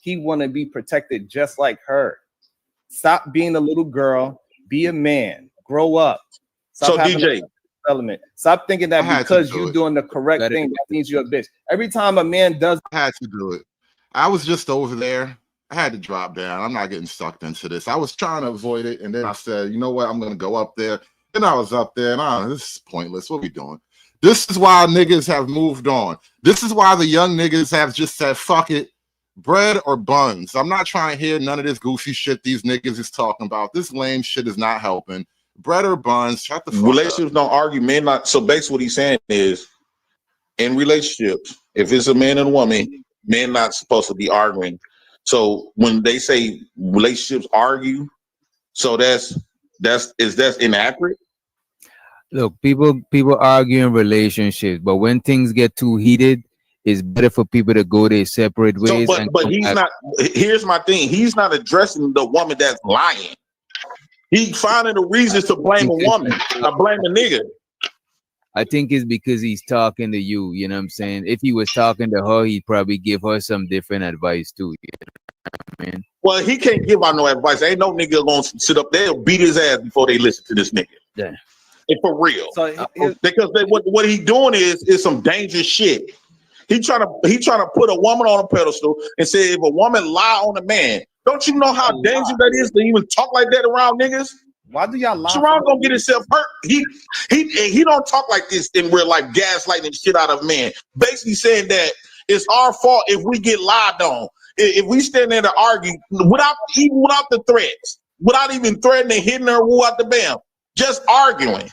he want to be protected just like her. Stop being a little girl. Be a man. Grow up. Stop so DJ, element. Stop thinking that because you're doing the correct thing, that means you're a bitch. Every time a man does, I had to do it. I was just over there. I had to drop down. I'm not getting sucked into this. I was trying to avoid it, and then I said, you know what? I'm gonna go up there. And I was up there, and this is pointless. What are we doing? This is why niggas have moved on. This is why the young niggas have just said, fuck it, bread or buns. I'm not trying to hear none of this goofy shit these niggas is talking about. This lame shit is not helping. Bread or buns, shut the fuck relationships up. don't argue, men not. So basically what he's saying is, in relationships, if it's a man and a woman, men not supposed to be arguing. So when they say relationships argue, so that's inaccurate. Look, people argue in relationships, but when things get too heated, it's better for people to go their separate ways. So, but he's not. Here's my thing. He's not addressing the woman that's lying. He's finding the reasons to blame a woman. I blame a nigga. I think it's because he's talking to you. You know what I'm saying? If he was talking to her, he'd probably give her some different advice too. You know what I mean? Well, he can't give out no advice. Ain't no nigga gonna sit up there and beat his ass before they listen to this nigga. Yeah. And for real. So because what he doing is some dangerous shit. He trying to put a woman on a pedestal and say if a woman lie on a man, don't you know how dangerous that is to even talk like that around niggas? Why do y'all lie? Chiron gonna get himself hurt. He don't talk like this in real life, gaslighting shit out of men. Basically saying that it's our fault if we get lied on. If we stand there to argue without the threats, without even threatening, hitting her woo out the bam, just arguing.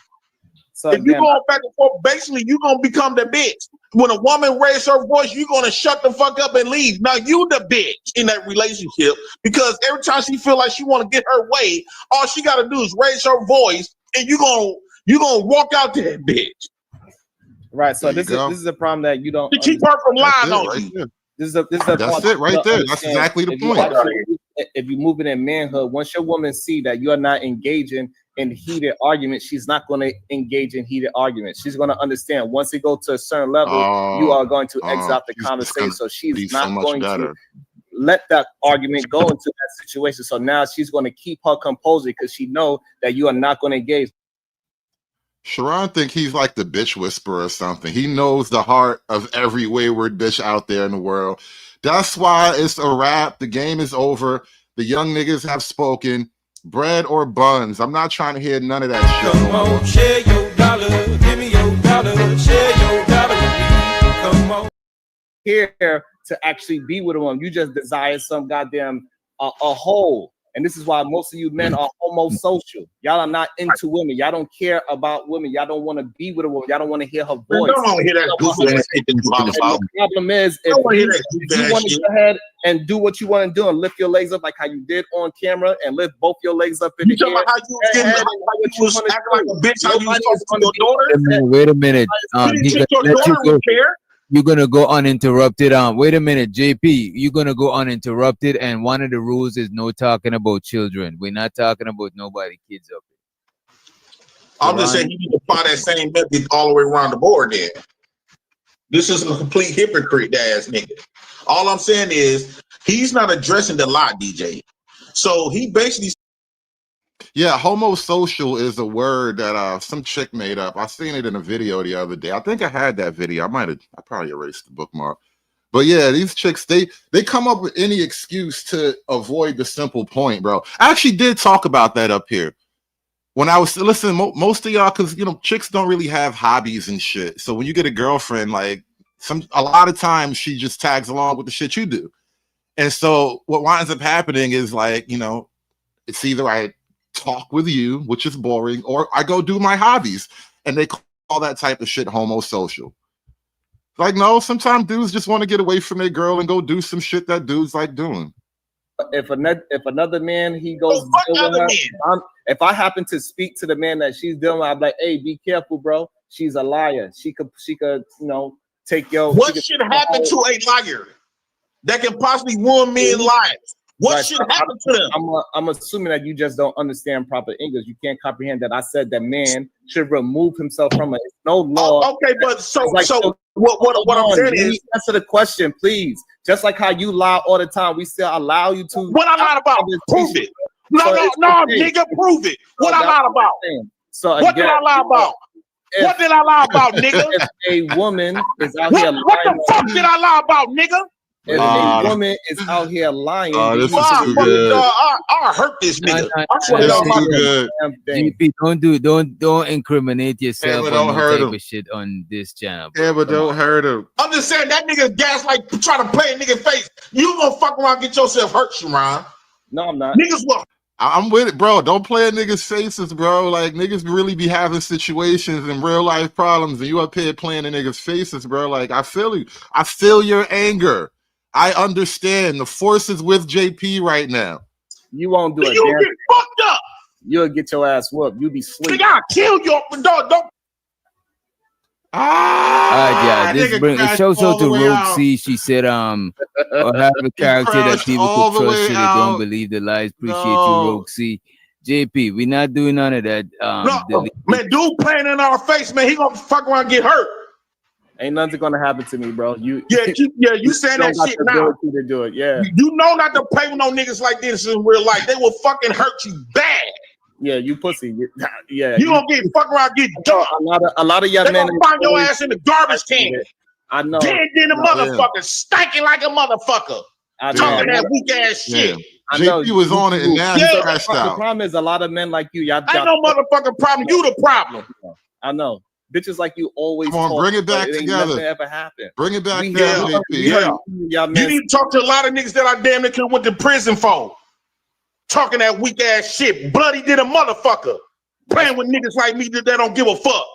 So if you go back and forth, basically you're gonna become the bitch. When a woman raises her voice, you're gonna shut the fuck up and leave. Now you the bitch in that relationship because every time she feel like she want to get her way, all she gotta do is raise her voice, and you're gonna walk out to that bitch. Right. So this is the problem that you don't to keep her from lying on you. This is that's it right there. That's exactly the point. If you move it in manhood, once your woman see that you're not engaging in heated arguments, she's not going to engage in heated arguments. She's going to understand once it goes to a certain level, you are going to exit out the conversation. So she's not going to let that argument go into that situation. So now she's going to keep her composure because she know that you are not going to engage. Chiron think he's like the bitch whisperer or something. He knows the heart of every wayward bitch out there in the world. That's why it's a wrap. The game is over. The young niggas have spoken. Bread or buns. I'm not trying to hear none of that shit. Come on, share your dollar. Give me your dollar. Share your dollar with me. Come on. Here to actually be with a woman. You just desire some goddamn a hole. And this is why most of you men are homosocial. Y'all are not into women. Y'all don't care about women. Y'all don't want to be with a woman. Y'all don't want to hear her voice. I don't want to hear that goofy ass shit. The problem is, if you want to go ahead and do what you want to do and lift your legs up like how you did on camera and lift both your legs up in the air. How you was acting like a bitch. How you was talking to your daughter? Wait a minute. You're gonna go uninterrupted. Wait a minute, JP. You're gonna go uninterrupted, and one of the rules is no talking about children. We're not talking about nobody, kids up here. I'm just saying you need to apply that same method all the way around the board. Then this is a complete hypocrite ass nigga. All I'm saying is he's not addressing the lie, DJ. So he basically. Yeah, homosocial is a word that some chick made up. I seen it in a video the other day. I think I had that video. I probably erased the bookmark. But yeah, these chicks, they come up with any excuse to avoid the simple point, bro. I actually did talk about that up here. When I was listening, most of y'all, because chicks don't really have hobbies and shit. So when you get a girlfriend, like a lot of times she just tags along with the shit you do. And so what winds up happening is like, it's either I talk with you, which is boring, or I go do my hobbies, and they call that type of shit homosocial. Like, no, sometimes dudes just want to get away from their girl and go do some shit that dudes like doing. If another man he goes, if I happen to speak to the man that she's dealing with, I'm like, hey, be careful, bro. She's a liar. She could take your. What should happen to a liar that can possibly ruin men's lives? What should happen to them? I'm assuming that you just don't understand proper English. You can't comprehend that I said that man should remove himself from it. No law. Okay, but what I'm saying is answer the question, please. Just like how you lie all the time, we still allow you to. What I lied about? Prove it. No, nigga, prove it. What I lied about? So what did I lie about? What did I lie about, nigga? If a woman is out here lying, what the fuck did I lie about, nigga? If a woman is out here lying, this is too good. I hurt this nigga. I swear to God, GP, don't incriminate yourself but on don't no hurt type him. of shit on this channel. Bro. Yeah, but don't hurt him. I'm just saying that nigga gaslight trying to play a nigga face. You gonna fuck around and get yourself hurt, Chiron. No, I'm not. Niggas will. I'm with it, bro. Don't play at niggas' faces, bro. Like, niggas really be having situations and real life problems, and you up here playing in niggas' faces, bro. Like, I feel you. I feel your anger. I understand. The force is with JP right now. You won't do it. You get fucked up. You'll get your ass whooped. You'll be sleeping. Nigga, I'll kill you. Don't. It shows out to Rogue C. She said, or have a character that people could trust so they don't believe the lies. Appreciate you, Rogue C. JP, we're not doing none of that. Man, dude playing in our face, man, he gonna fuck around and get hurt. Ain't nothing gonna happen to me, bro. You saying that shit now. To do it, yeah. You know not to play with no niggas like this in real life. They will fucking hurt you bad. Yeah, you pussy. Yeah, you gonna get fuck around, get done. A lot of young men gonna find your ass in the garbage can. I know. Dead in the motherfucker, stinking like a motherfucker. Talking that weak ass shit. I know JP was on it, and now he's crashed out. The problem is a lot of men like you. Y'all ain't no motherfucking problem. You the problem. I know. Bitches like you always. Come on, bring it back together. Ever happen? Bring it back together, JP. You need to talk to a lot of niggas that I damn near could went to prison for. Talking that weak ass shit. Bloody did a motherfucker. Playing with niggas like me that don't give a fuck.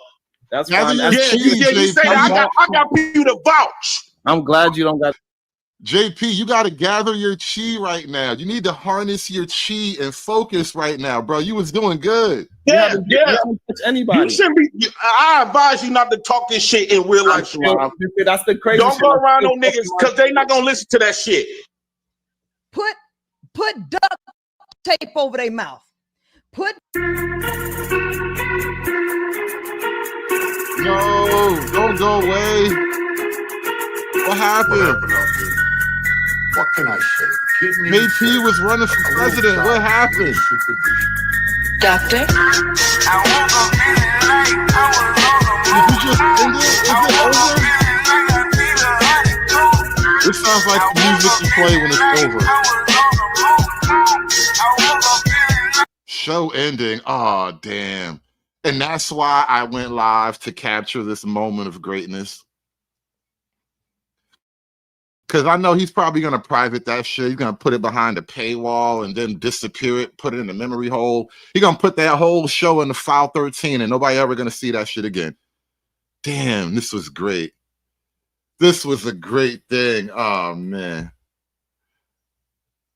That's fine. You say that. I got people to vouch. I'm glad you don't got. JP, you got to gather your chi right now. You need to harness your chi and focus right now, bro. You was doing good. Yeah. You haven't touched anybody. You shouldn't be. I advise you not to talk this shit in real life. That's the crazy. Don't go around no niggas because they not gonna listen to that shit. Put duct tape over their mouth. No, don't go away. What happened? What can I say? JP was running for president. What happened? Doctor? Did you just end it? Is it over? This sounds like the music you play when it's over. Show ending. Oh, damn. And that's why I went live to capture this moment of greatness. Because I know he's probably going to private that shit. He's going to put it behind a paywall and then disappear it, put it in the memory hole. He's going to put that whole show in the file 13 and nobody ever going to see that shit again. Damn, this was great. This was a great thing. Oh, man.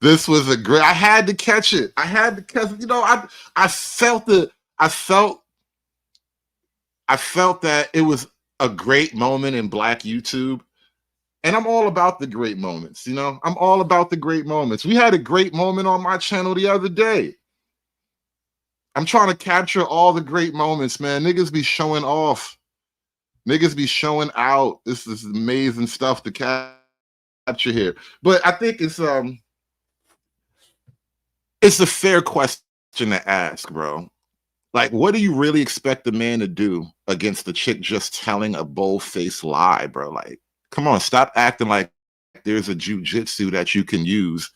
This was a great... I had to catch it. I had to catch it. You know, I felt it. I felt that it was a great moment in Black YouTube. And I'm all about the great moments, you know? I'm all about the great moments. We had a great moment on my channel the other day. I'm trying to capture all the great moments, man. Niggas be showing off. Niggas be showing out. This is amazing stuff to capture here. But I think it's a fair question to ask, bro. Like, what do you really expect a man to do against the chick just telling a bold-faced lie, bro? Like, come on, stop acting like there's a jujitsu that you can use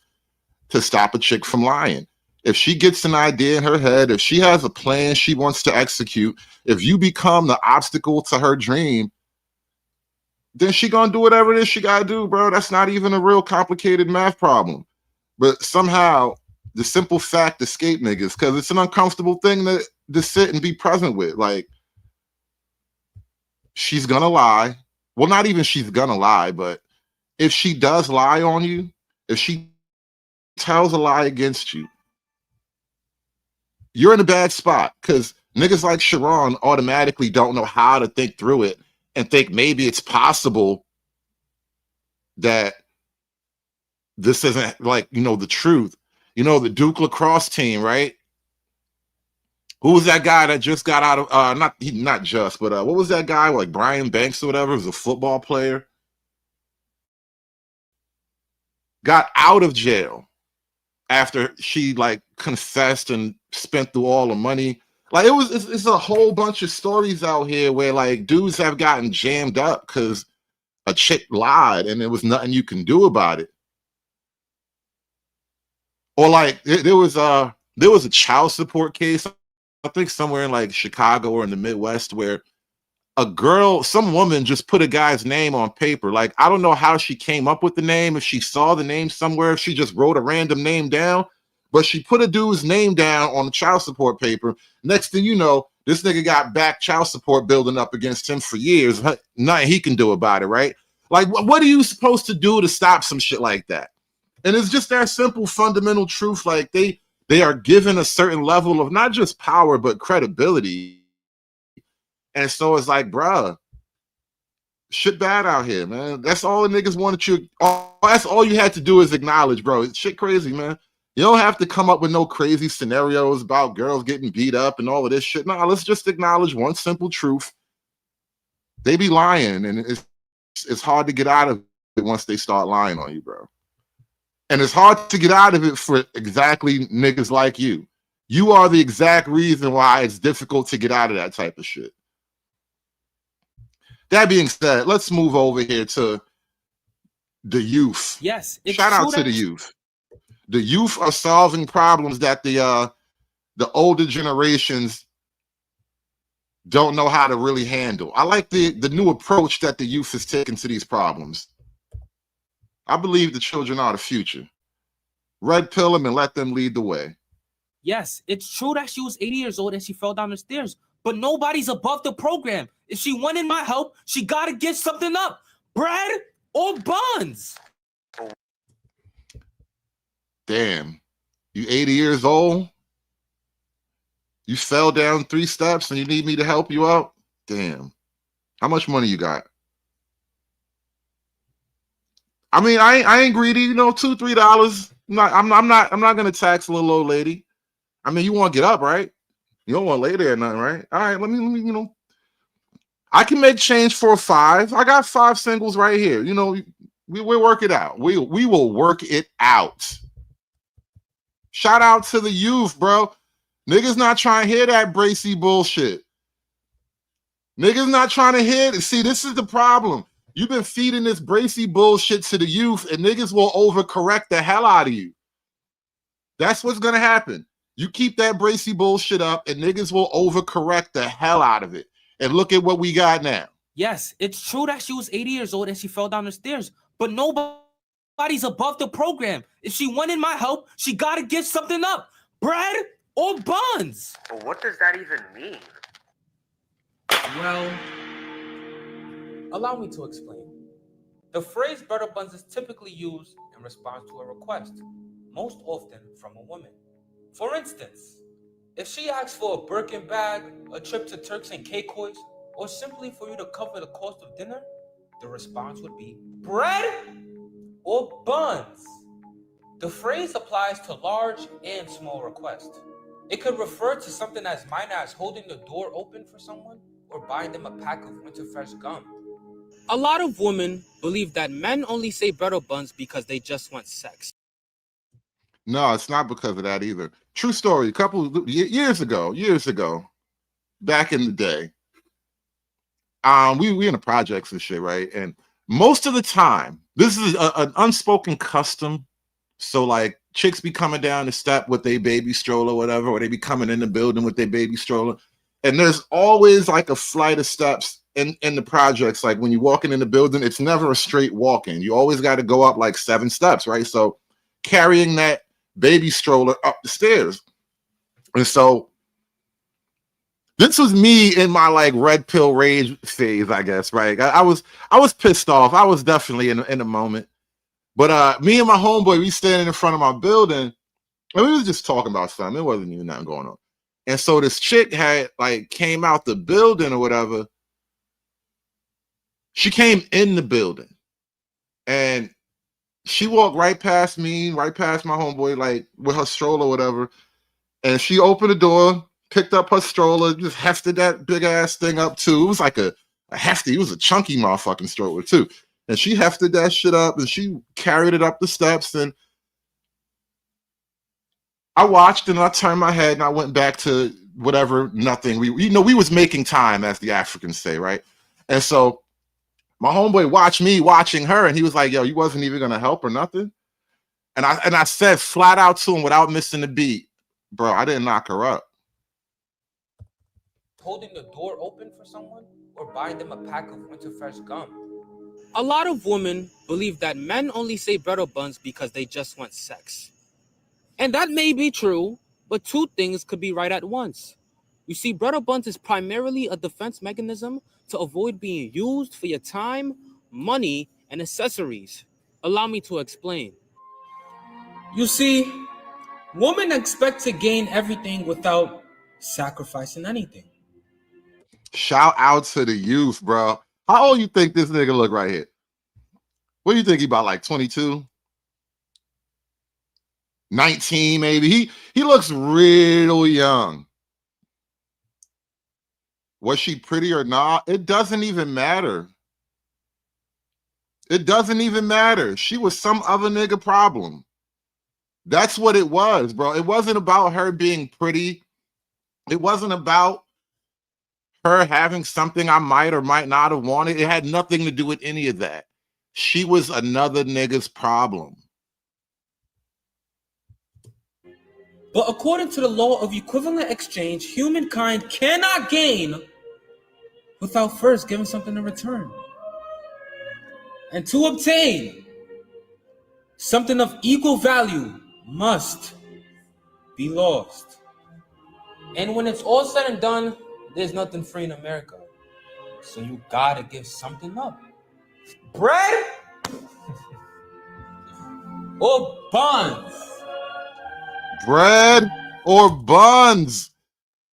to stop a chick from lying. If she gets an idea in her head, if she has a plan she wants to execute, if you become the obstacle to her dream, then she gonna do whatever it is she gotta do, bro. That's not even a real complicated math problem. But somehow the simple fact escaped niggas because it's an uncomfortable thing to sit and be present with. Like, she's gonna lie. Well, not even she's gonna lie, but if she does lie on you, if she tells a lie against you, you're in a bad spot because niggas like Chiron automatically don't know how to think through it and think maybe it's possible that this isn't, like, you know, the truth. You know, the Duke lacrosse team, right? Who was that guy that just got out of not just, but what was that guy, like Brian Banks or whatever? He was a football player. got out of jail after she like confessed and spent through all the money. Like it's a whole bunch of stories out here where like dudes have gotten jammed up because a chick lied and there was nothing you can do about it. Or like there was a child support case, I think somewhere in like Chicago or in the Midwest, where some woman just put a guy's name on paper. Like, I don't know how she came up with the name, if she saw the name somewhere, if she just wrote a random name down, but she put a dude's name down on the child support paper. Next thing you know, this nigga got back child support building up against him for years. Nothing he can do about it, right? Like, what are you supposed to do to stop some shit like that? And it's just that simple fundamental truth. Like, they are given a certain level of not just power, but credibility. And so it's like, bruh, shit bad out here, man. That's all the niggas wanted you. That's all you had to do is acknowledge, bro. It's shit crazy, man. You don't have to come up with no crazy scenarios about girls getting beat up and all of this shit. No, let's just acknowledge one simple truth. They be lying, and it's hard to get out of it once they start lying on you, bro. And it's hard to get out of it for exactly niggas like you. You are the exact reason why it's difficult to get out of that type of shit. That being said, let's move over here to the youth. Yes. Shout out to the youth. The youth are solving problems that the older generations don't know how to really handle. I like the new approach that the youth has taken to these problems. I believe the children are the future. Red pill them and let them lead the way. Yes, it's true that she was 80 years old and she fell down the stairs, but nobody's above the program. If she wanted my help, she got to give something up. Bread or buns. Damn. You 80 years old? You fell down 3 steps and you need me to help you out? Damn. How much money you got? I mean, I ain't greedy, you know, $2, $3. I'm not gonna tax a little old lady. I mean, you want to get up, right? You don't want to lay there or nothing, right? All right, let me, you know, I can make change for a 5. I got 5 singles right here. You know, we'll work it out. We will work it out. Shout out to the youth, bro. Niggas not trying to hear that bracy bullshit. Niggas not trying to hear it. See, this is the problem. You've been feeding this bracy bullshit to the youth, and niggas will overcorrect the hell out of you. That's what's gonna happen. You keep that bracy bullshit up, and niggas will overcorrect the hell out of it. And look at what we got now. Yes, it's true that she was 80 years old and she fell down the stairs, but nobody's above the program. If she wanted my help, she got to give something up. Bread or buns. But what does that even mean? Well, allow me to explain. The phrase bread or buns is typically used in response to a request, most often from a woman. For instance, if she asks for a Birkin bag, a trip to Turks and Caicos, or simply for you to cover the cost of dinner, the response would be bread or buns. The phrase applies to large and small requests. It could refer to something as minor as holding the door open for someone or buying them a pack of Winterfresh gum. A lot of women believe that men only say bread or buns because they just want sex. No, it's not because of that either. True story. A couple years ago, back in the day, we in the projects and shit, right? And most of the time, this is an unspoken custom. So like chicks be coming down the step with their baby stroller or whatever, or they be coming in the building with their baby stroller. And there's always like a flight of steps in the projects. Like when you're walking in the building, it's never a straight walk-in. You always got to go up like 7 steps, right? So carrying that baby stroller up the stairs. And so this was me in my like red pill rage phase, I guess, right? I was pissed off. I was definitely in a moment. But me and my homeboy, we standing in front of my building, and we was just talking about something. It wasn't even nothing going on. And so this chick had like came out the building or whatever. She came in the building, and she walked right past me, right past my homeboy, like with her stroller or whatever. And she opened the door, picked up her stroller, just hefted that big ass thing up too. It was like a hefty, it was a chunky motherfucking stroller too. And she hefted that shit up and she carried it up the steps. And I watched and I turned my head and I went back to whatever, nothing. We was making time, as the Africans say, right? And so my homeboy watched me watching her and he was like, yo, you wasn't even gonna help or nothing. And I said flat out to him without missing a beat, bro, I didn't knock her up. Holding the door open for someone or buying them a pack of Winterfresh gum. A lot of women believe that men only say bread or buns because they just want sex. And that may be true, but two things could be right at once. You see, bread or buns is primarily a defense mechanism to avoid being used for your time, money, and accessories. Allow me to explain. You see, women expect to gain everything without sacrificing anything. Shout out to the youth, bro. How old you think this nigga look right here? What do you think he about, like 22? 19 maybe? He looks real young. Was she pretty or not? It doesn't even matter. It doesn't even matter. She was some other nigga problem. That's what it was, bro. It wasn't about her being pretty. It wasn't about her having something I might or might not have wanted. It had nothing to do with any of that. She was another nigga's problem. But according to the law of equivalent exchange, humankind cannot gain without first giving something in return. And to obtain something of equal value must be lost. And when it's all said and done, there's nothing free in America. So you gotta give something up. Bread or buns? Bread or buns?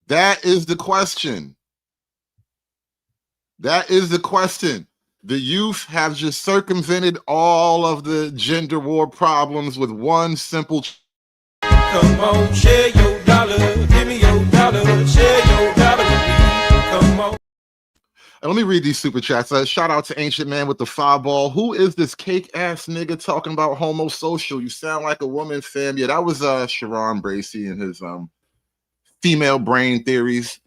That is the question. That is the question. The youth have just circumvented all of the gender war problems with one simple. Come on, share your dollar. Give me your dollar. Share your dollar with me. Come on. And let me read these super chats. Shout out to Ancient Man with the fireball. Who is this cake ass nigga talking about homosocial? You sound like a woman, fam. Yeah, that was Chiron Bracey and his female brain theories.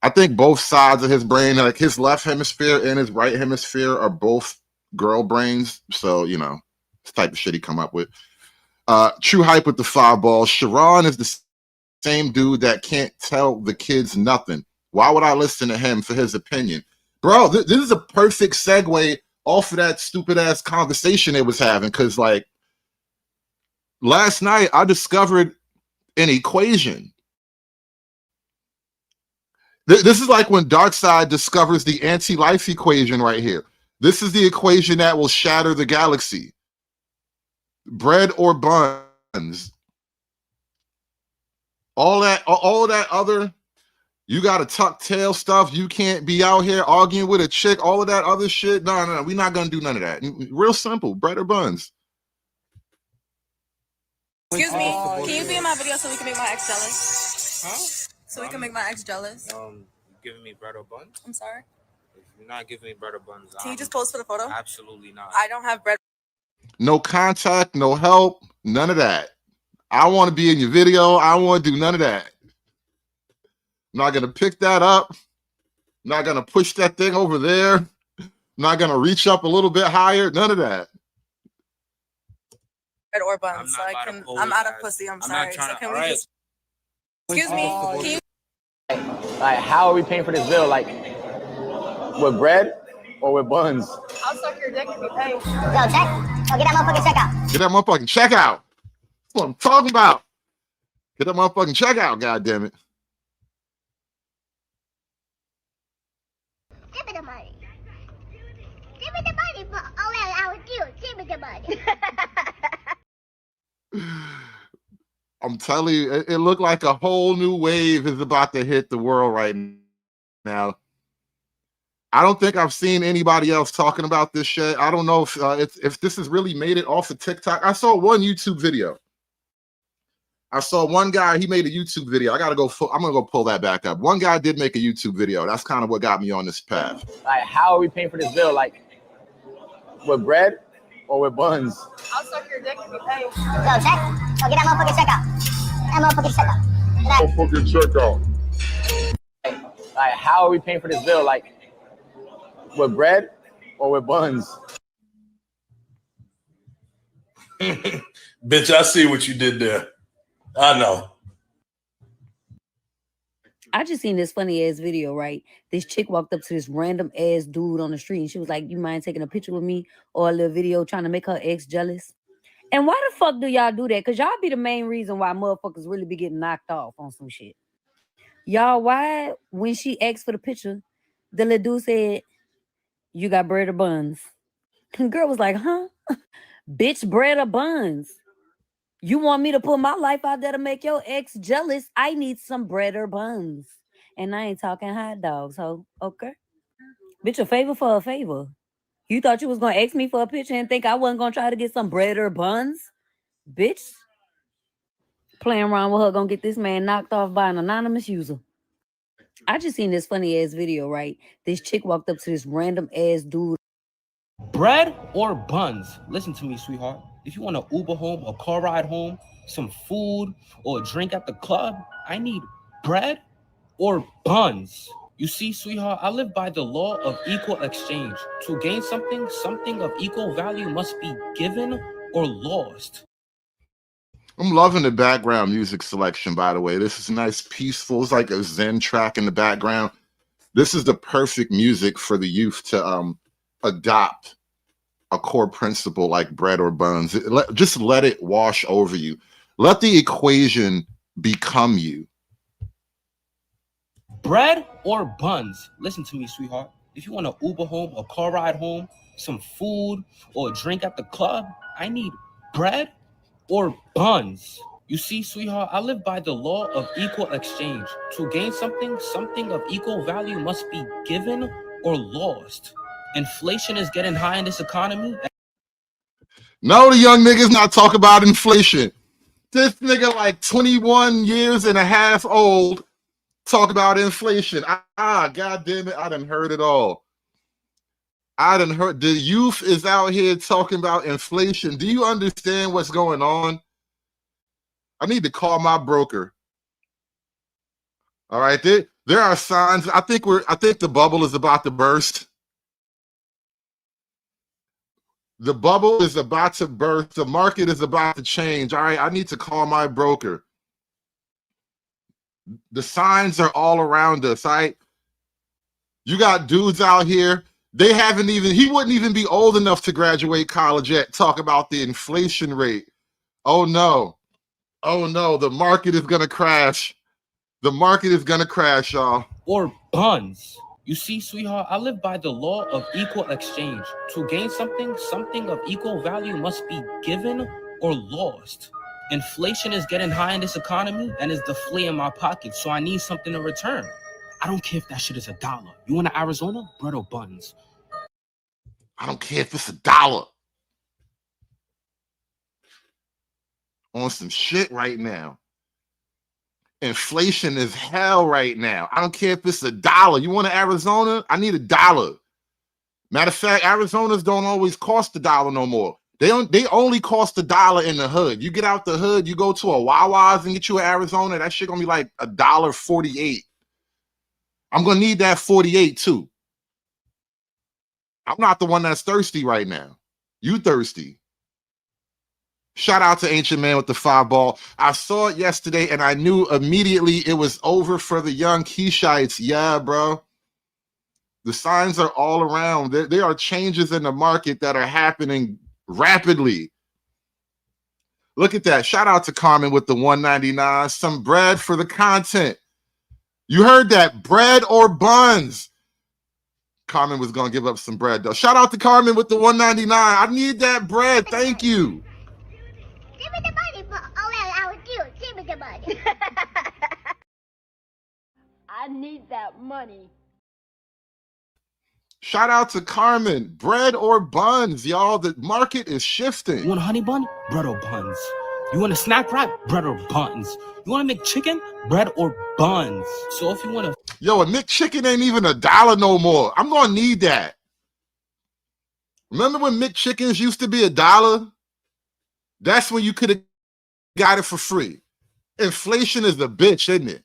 I think both sides of his brain, like his left hemisphere and his right hemisphere, are both girl brains. So, you know, it's the type of shit he come up with. True Hype with the fireball. Chiron is the same dude that can't tell the kids nothing. Why would I listen to him for his opinion? Bro, this is a perfect segue off of that stupid ass conversation they was having. Because, like, last night I discovered an equation. This is like when Darkseid discovers the anti-life equation right here. This is the equation that will shatter the galaxy. Bread or buns. All that other, you got to tuck tail stuff. You can't be out here arguing with a chick. All of that other shit. No. We're not going to do none of that. Real simple. Bread or buns. Excuse me. Can you be in my video so we can make my ex jealous? Huh? So we can make my ex jealous. You giving me bread or buns? I'm sorry. If you're not giving me bread or buns, can you just pose for the photo? Absolutely not. I don't have bread. No contact, no help, none of that. I want to be in your video. I don't want to do none of that. I'm not going to pick that up. I'm not going to push that thing over there. I'm not going to reach up a little bit higher. None of that. Bread or buns. So I'm out of pussy. I'm sorry. So can we just... Excuse me. Can you... Like, how are we paying for this bill? Like, with bread or with buns? I'll suck your dick if you pay. Yo, check. Oh, get that motherfucking check out. Get that motherfucking check out. That's what I'm talking about. Get that motherfucking check out, goddammit. Give me the money. Give me the money for all that I would do. Give me the money. I'm telling you, it looked like a whole new wave is about to hit the world right now. I don't think I've seen anybody else talking about this shit. I don't know if this has really made it off of TikTok. I saw one YouTube video. I saw one guy, he made a YouTube video. I'm going to go pull that back up. One guy did make a YouTube video. That's kind of what got me on this path. Like, how are we paying for this bill? Like, With bread or with buns? I'll suck your dick if you pay. Yo, check. Oh, get that motherfucking check out. That motherfucking check out. Motherfucking check out. Like, how are we paying for this bill? Like, with bread or with buns? Bitch, I see what you did there. I know. I just seen this funny ass video, right? This chick walked up to this random ass dude on the street and she was like, you mind taking a picture with me or a little video trying to make her ex jealous? And why the fuck do y'all do that? Because y'all be the main reason why motherfuckers really be getting knocked off on some shit. Y'all, why when she asked for the picture, the little dude said, you got bread or buns? And girl was like, huh? Bitch, bread or buns? You want me to put my life out there to make your ex jealous? I need some bread or buns. And I ain't talking hot dogs, ho. Okay? Bitch, a favor for a favor. You thought you was going to ask me for a picture and think I wasn't going to try to get some bread or buns? Bitch. Playing around with her going to get this man knocked off by an anonymous user. I just seen this funny ass video, right? This chick walked up to this random ass dude. Bread or buns? Listen to me, sweetheart. If you want an Uber home, a car ride home, some food, or a drink at the club, I need bread or buns. You see, sweetheart, I live by the law of equal exchange. To gain something, something of equal value must be given or lost. I'm loving the background music selection, by the way. This is nice, peaceful. It's like a Zen track in the background. This is the perfect music for the youth to adopt a core principle like bread or buns. Just let it wash over you. Let the equation become you. Bread or buns? Listen to me, sweetheart. If you want an Uber home, a car ride home, some food, or a drink at the club, I need bread or buns. You see, sweetheart, I live by the law of equal exchange. To gain something, something of equal value must be given or lost. Inflation is getting high in this economy. No, the young niggas not talk about inflation. This nigga like 21 years and a half old talk about inflation. God damn it, I done heard it all. I done heard the youth is out here talking about inflation. Do you understand what's going on? I need to call my broker. All right, there are signs. I think the bubble is about to burst. The bubble is about to burst. The market is about to change. All right, I need to call my broker. The signs are all around us, right? You got dudes out here. He wouldn't even be old enough to graduate college yet. Talk about the inflation rate. Oh no, the market is gonna crash. The market is gonna crash, y'all. Or buns. You see, sweetheart, I live by the law of equal exchange. To gain something, something of equal value must be given or lost. Inflation is getting high in this economy and it's the flea in my pocket, so I need something in return. I don't care if that shit is $1. You want an Arizona? Bread or buns? I don't care if it's $1. On some shit right now. Inflation is hell right now. I don't care if it's $1. You want an Arizona? I need $1. Matter of fact, Arizonas don't always cost $1 no more. They only cost $1 in the hood. You get out the hood, you go to a Wawa's and get you an Arizona, that shit gonna be like $1.48. I'm gonna need that 48 too. I'm not the one that's thirsty right now. You thirsty. Shout out to Ancient Man with the 5-ball. I saw it yesterday and I knew immediately it was over for the young Keyshites. Yeah, bro. The signs are all around. There are changes in the market that are happening rapidly. Look at that. Shout out to Carmen with the $1.99. Some bread for the content. You heard that. Bread or buns. Carmen was going to give up some bread, though. Shout out to Carmen with the $1.99. I need that bread. Thank you. Give me the money for all that I would do. Give me the money. I need that money. Shout out to Carmen. Bread or buns, y'all. The market is shifting. You want a honey bun? Bread or buns? You want a snack wrap? Bread or buns? You want a McChicken? Bread or buns? So if you want to... Yo, a McChicken ain't even $1 no more. I'm going to need that. Remember when McChickens used to be $1? That's when you could have got it for free. Inflation is a bitch, isn't it?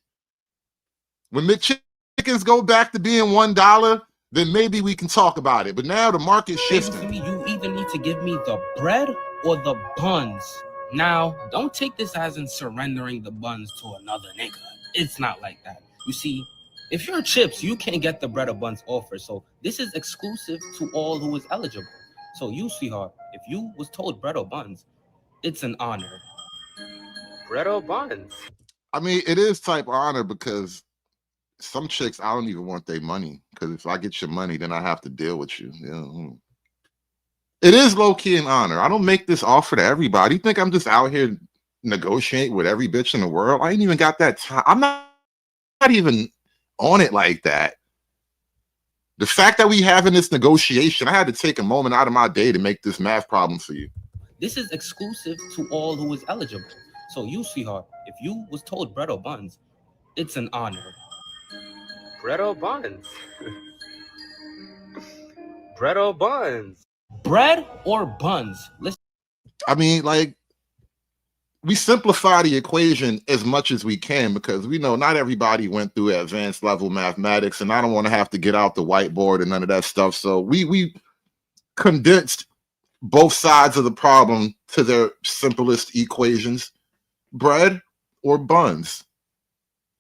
When McChickens go back to being $1, then maybe we can talk about it. But now the market's shifting. Me, you either need to give me the bread or the buns. Now, don't take this as in surrendering the buns to another nigga. It's not like that. You see, if you're chips, you can't get the bread or buns offer. So this is exclusive to all who is eligible. So you, sweetheart, if you was told bread or buns, it's an honor. Bread or buns? I mean, it is type of honor because some chicks, I don't even want their money. Because if I get your money, then I have to deal with you. It is low-key an honor. I don't make this offer to everybody. You think I'm just out here negotiating with every bitch in the world? I ain't even got that time. I'm not even on it like that. The fact that we having this negotiation, I had to take a moment out of my day to make this math problem for you. This is exclusive to all who is eligible. So you, sweetheart, if you was told bread or buns, it's an honor. Bread or buns? Bread or buns? Bread or buns? Listen. I mean, like, we simplify the equation as much as we can because we know not everybody went through advanced level mathematics, and I don't want to have to get out the whiteboard and none of that stuff. So we condensed both sides of the problem to their simplest equations. Bread or buns?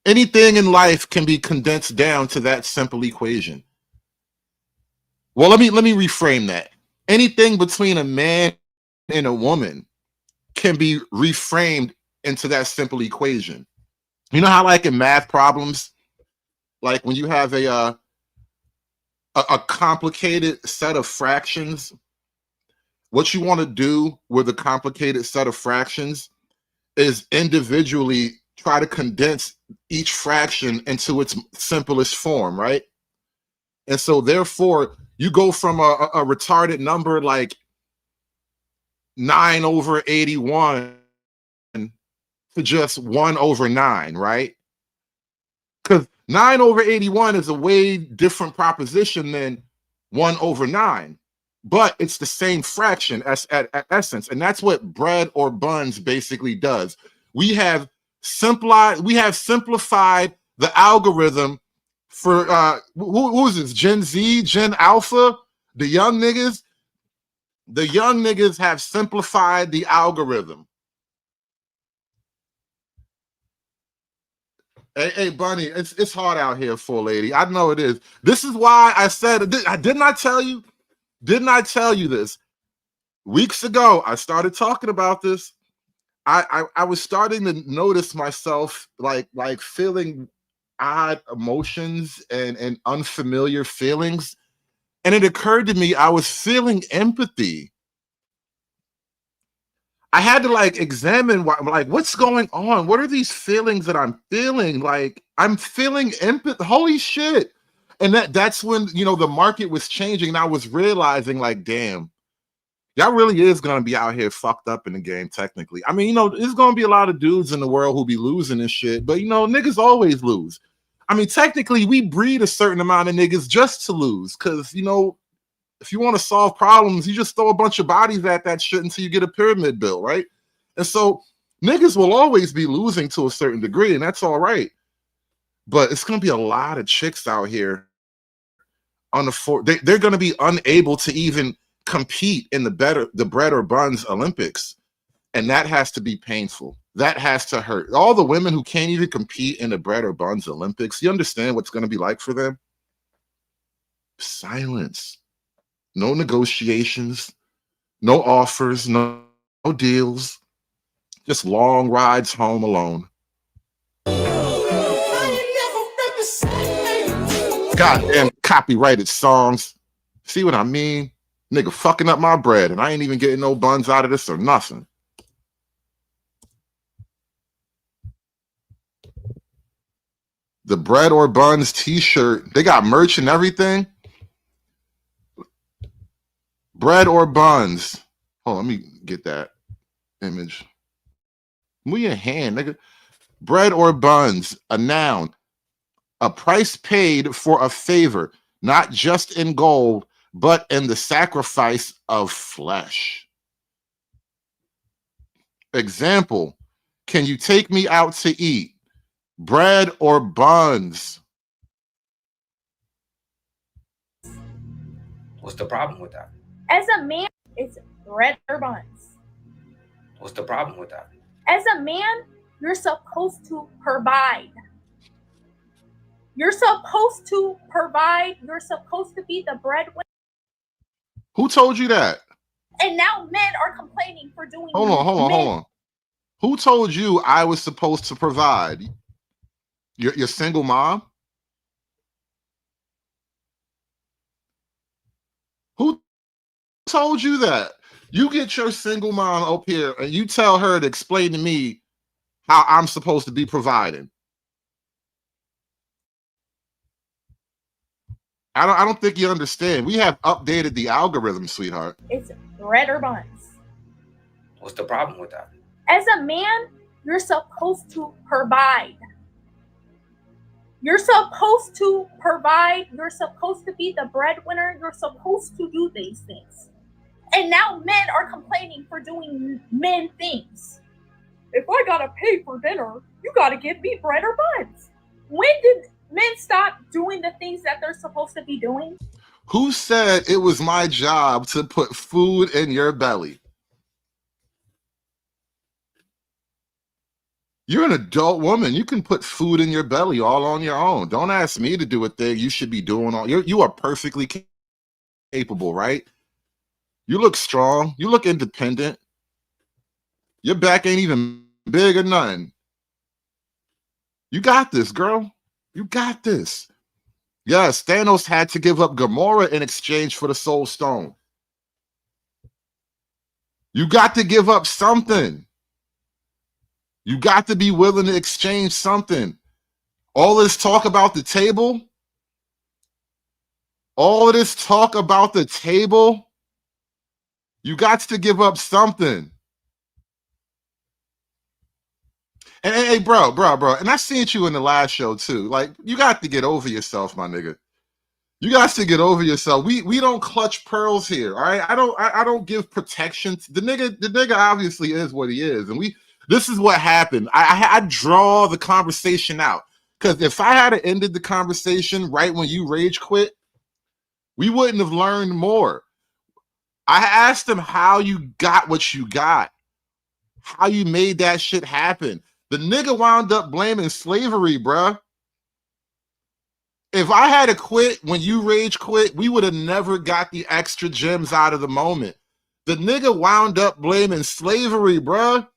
Anything in life can be condensed down to that simple equation. Well, let me reframe that. Anything between a man and a woman can be reframed into that simple equation. You know how, like, in math problems, like when you have a complicated set of fractions, what you want to do with a complicated set of fractions is individually try to condense each fraction into its simplest form, right? And so therefore, you go from a retarded number like 9/81 to just 1/9, right? Because 9/81 is a way different proposition than 1/9, but it's the same fraction as at essence, and that's what bread or buns basically does. We have simplified the algorithm for who is this? Gen Z, Gen Alpha, the young niggas. The young niggas have simplified the algorithm. Hey, Bunny, it's hard out here, full lady. I know it is. This is why I said, didn't I tell you this? Weeks ago, I started talking about this. I was starting to notice myself like feeling odd emotions and unfamiliar feelings. And it occurred to me I was feeling empathy. I had to like examine what's going on? What are these feelings that I'm feeling? Like, I'm feeling empathy. Holy shit. And that's when, the market was changing and I was realizing, like, damn, y'all really is going to be out here fucked up in the game, technically. I mean, there's going to be a lot of dudes in the world who be losing and shit, but, niggas always lose. I mean, technically, we breed a certain amount of niggas just to lose because, if you want to solve problems, you just throw a bunch of bodies at that shit until you get a pyramid built, right? And so niggas will always be losing to a certain degree, and that's all right. But it's going to be a lot of chicks out here on they're going to be unable to even compete in the bread or buns Olympics. And that has to be painful. That has to hurt. All the women who can't even compete in the bread or buns Olympics, you understand what's going to be like for them? Silence. No negotiations, no offers, no deals, just long rides home alone. Goddamn copyrighted songs. See what I mean? Nigga fucking up my bread, and I ain't even getting no buns out of this or nothing. The bread or buns t-shirt, they got merch and everything. Bread or buns. Hold on, let me get that image. Move your hand, nigga. Bread or buns, a noun. A price paid for a favor, not just in gold, but in the sacrifice of flesh. Example, can you take me out to eat? Bread or buns? What's the problem with that? As a man, it's bread or buns. What's the problem with that? As a man, you're supposed to provide. You're supposed to provide. You're supposed to be the breadwinner. Who told you that? And now men are complaining for doing. Hold on. Who told you I was supposed to provide? Your single mom? Who told you that? You get your single mom up here and you tell her to explain to me how I'm supposed to be providing. I don't think you understand. We have updated the algorithm, sweetheart. It's bread or buns. What's the problem with that? As a man, you're supposed to provide. You're supposed to provide. You're supposed to be the breadwinner. You're supposed to do these things. And now men are complaining for doing men things. If I gotta pay for dinner, you gotta give me bread or buns. When did men stop doing the things that they're supposed to be doing? Who said it was my job to put food in your belly? You're an adult woman. You can put food in your belly all on your own. Don't ask me to do a thing you should be doing. You are perfectly capable, right? You look strong. You look independent. Your back ain't even big or nothing. You got this, girl. You got this. Yes, Thanos had to give up Gamora in exchange for the Soul Stone. You got to give up something. You got to be willing to exchange something. All this talk about the table, all of this talk about the table, you got to give up something. And hey, bro, and I seen you in the last show too. Like, you got to get over yourself, my nigga. You got to get over yourself. We don't clutch pearls here, all right? I don't give protection. The nigga obviously is what he is, and this is what happened. I draw the conversation out, because if I had ended the conversation right when you rage quit, we wouldn't have learned more. I asked him how you got what you got, how you made that shit happen. The nigga wound up blaming slavery, bruh. If I had to quit when you rage quit, we would have never got the extra gems out of the moment. The nigga wound up blaming slavery, bruh.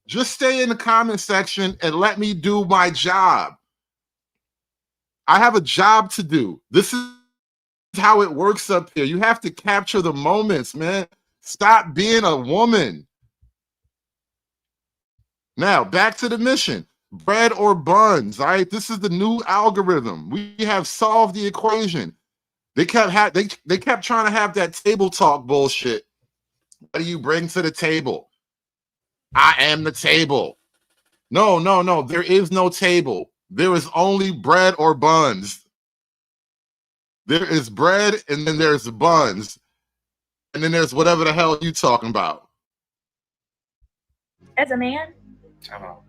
Just stay in the comment section and let me do my job. I have a job to do. This is how it works up here. You have to capture the moments, man. Stop being a woman. Now, back to the mission. Bread or buns, all right? This is the new algorithm. We have solved the equation. They kept trying to have that table talk bullshit. What do you bring to the table? I am the table. No. There is no table. There is only bread or buns. There is bread, and then there's buns. And then there's whatever the hell you talking about. As a man? Time out.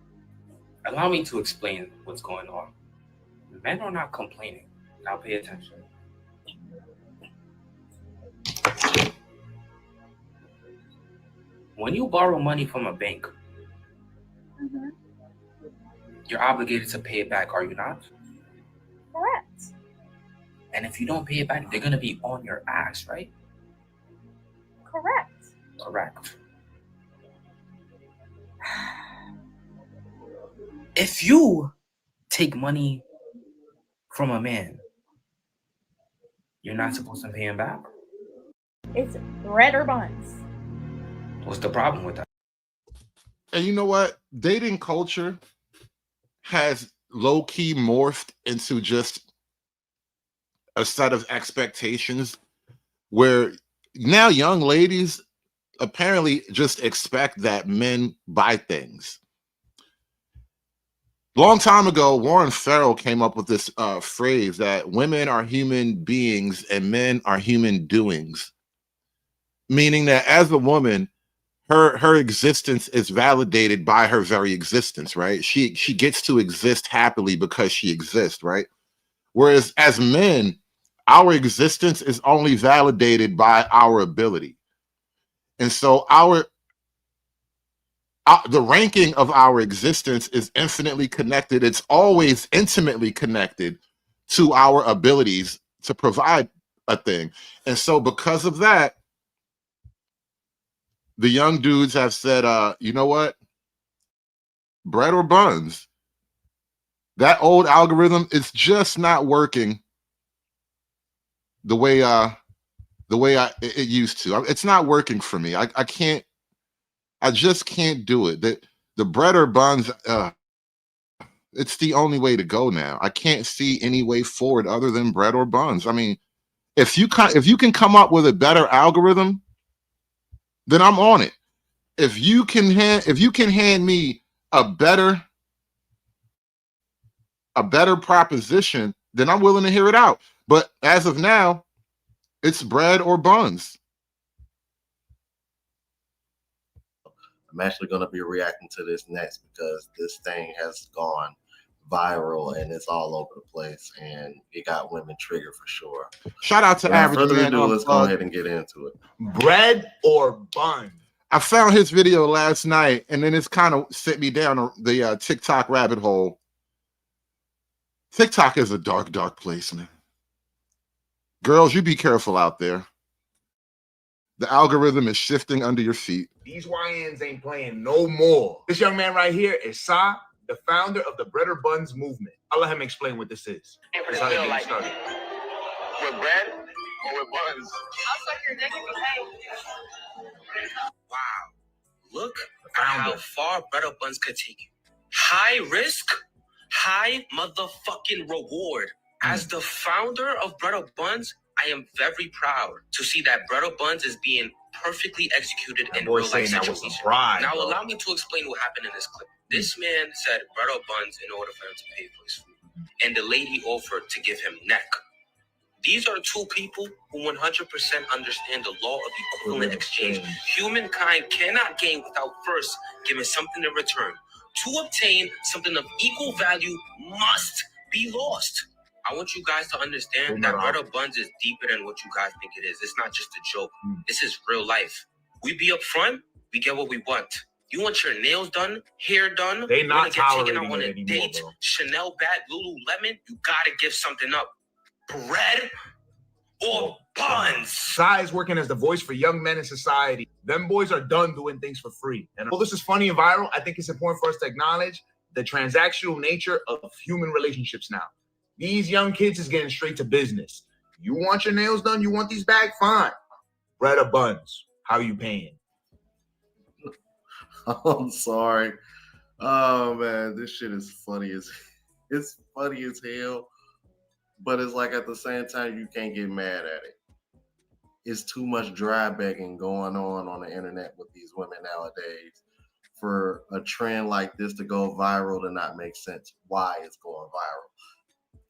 Allow me to explain what's going on. Men are not complaining. Now pay attention. When you borrow money from a bank, you're obligated to pay it back, are you not? Correct. And if you don't pay it back, they're going to be on your ass, right? Correct. Correct. If you take money from a man, you're not supposed to pay him back? It's bread or buns. What's the problem with that? And you know what? Dating culture has low-key morphed into just a set of expectations where now young ladies apparently just expect that men buy things. Long time ago, Warren Farrell came up with this phrase that women are human beings and men are human doings, meaning that as a woman, her existence is validated by her very existence, right? She gets to exist happily because she exists, right? Whereas as men, our existence is only validated by our ability. And so the ranking of our existence is infinitely connected. It's always intimately connected to our abilities to provide a thing. And so because of that, the young dudes have said, you know what? Bread or buns. That old algorithm is just not working the way it used to. It's not working for me. I just can't do it. The bread or buns, it's the only way to go now. I can't see any way forward other than bread or buns. I mean, if you can come up with a better algorithm, then I'm on it. If you can hand me a better proposition, then I'm willing to hear it out. But as of now, it's bread or buns. I'm actually going to be reacting to this next because this thing has gone viral and it's all over the place and it got women triggered for sure. Shout out to Without further ado, let's go ahead and get into it. Bread or bun? I found his video last night and then it's kind of set me down the TikTok rabbit hole. TikTok is a dark, dark place, man. Girls, you be careful out there. The algorithm is shifting under your feet. These YNs ain't playing no more. This young man right here is Sa, the founder of the Bread or Buns movement. I'll let him explain what this is. That's how they get started. With bread or with buns? I'll suck your dick if you pay. Wow. Look at how far Bread or Buns could take you. High risk, high motherfucking reward. As the founder of Bread or Buns, I am very proud to see that Bread or Buns is being perfectly executed in real life situations. Now, allow me to explain what happened in this clip. This man said bread or buns in order for him to pay for his food, and the lady offered to give him neck. These are two people who 100% understand the law of equivalent exchange. Humankind cannot gain without first giving something in return. To obtain something of equal value must be lost. I want you guys to understand that Bread or Buns is deeper than what you guys think it is. It's not just a joke. This is real life. We be up front, we get what we want. You want your nails done, hair done, they not get taken out on a anymore, date, bro. Chanel bag, Lululemon, you gotta give something up. Bread or buns? Sa is working as the voice for young men in society. Them boys are done doing things for free. And although this is funny and viral, I think it's important for us to acknowledge the transactional nature of human relationships now. These young kids is getting straight to business. You want your nails done? You want these back? Fine. Bread or buns? How you paying? I'm sorry. Oh man, this shit is funny as hell. But it's like at the same time you can't get mad at it. It's too much dry begging going on the internet with these women nowadays for a trend like this to go viral to not make sense why it's going viral.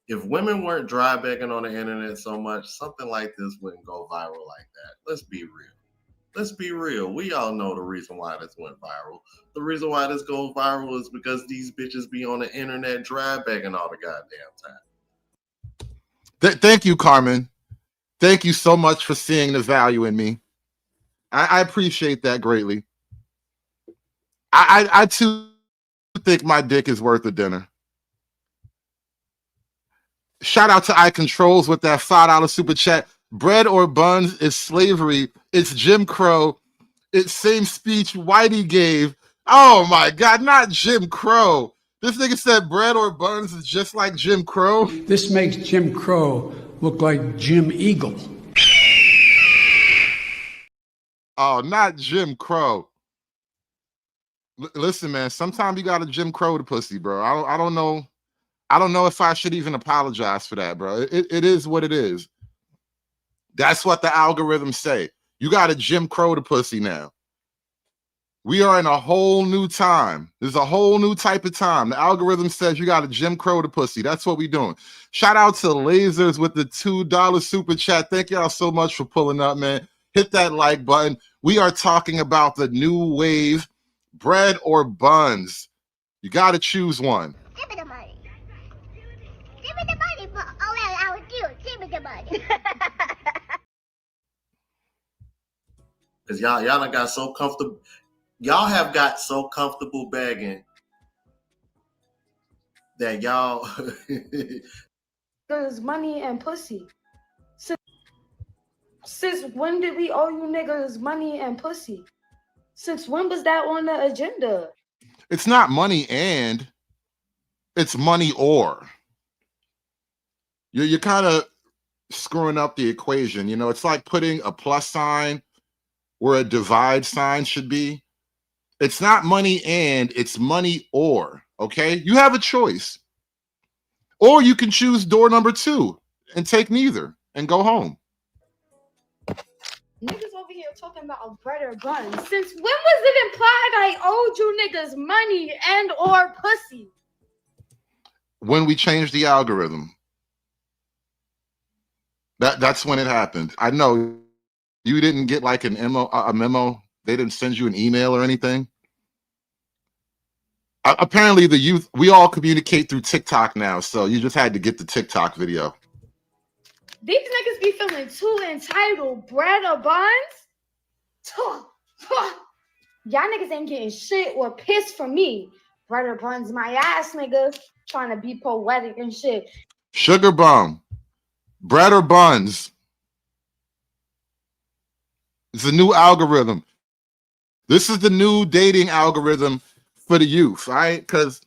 If women weren't dry begging on the internet so much, something like this wouldn't go viral like that. Let's be real. Let's be real. We all know the reason why this went viral. The reason why this goes viral is because these bitches be on the internet dry begging all the goddamn time. Thank you, Carmen. Thank you so much for seeing the value in me. I appreciate that greatly. I too think my dick is worth a dinner. Shout out to iControls with that $5 super chat. Bread or buns is slavery. It's Jim Crow. It's same speech Whitey gave. Oh my God, not Jim Crow. This nigga said bread or buns is just like Jim Crow. This makes Jim Crow look like Jim Eagle. Oh, not Jim Crow. Listen, man, sometimes you got to Jim Crow the pussy, bro. I don't know. I don't know if I should even apologize for that, bro. It is what it is. That's what the algorithms say. You got to Jim Crow the pussy now. We are in a whole new time. There's a whole new type of time. The algorithm says you got to Jim Crow the pussy. That's what we doing. Shout out to Lasers with the $2 super chat. Thank y'all so much for pulling up, man. Hit that like button. We are talking about the new wave, bread or buns. You got to choose one. Give me the money. Give me the money for all that I would do. Give me the money. Because y'all done got so comfortable. Y'all have got so comfortable begging that y'all Niggas money and pussy. Since when did we owe you niggas money and pussy? Since when was that on the agenda? It's not money and, it's money or. You're kind of screwing up the equation. You know, it's like putting a plus sign where a divide sign should be. It's not money and, it's money or, okay? You have a choice. Or you can choose door number 2 and take neither and go home. Niggas over here talking about a bread or bun. Since when was it implied I owed you niggas money and or pussy? When we changed the algorithm. That's when it happened. I know you didn't get like a memo. They didn't send you an email or anything. Apparently the youth, we all communicate through TikTok now, so you just had to get the TikTok video. These niggas be feeling too entitled. Bread or buns? Y'all niggas ain't getting shit or piss from me. Bread or buns my ass, nigga. Trying to be poetic and shit. Sugar bum. Bread or buns? It's a new algorithm. This is the new dating algorithm for the youth, right? Because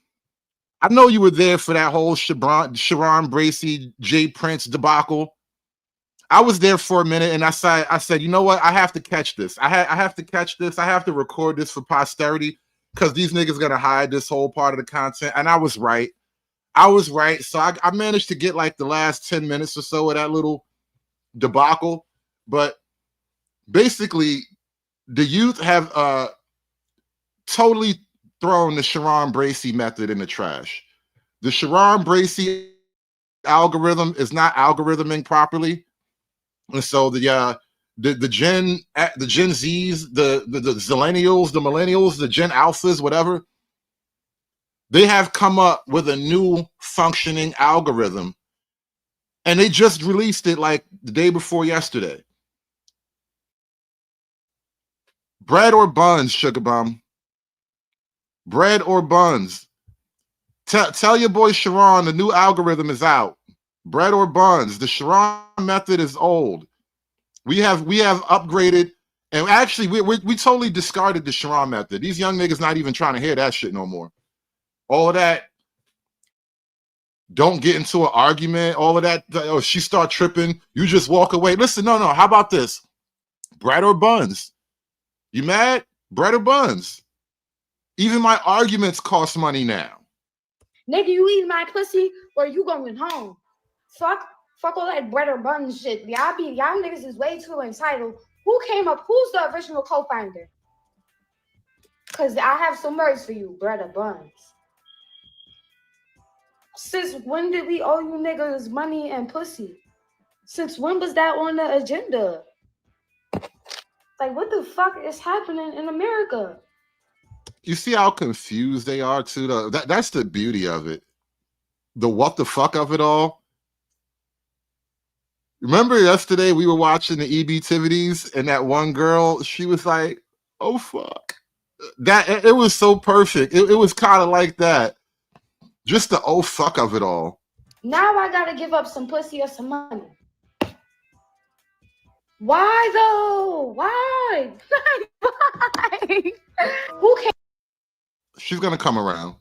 I know you were there for that whole Chiron Bracey, Jay Prince debacle. I was there for a minute, and I said, you know what? I have to catch this. I have to catch this. I have to record this for posterity because these niggas gonna hide this whole part of the content. And I was right. So I managed to get like the last 10 minutes or so of that little debacle. But basically, the youth have totally thrown the Chiron Bracey method in the trash. The Chiron Bracey algorithm is not algorithming properly. And so the Gen Zs, the Zillennials, the Millennials, the Gen Alphas, whatever, they have come up with a new functioning algorithm. And they just released it like the day before yesterday. Bread or buns, sugar bum? Bread or buns? Tell your boy Chiron the new algorithm is out. Bread or buns? The Chiron method is old. We have upgraded, and actually we totally discarded the Chiron method. These young niggas not even trying to hear that shit no more. All of that, don't get into an argument, all of that, oh, she start tripping, you just walk away. Listen, no, how about this? Bread or buns? You mad? Bread or buns? Even my arguments cost money now. Nigga, you eating my pussy or you going home? Fuck all that bread or bun shit. Y'all niggas is way too entitled. Who came up? Who's the original co-founder? Cause I have some words for you, bread or buns. Since when did we owe you niggas money and pussy? Since when was that on the agenda? Like, what the fuck is happening in America? You see how confused they are too, though? That's the beauty of it. The what the fuck of it all. Remember yesterday we were watching the EB-tivities and that one girl, she was like, oh fuck. That it was so perfect. It was kind of like that. Just the oh fuck of it all. Now I gotta give up some pussy or some money. Why though? Why? Why? Who can? She's gonna come around.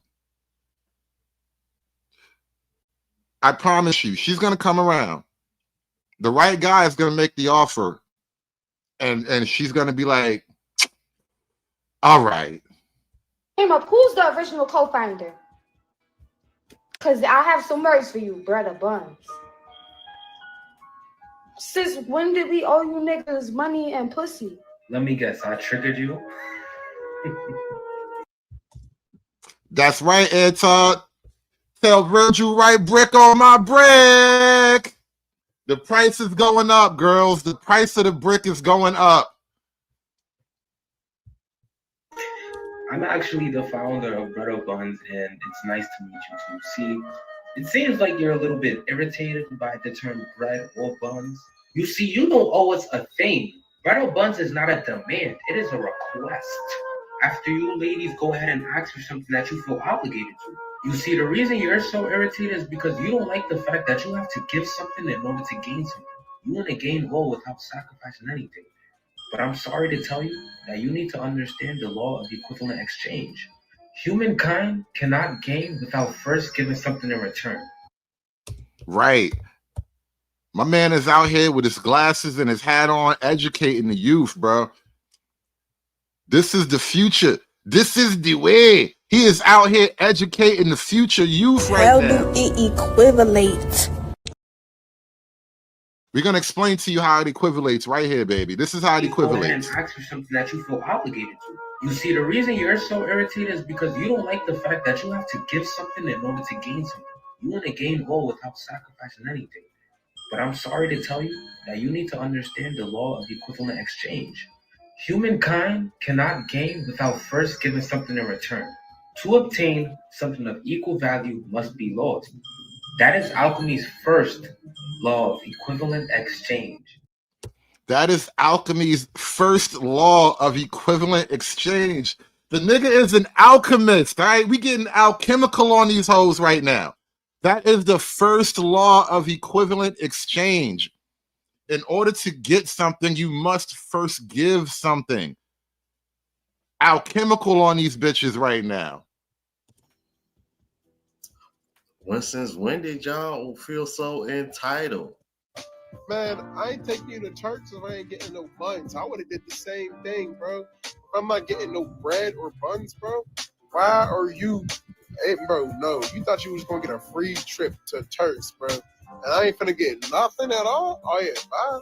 I promise you, she's gonna come around. The right guy is gonna make the offer, and she's gonna be like, all right. Came up. Who's the original co-founder? Cause I have some words for you, bread or buns. Since when did we owe you niggas money and pussy? Let me guess, I triggered you? That's right, Ed Todd. Tell Virgil right brick on my brick. The price is going up, girls. The price of the brick is going up. I'm actually the founder of Or Buns, and it's nice to meet you too. See, it seems like you're a little bit irritated by the term bread or buns. You see, you don't owe us a thing. Bread or buns is not a demand, it is a request. After you ladies go ahead and ask for something that you feel obligated to. You see, the reason you're so irritated is because you don't like the fact that you have to give something in order to gain something. You want to gain all without sacrificing anything. But I'm sorry to tell you that you need to understand the law of equivalent exchange. Humankind cannot gain without first giving something in return. Right. My man is out here with his glasses and his hat on, educating the youth, bro. This is the future. This is the way. He is out here educating the future youth right now. How do it equivalate? We're going to explain to you how it equivalates right here, baby. This is how it equivalates. Go ahead and ask for something that you feel obligated to. You see, the reason you're so irritated is because you don't like the fact that you have to give something in order to gain something. You want to gain all without sacrificing anything. But I'm sorry to tell you that you need to understand the law of equivalent exchange. Humankind cannot gain without first giving something in return. To obtain something of equal value must be lost. That is alchemy's first law of equivalent exchange. That is alchemy's first law of equivalent exchange. The nigga is an alchemist, all right? We getting alchemical on these hoes right now. That is the first law of equivalent exchange. In order to get something, you must first give something. Alchemical on these bitches right now. Since when did y'all feel so entitled? Man, I ain't taking you to church if I ain't getting no buns. I would have did the same thing, bro. If I'm not getting no bread or buns, bro, why are you... Hey, bro, no. You thought you was going to get a free trip to church, bro. And I ain't finna get nothing at all? Oh, yeah, bye.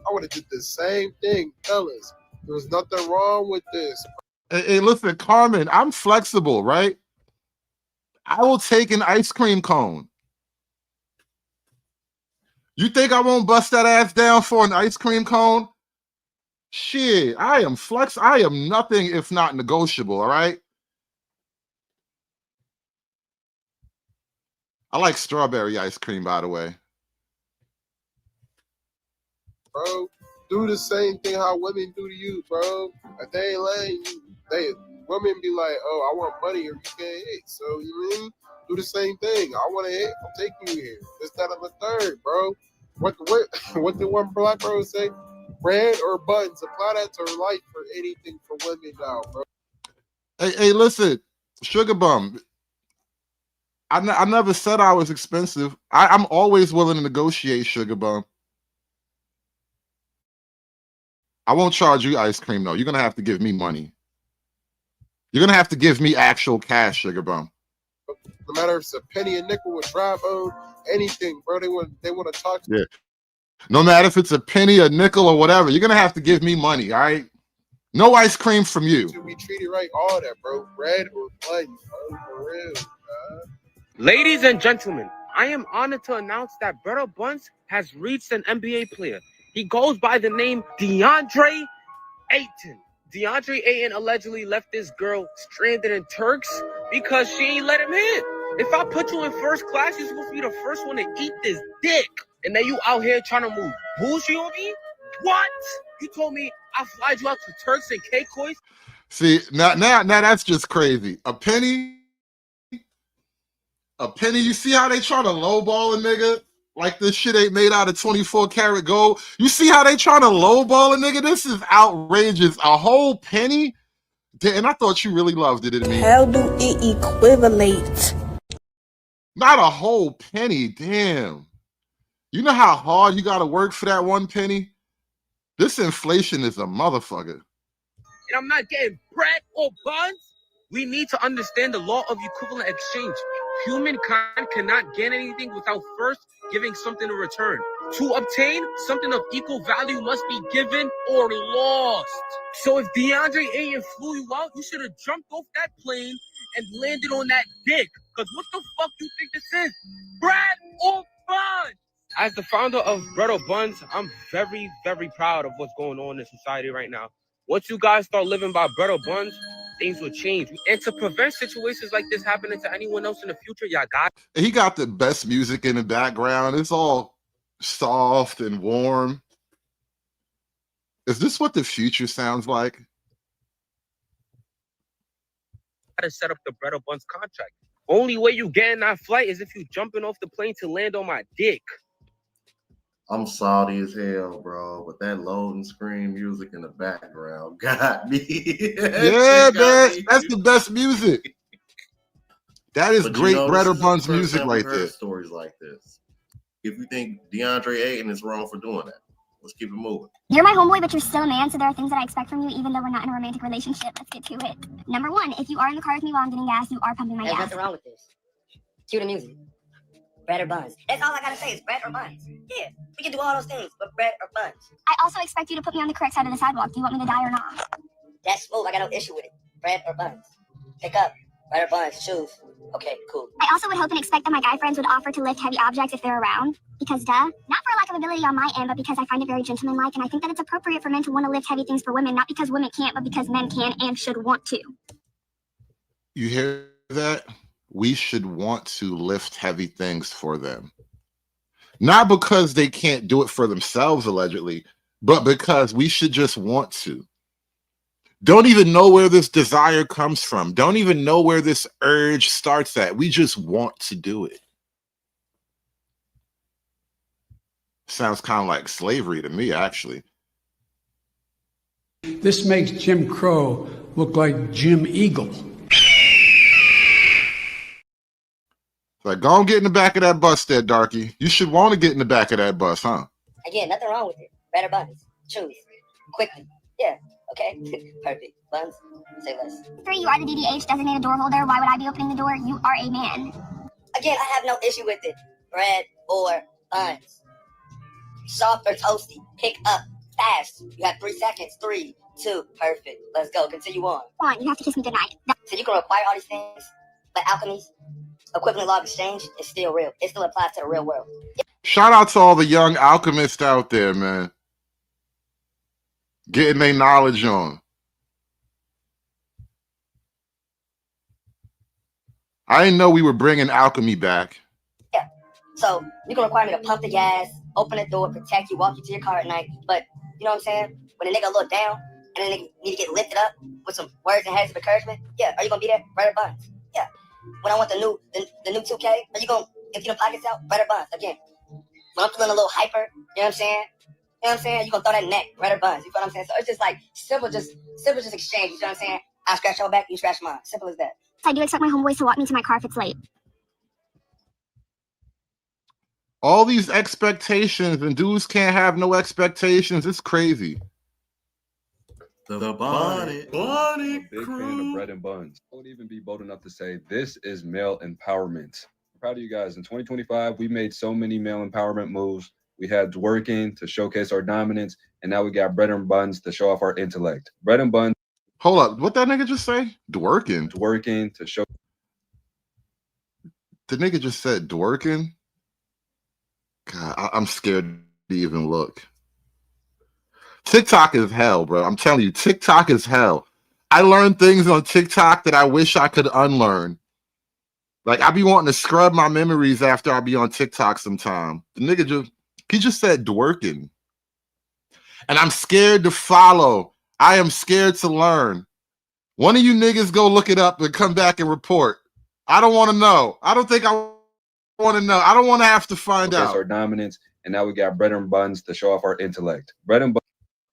I would have did the same thing, fellas. There was nothing wrong with this. Hey, listen, Carmen, I'm flexible, right? I will take an ice cream cone. You think I won't bust that ass down for an ice cream cone? Shit, I am flex. I am nothing if not negotiable, all right? I like strawberry ice cream, by the way. Bro, do the same thing how women do to you, bro. If they ain't letting you, women be like, oh, I want money or you can't hit. So, you mean? Do the same thing. I want to hit. I'm taking you here. This, that, and the third, bro. What the one black bro say? Bread or buns. Apply that to life for anything for women now, bro. Hey, listen, Sugar Bum. I never said I was expensive. I'm always willing to negotiate, Sugar Bum. I won't charge you ice cream, though. You're going to have to give me money. You're going to have to give me actual cash, Sugar Bum. No matter if it's a penny, a nickel, a dry bone, anything, bro. They want to talk to you. Yeah. No matter if it's a penny, a nickel, or whatever, you're going to have to give me money, all right? No ice cream from you. To be treated right, all that, bro. Bread or buns, bro. For real, bro. Ladies and gentlemen, I am honored to announce that Or Buns has reached an NBA player. He goes by the name DeAndre Ayton. DeAndre Ayton allegedly left this girl stranded in Turks because she ain't let him in. If I put you in first class, you're supposed to be the first one to eat this dick. And then you out here trying to move bullshit on me? What? You told me I flied you out to Turks and Caicos? See, now that's just crazy. A penny, you see how they try to lowball a nigga? Like this shit ain't made out of 24 karat gold. You see how they trying to lowball a nigga? This is outrageous. A whole penny? And I thought you really loved it, didn't you? How do it equivalate? Not a whole penny, damn. You know how hard you gotta work for that one penny? This inflation is a motherfucker. And I'm not getting bread or buns? We need to understand the law of equivalent exchange. Humankind cannot gain anything without first giving something in return. To obtain something of equal value must be given or lost. So if DeAndre Ayton flew you out, you should have jumped off that plane and landed on that dick. Because what the fuck you think this is? Bread or buns? As the founder of Bread or Buns, I'm very, very proud of what's going on in society right now. Once you guys start living by bread or buns, things will change. And to prevent situations like this happening to anyone else in the future, y'all got. He got the best music in the background. It's all soft and warm. Is this what the future sounds like? To set up the Bread or Buns contract. Only way you get in that flight is if you jumping off the plane to land on my dick. I'm salty as hell, bro, but that loading screen music in the background got me. Yeah, man, that's the best music. That is great Bread or Buns music right there. Stories like this. If you think DeAndre Ayton is wrong for doing that, let's keep it moving. You're my homeboy, but you're still a man, so there are things that I expect from you, even though we're not in a romantic relationship. Let's get to it. Number one, if you are in the car with me while I'm getting gas, you are pumping my gas. There's nothing wrong with this. Cue the music. Bread or buns. That's all I gotta say is bread or buns. Yeah, we can do all those things, but bread or buns. I also expect you to put me on the correct side of the sidewalk. Do you want me to die or not? That's smooth. I got no issue with it. Bread or buns. Pick up. Bread or buns. Choose. Okay, cool. I also would hope and expect that my guy friends would offer to lift heavy objects if they're around. Because duh, not for a lack of ability on my end, but because I find it very gentlemanlike, and I think that it's appropriate for men to want to lift heavy things for women, not because women can't, but because men can and should want to. You hear that? We should want to lift heavy things for them. Not because they can't do it for themselves, allegedly, but because we should just want to. Don't even know where this desire comes from. Don't even know where this urge starts at. We just want to do it. Sounds kind of like slavery to me, actually. This makes Jim Crow look like Jim Eagle. Like, go and get in the back of that bus there, Darky. You should want to get in the back of that bus, huh? Again, nothing wrong with it. Bread or buns. Choose. Quickly. Yeah. Okay. Perfect. Buns. Say less. 3, you are the DDH designated door holder. Why would I be opening the door? You are a man. Again, I have no issue with it. Bread or buns. Soft or toasty. Pick up. Fast. You have 3 seconds. 3, 2. Perfect. Let's go. Continue on. Come on, you have to kiss me goodnight. So you can require all these things, but alchemies, equivalent law of exchange is still real. It still applies to the real world. Shout out to all the young alchemists out there, man. Getting their knowledge on. I didn't know we were bringing alchemy back. Yeah. So you can require me to pump the gas, open the door, protect you, walk you to your car at night. But you know what I'm saying? When a nigga look down and a nigga need to get lifted up with some words and heads of encouragement, yeah, are you gonna be there? Bread or buns? Yeah. When I want the new 2K, are you gonna empty the pockets out? Bread or buns? Again. When I'm feeling a little hyper, you know what I'm saying? You know what I'm saying? You gonna throw that neck, bread or buns. You feel what I'm saying? So it's just like simple exchange. You know what I'm saying? I scratch your back, you scratch mine. Simple as that. I do expect my homeboys to walk me to my car if it's late. All these expectations, and dudes can't have no expectations. It's crazy. The bonnet big fan of bread and buns. I would even be bold enough to say this is male empowerment. I'm proud of you guys. In 2025, we made so many male empowerment moves. We had twerking to showcase our dominance, and now we got bread and buns to show off our intellect. Bread and buns. Hold up, what that nigga just say? Dworking. Twerking to show. The nigga just said dworking. God, I'm scared to even look. TikTok is hell, bro. I'm telling you, TikTok is hell. I learned things on TikTok that I wish I could unlearn. Like, I be wanting to scrub my memories after I be on TikTok sometime. The nigga just said dworking. And I'm scared to follow. I am scared to learn. One of you niggas go look it up and come back and report. I don't want to know. I don't think I want to know. I don't want to have to find out. Our dominance, and now we got bread and buns to show off our intellect. Bread and buns.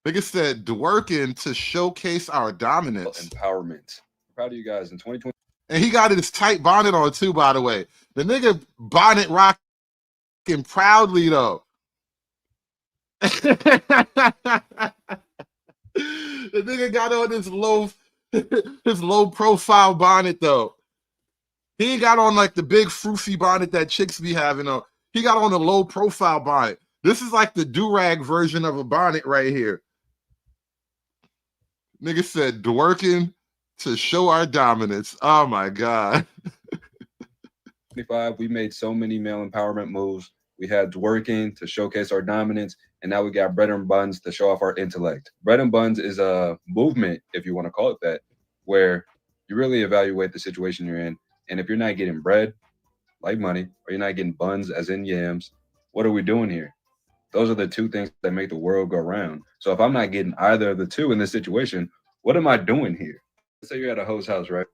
Nigga said dworking to showcase our dominance. Empowerment. I'm proud of you guys in 2020. And he got his tight bonnet on too, by the way. The nigga bonnet rocking proudly though. The nigga got on his low profile bonnet though. He ain't got on like the big froofy bonnet that chicks be having though. He got on a low profile bonnet. This is like the do-rag version of a bonnet right here. Nigga said working to show our dominance. Oh my God. 25, we made so many male empowerment moves. We had working to showcase our dominance, and now we got bread and buns to show off our intellect. Bread and buns is a movement, if you want to call it that, where you really evaluate the situation you're in. And if you're not getting bread, like money, or you're not getting buns, as in yams, what are we doing here? Those are the two things that make the world go round. So if I'm not getting either of the two in this situation, what am I doing here? Let's say you're at a host house, right?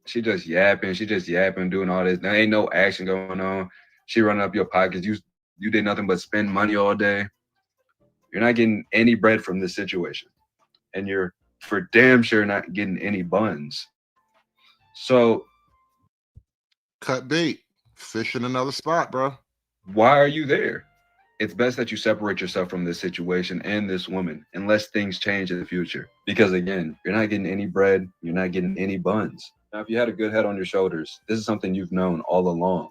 She just yapping, doing all this. There ain't no action going on. She running up your pockets. You did nothing but spend money all day. You're not getting any bread from this situation. And you're for damn sure not getting any buns. So cut bait, fish in another spot, bro. Why are you there? It's best that you separate yourself from this situation and this woman unless things change in the future. Because again, you're not getting any bread, you're not getting any buns. Now, if you had a good head on your shoulders, this is something you've known all along.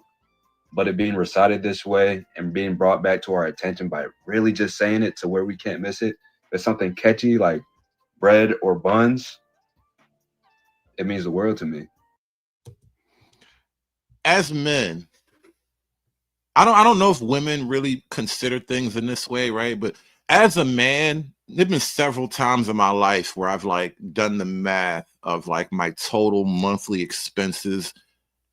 But it being recited this way and being brought back to our attention by really just saying it to where we can't miss it, if it's something catchy like bread or buns, it means the world to me. As men, I don't know if women really consider things in this way, right? But as a man, there've been several times in my life where I've like done the math of like my total monthly expenses,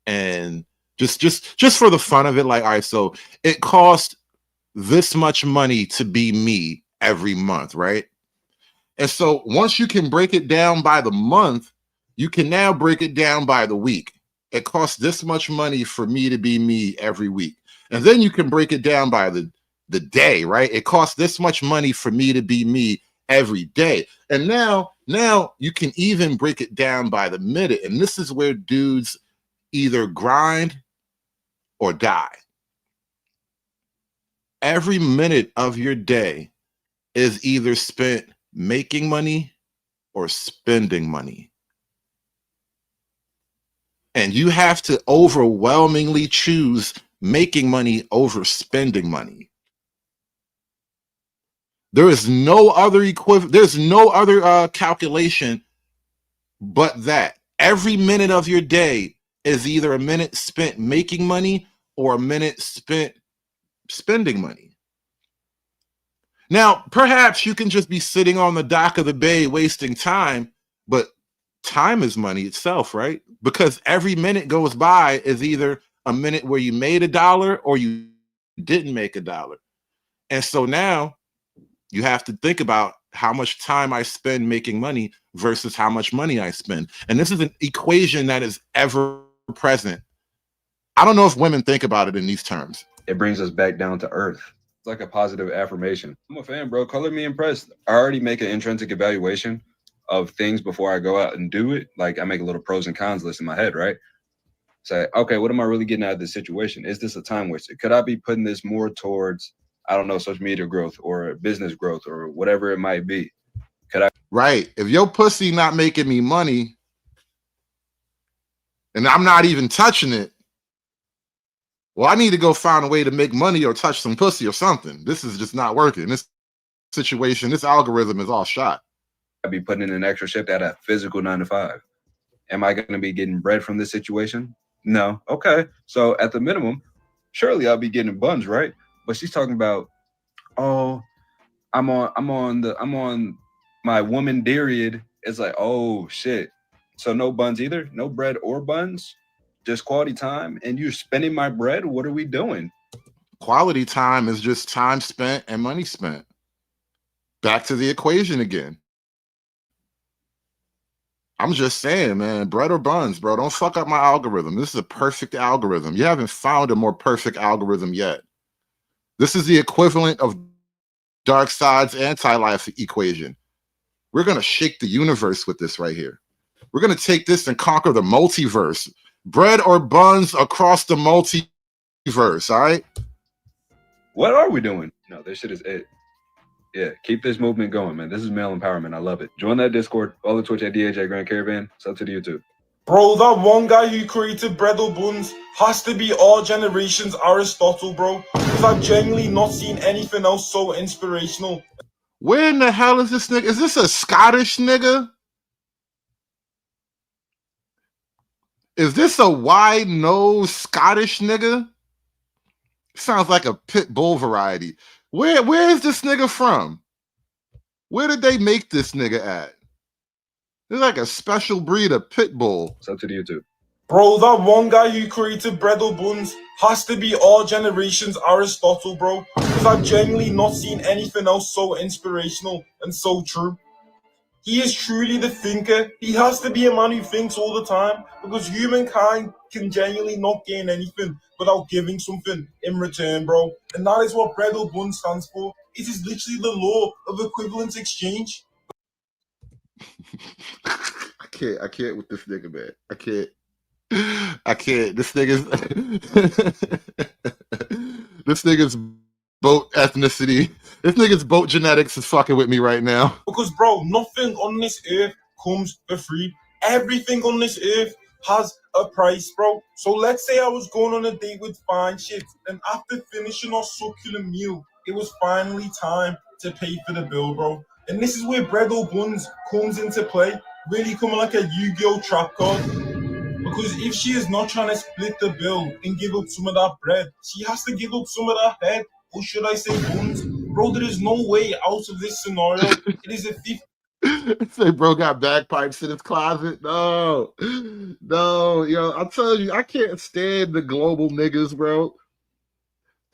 and just for the fun of it, like, all right, so it costs this much money to be me every month, right? And so once you can break it down by the month, you can now break it down by the week. It costs this much money for me to be me every week. And then you can break it down by the day, right? It costs this much money for me to be me every day. And now you can even break it down by the minute. And this is where dudes either grind or die. Every minute of your day is either spent making money or spending money. And you have to overwhelmingly choose making money over spending money. There is no other equivalent. There's no other calculation but that. Every minute of your day is either a minute spent making money or a minute spent spending money. Now, perhaps you can just be sitting on the dock of the bay wasting time, but time is money itself, right? Because every minute goes by is either a minute where you made $1 or you didn't make $1. And so now you have to think about how much time I spend making money versus how much money I spend. And this is an equation that is ever present. I don't know if women think about it in these terms. It brings us back down to earth. It's like a positive affirmation. I'm a fan, bro. Color me impressed. I already make an intrinsic evaluation of things before I go out and do it. Like I make a little pros and cons list in my head, right? Say, okay, what am I really getting out of this situation? Is this a time waster? Could I be putting this more towards, I don't know, social media growth or business growth or whatever it might be? Could I? Right. If your pussy not making me money and I'm not even touching it, well, I need to go find a way to make money or touch some pussy or something. This is just not working. This situation, this algorithm is all shot. I'd be putting in an extra shift at a physical 9 to 5. Am I going to be getting bread from this situation? No. Okay. So at the minimum, surely I'll be getting buns, right? But she's talking about, oh, I'm on my woman period. It's like, oh shit. So no buns either? No bread or buns? Just quality time? And you're spending my bread? What are we doing? Quality time is just time spent and money spent. Back to the equation again. I'm just saying, man, bread or buns, bro. Don't fuck up my algorithm. This is a perfect algorithm. You haven't found a more perfect algorithm yet. This is the equivalent of Dark Side's anti-life equation. We're going to shake the universe with this right here. We're going to take this and conquer the multiverse. Bread or buns across the multiverse, all right? What are we doing? No, this shit is it. Yeah, keep this movement going, man. This is male empowerment. I love it. Join that Discord. Follow the Twitch at DHA Grand Caravan. Sub to the YouTube. Bro, that one guy who created bread or buns has to be our generation's Aristotle, bro. Because I've genuinely not seen anything else so inspirational. Where in the hell is this nigga? Is this a Scottish nigga? Is this a wide-nosed Scottish nigga? Sounds like a pit bull variety. Where is this nigga from? Where did they make this nigga at? It's like a special breed of pit bull. It's up to you too. Bro, that one guy who created Bread or Buns has to be our generation's Aristotle, bro. Because I've genuinely not seen anything else so inspirational and so true. He is truly the thinker. He has to be a man who thinks all the time, because humankind can genuinely not gain anything without giving something in return, bro. And that is what Bread or Buns stands for. It is literally the law of equivalent exchange. I can't with this nigga, man. I can't. This nigga's this nigga's boat ethnicity. This nigga's boat genetics is fucking with me right now. Because, bro, nothing on this earth comes for free. Everything on this earth has a price, bro. So let's say I was going on a date with fine shit, and after finishing our succulent meal, it was finally time to pay for the bill, bro. And this is where Bread or Buns comes into play, really coming like a Yu-Gi-Oh! Trap card. Because if she is not trying to split the bill and give up some of that bread, she has to give up some of that head, or should I say buns. Bro, there is no way out of this scenario. It is a 50. Say bro got bagpipes in his closet. No, yo, I'm telling you, I can't stand the global niggas, bro.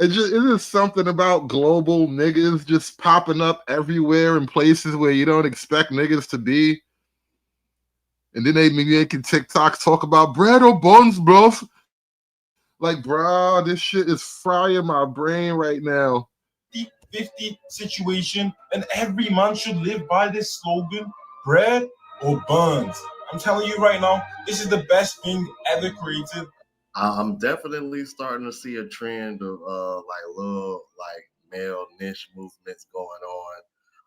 It is something about global niggas just popping up everywhere in places where you don't expect niggas to be. And then they be making TikToks talk about bread or buns, bro. Like, bro, this shit is frying my brain right now. 50-50 situation, and every man should live by this slogan, bread or buns. I'm telling you right now, this is the best thing ever created. I'm definitely starting to see a trend of like little like male niche movements going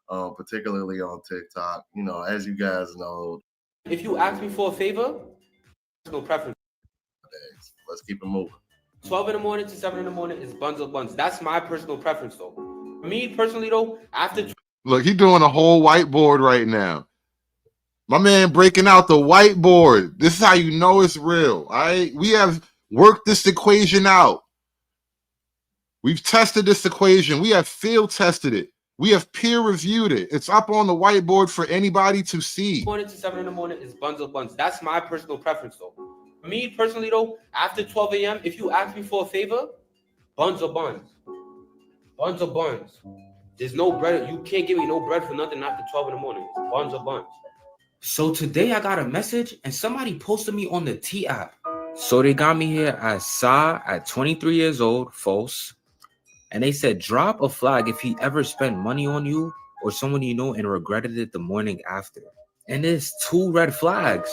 on, particularly on TikTok. You know, as you guys know. If you ask me for a favor, personal preference. Let's keep it moving. 12 in the morning to 7 in the morning is buns or buns. That's my personal preference, though. For me personally, though, after look, he's doing a whole whiteboard right now. My man breaking out the whiteboard. This is how you know it's real. All right, we have worked this equation out. We've tested this equation. We have field tested it. We have peer reviewed it. It's up on the whiteboard for anybody to see. Morning to 7 in the morning is buns or buns. That's my personal preference, though. For me personally, though, after 12 a.m., if you ask me for a favor, buns or buns. Buns or buns. There's no bread. You can't give me no bread for nothing after 12 in the morning. It's buns or buns. So today I got a message and somebody posted me on the T app. So they got me here as Sa at 23 years old, false. And they said, drop a flag if he ever spent money on you or someone you know and regretted it the morning after. And there's 2 red flags.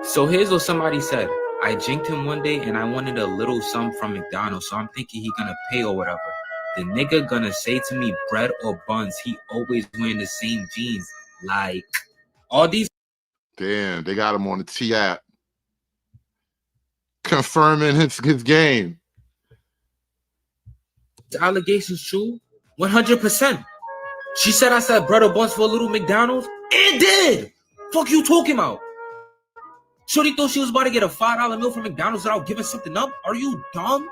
So here's what somebody said. I jinked him one day and I wanted a little sum from McDonald's. So I'm thinking he gonna pay or whatever. The nigga gonna say to me, bread or buns. He always wearing the same jeans. Like, all these. Damn, they got him on the T app. Confirming his game. The allegations true? 100%. She said I said bread or buns for a little McDonald's. It did. Fuck you talking about? Shorty thought she was about to get a $5 meal from McDonald's without giving something up. Are you dumb?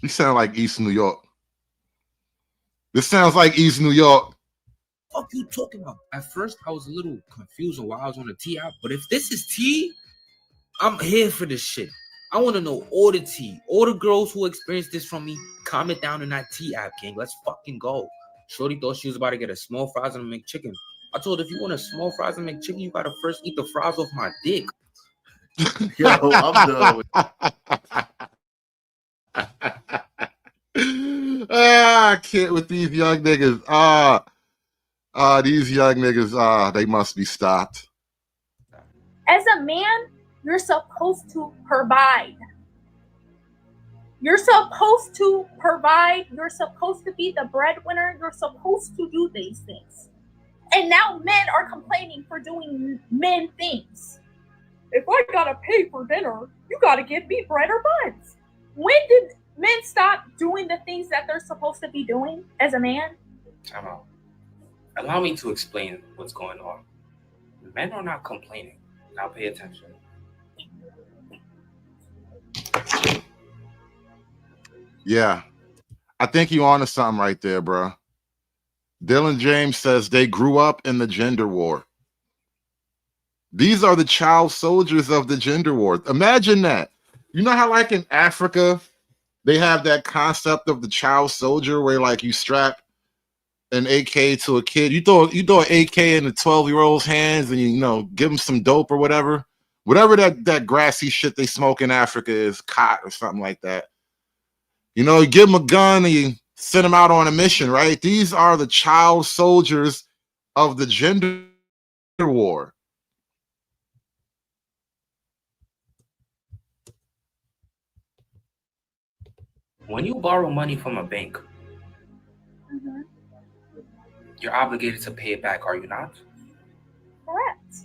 You sound like East New York. This sounds like East New York. Fuck you talking about? At first, I was a little confused on why I was on the T app, but if this is T, I'm here for this shit. I want to know all the tea. All the girls who experienced this from me, comment down in that T app, gang. Let's fucking go. Shorty thought she was about to get a small fries and a McChicken. I told her, if you want a small fries and McChicken, you gotta first eat the fries off my dick. Yo, I'm done with I can't with these young niggas. These young niggas, they must be stopped. As a man, you're supposed to provide. You're supposed to provide. You're supposed to be the breadwinner. You're supposed to do these things. And now men are complaining for doing men things. If I gotta pay for dinner, you gotta give me bread or buns. When did men stop doing the things that they're supposed to be doing as a man? Time out. Allow me to explain what's going on. Men are not complaining. Now pay attention. Yeah, I think you onto something right there, bro. Dylan James says they grew up in the gender war. These are the child soldiers of the gender war. Imagine that. You know how like in Africa, they have that concept of the child soldier where like you strap an AK to a kid. You throw an AK in the 12-year-old's hands and you know give them some dope or whatever. Whatever that grassy shit they smoke in Africa is, cot or something like that. You know, you give them a gun and you send them out on a mission, right? These are the child soldiers of the gender war. When you borrow money from a bank, you're obligated to pay it back, are you not? Correct.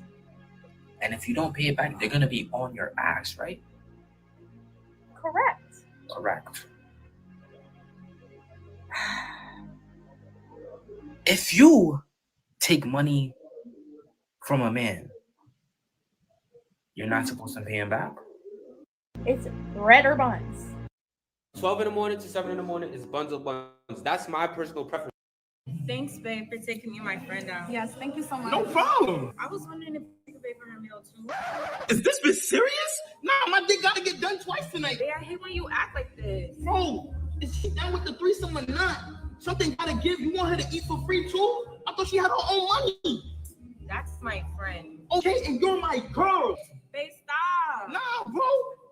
And if you don't pay it back, they're going to be on your ass, right? Correct. Correct. If you take money from a man, you're not supposed to pay him back? It's bread or buns. 12 in the morning to 7 in the morning is buns or buns. That's my personal preference. Thanks, babe, for taking me and my friend out. Yes, thank you so much. No problem. I was wondering if you could pay for her meal too. Is this bitch serious? Nah, my dick gotta get done twice tonight. Babe, I hate when you act like this. Bro, is she down with the threesome or not? Something gotta give. You want her to eat for free too? I thought she had her own money. That's my friend. Okay, and you're my girl. Babe, stop. Nah, bro.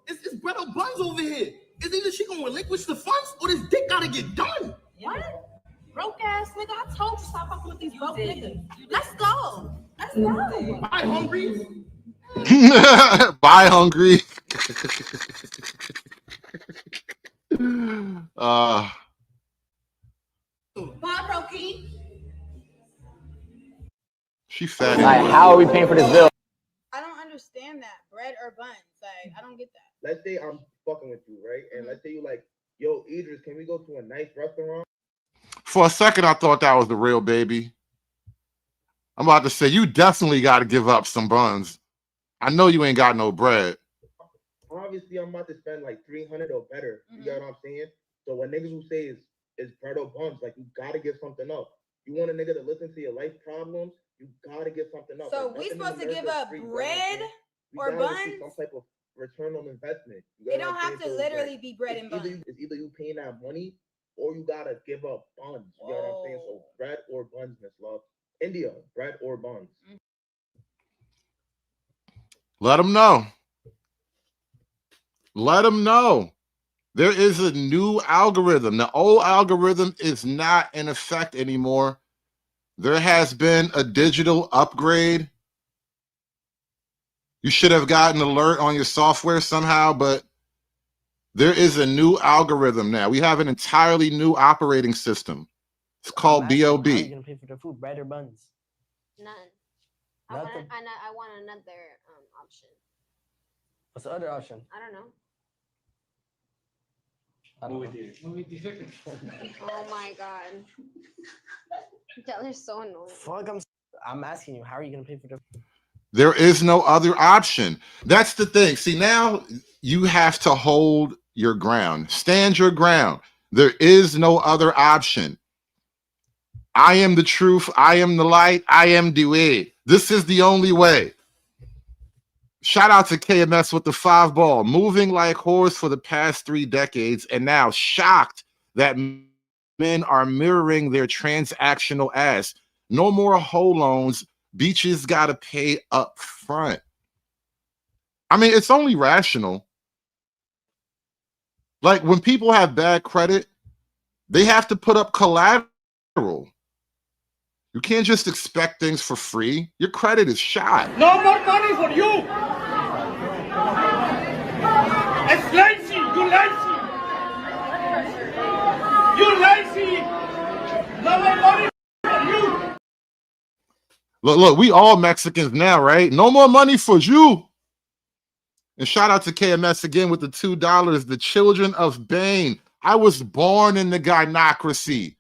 It's bread or buns over here. It's either she gonna relinquish the funds or this dick gotta get done. What? Broke ass nigga, I told you stop fucking with these broke niggas. Let's go. Let's go. Bye, hungry. Bye, hungry. Bye, Brokey. She fat. Like, how are we paying for this bill? I don't understand that. Bread or buns? Like, I don't get that. Let's say I'm fucking with you, right? And let's say you like, yo, Idris, can we go to a nice restaurant? For a second, I thought that was the real baby. I'm about to say, you definitely got to give up some buns. I know you ain't got no bread. Obviously, I'm about to spend like $300 or better. You get what I'm saying? So when niggas who say is bread or buns, like you gotta give something up. You want a nigga to listen to your life problems, you gotta give something up. So like, we supposed to give up bread or buns? Some type of return on investment. It don't have to literally be bread and buns. It's either you paying that money or you gotta give up buns. You get what I'm saying? So bread or buns, Miss Love. India, bread or buns. Let them know. Let them know. There is a new algorithm. The old algorithm is not in effect anymore. There has been a digital upgrade. You should have gotten an alert on your software somehow, but there is a new algorithm now. We have an entirely new operating system. It's called BOB. How are you gonna pay for the food, bread or buns? None. I want another option. What's the other option? I don't know. Movie theater. Oh my god. That is so annoying. Fuck, I'm asking you, how are you gonna pay for the There is no other option. That's the thing. See, now you have to hold your ground. Stand your ground. There is no other option. I am the truth. I am the light. I am the way. This is the only way. Shout out to KMS with the 5-ball, moving like horse for the past 3 decades, and now shocked that men are mirroring their transactional ass. No more whole loans. Beaches got to pay up front. I mean, it's only rational. Like when people have bad credit, they have to put up collateral. You can't just expect things for free. Your credit is shot. No more money for you. It's lazy. You lazy. You lazy. No more money for you. Look, we all Mexicans now, right? No more money for you. And shout out to KMS again with the $2. The children of Bane. I was born in the gynocracy.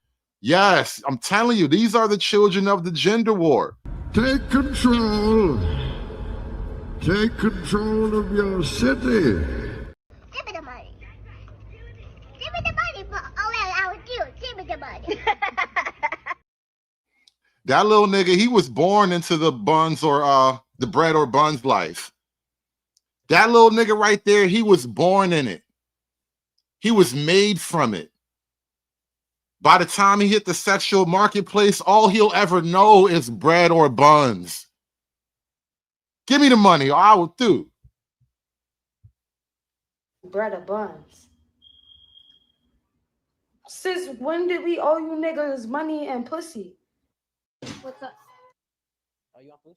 Yes, I'm telling you, these are the children of the gender war. Take control. Take control of your city. Give me the money. Give me the money. Oh, well, I was cute. Give me the money. That little nigga, he was born into the buns or the bread or buns life. That little nigga right there, he was born in it. He was made from it. By the time he hit the sexual marketplace, all he'll ever know is bread or buns. Give me the money, or I will do. Bread or buns. Since when did we owe you niggas money and pussy? What's up? Oh, you want food?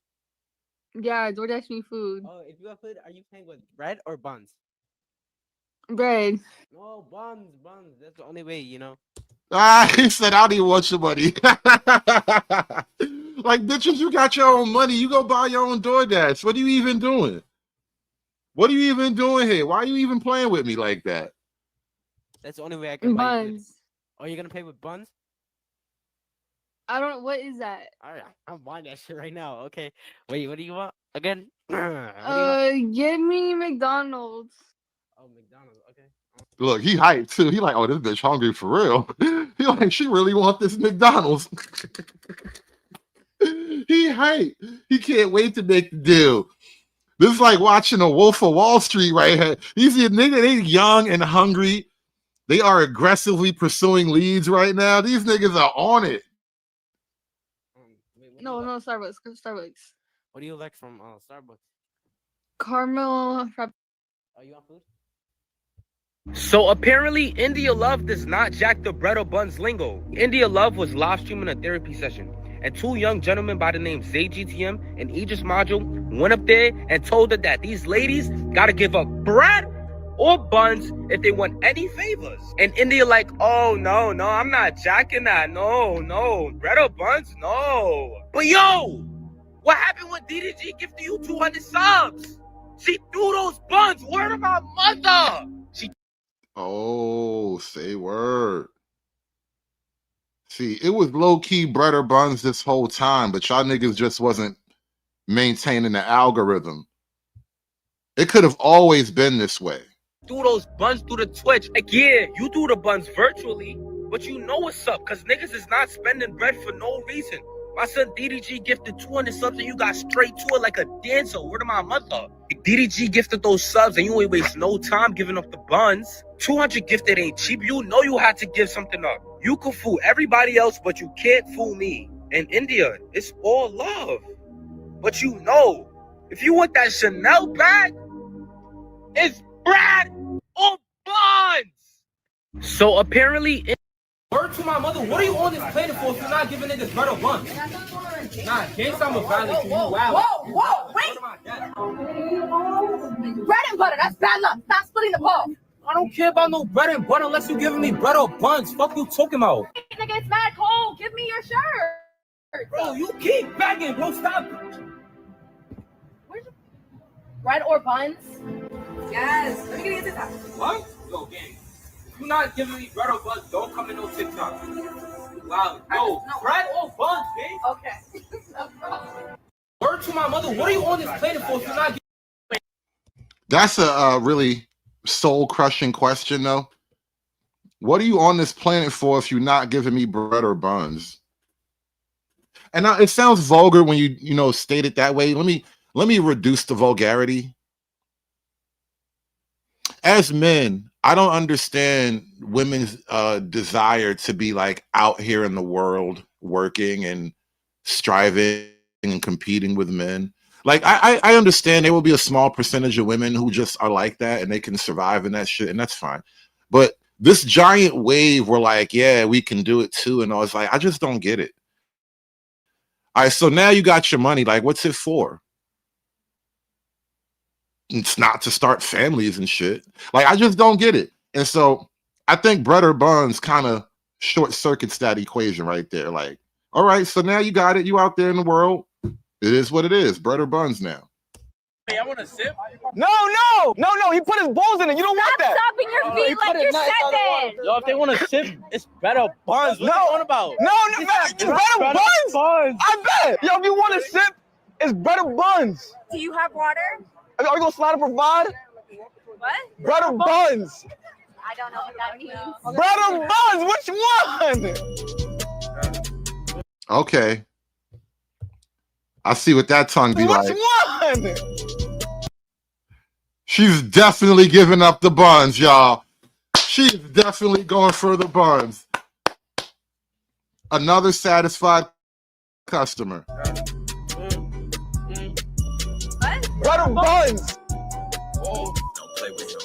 Yeah, DoorDash me food. Oh, if you want food, are you paying with bread or buns? Bread. No, buns. That's the only way, you know. He said, I don't even want your money. Like, bitches, you got your own money. You go buy your own DoorDash. What are you even doing? What are you even doing here? Why are you even playing with me like that? That's the only way I can buy you food. Buns. Oh, you're gonna pay with buns? I don't. What is that? All right, I'm buying that shit right now. Okay. Wait, what do you want again? What do you want? Give me McDonald's. Oh, McDonald's. Okay. Look, he hyped too. He like, oh, this bitch hungry for real. He like, she really want this McDonald's. He hyped. He can't wait to make the deal. This is like watching a Wolf of Wall Street right here. You see a nigga, they young and hungry. They are aggressively pursuing leads right now. These niggas are on it. No, Starbucks. Starbucks. What do you like from Starbucks? Caramel frappe. Oh, you want food? So apparently, India Love does not jack the bread or buns lingo. India Love was live streaming a therapy session, and two young gentlemen by the name Zay GTM and Idris Module went up there and told her that these ladies gotta give up bread or buns if they want any favors. And India like, oh no, I'm not jacking that. No, bread or buns, no. But yo, what happened when DDG gifted you 200 subs? She threw those buns. Word of my mother. Oh, say word. See, it was low-key bread or buns this whole time, but y'all niggas just wasn't maintaining the algorithm. It could have always been this way. Threw those buns through the Twitch. Like, yeah, you do the buns virtually, but you know what's up, because niggas is not spending bread for no reason. My son DDG gifted 200 subs and you got straight to it like a dancer. Word of my mother. If DDG gifted those subs and you ain't waste no time giving up the buns. 200 gifted ain't cheap. You know you had to give something up. You can fool everybody else, but you can't fool me. In India, it's all love. But you know, if you want that Chanel bag, it's bread or buns. So apparently, Word to my mother, what are you on this planet for if you're not giving niggas bread or buns? Nah, can't sound violent to you. Wow. Whoa, wait! Bread and butter, that's bad luck. Stop splitting the ball. I don't care about no bread and butter unless you're giving me bread or buns. Fuck you talking about? Nigga, it's mad cold. Give me your shirt. Bro, you keep begging, bro. Stop. Bread or buns? Yes. Let me get this out. What? Yo, gang. If you're not giving me bread or buns, don't come in no TikTok. Wow. Yo, bread or buns, gang? Okay. Word to my mother, what are you on this planet for if you're not giving? That's a really soul-crushing question, though. What are you on this planet for if you're not giving me bread or buns? And now it sounds vulgar when you state it that way. Let me reduce the vulgarity. As men, I don't understand women's desire to be like out here in the world working and striving and competing with men. Like I understand there will be a small percentage of women who just are like that and they can survive in that shit, and that's fine. But this giant wave, we're like, yeah, we can do it too, and I was like, I just don't get it. All right, so now you got your money. Like, what's it for? It's not to start families and shit. Like, I just don't get it. And so I think bread or buns kind of short circuits that equation right there. Like, all right, so now you got it. You out there in the world. It is what it is. Bread or buns now. Hey, I want to sip. No. He put his balls in it. You don't want that. Stop stopping your feet like you're 7. Yo, if they want to sip, it's better buns. What you on about? No, it's better buns. I bet. Yo, if you want to sip, it's better buns. Do you have water? Are you gonna slide and provide? What? Better buns. I don't know what that means. Better buns. Which one? Okay. I see what that tongue be like. Which one? She's definitely giving up the buns, y'all. She's definitely going for the buns. Another satisfied customer. Better buns. Oh, don't play with him.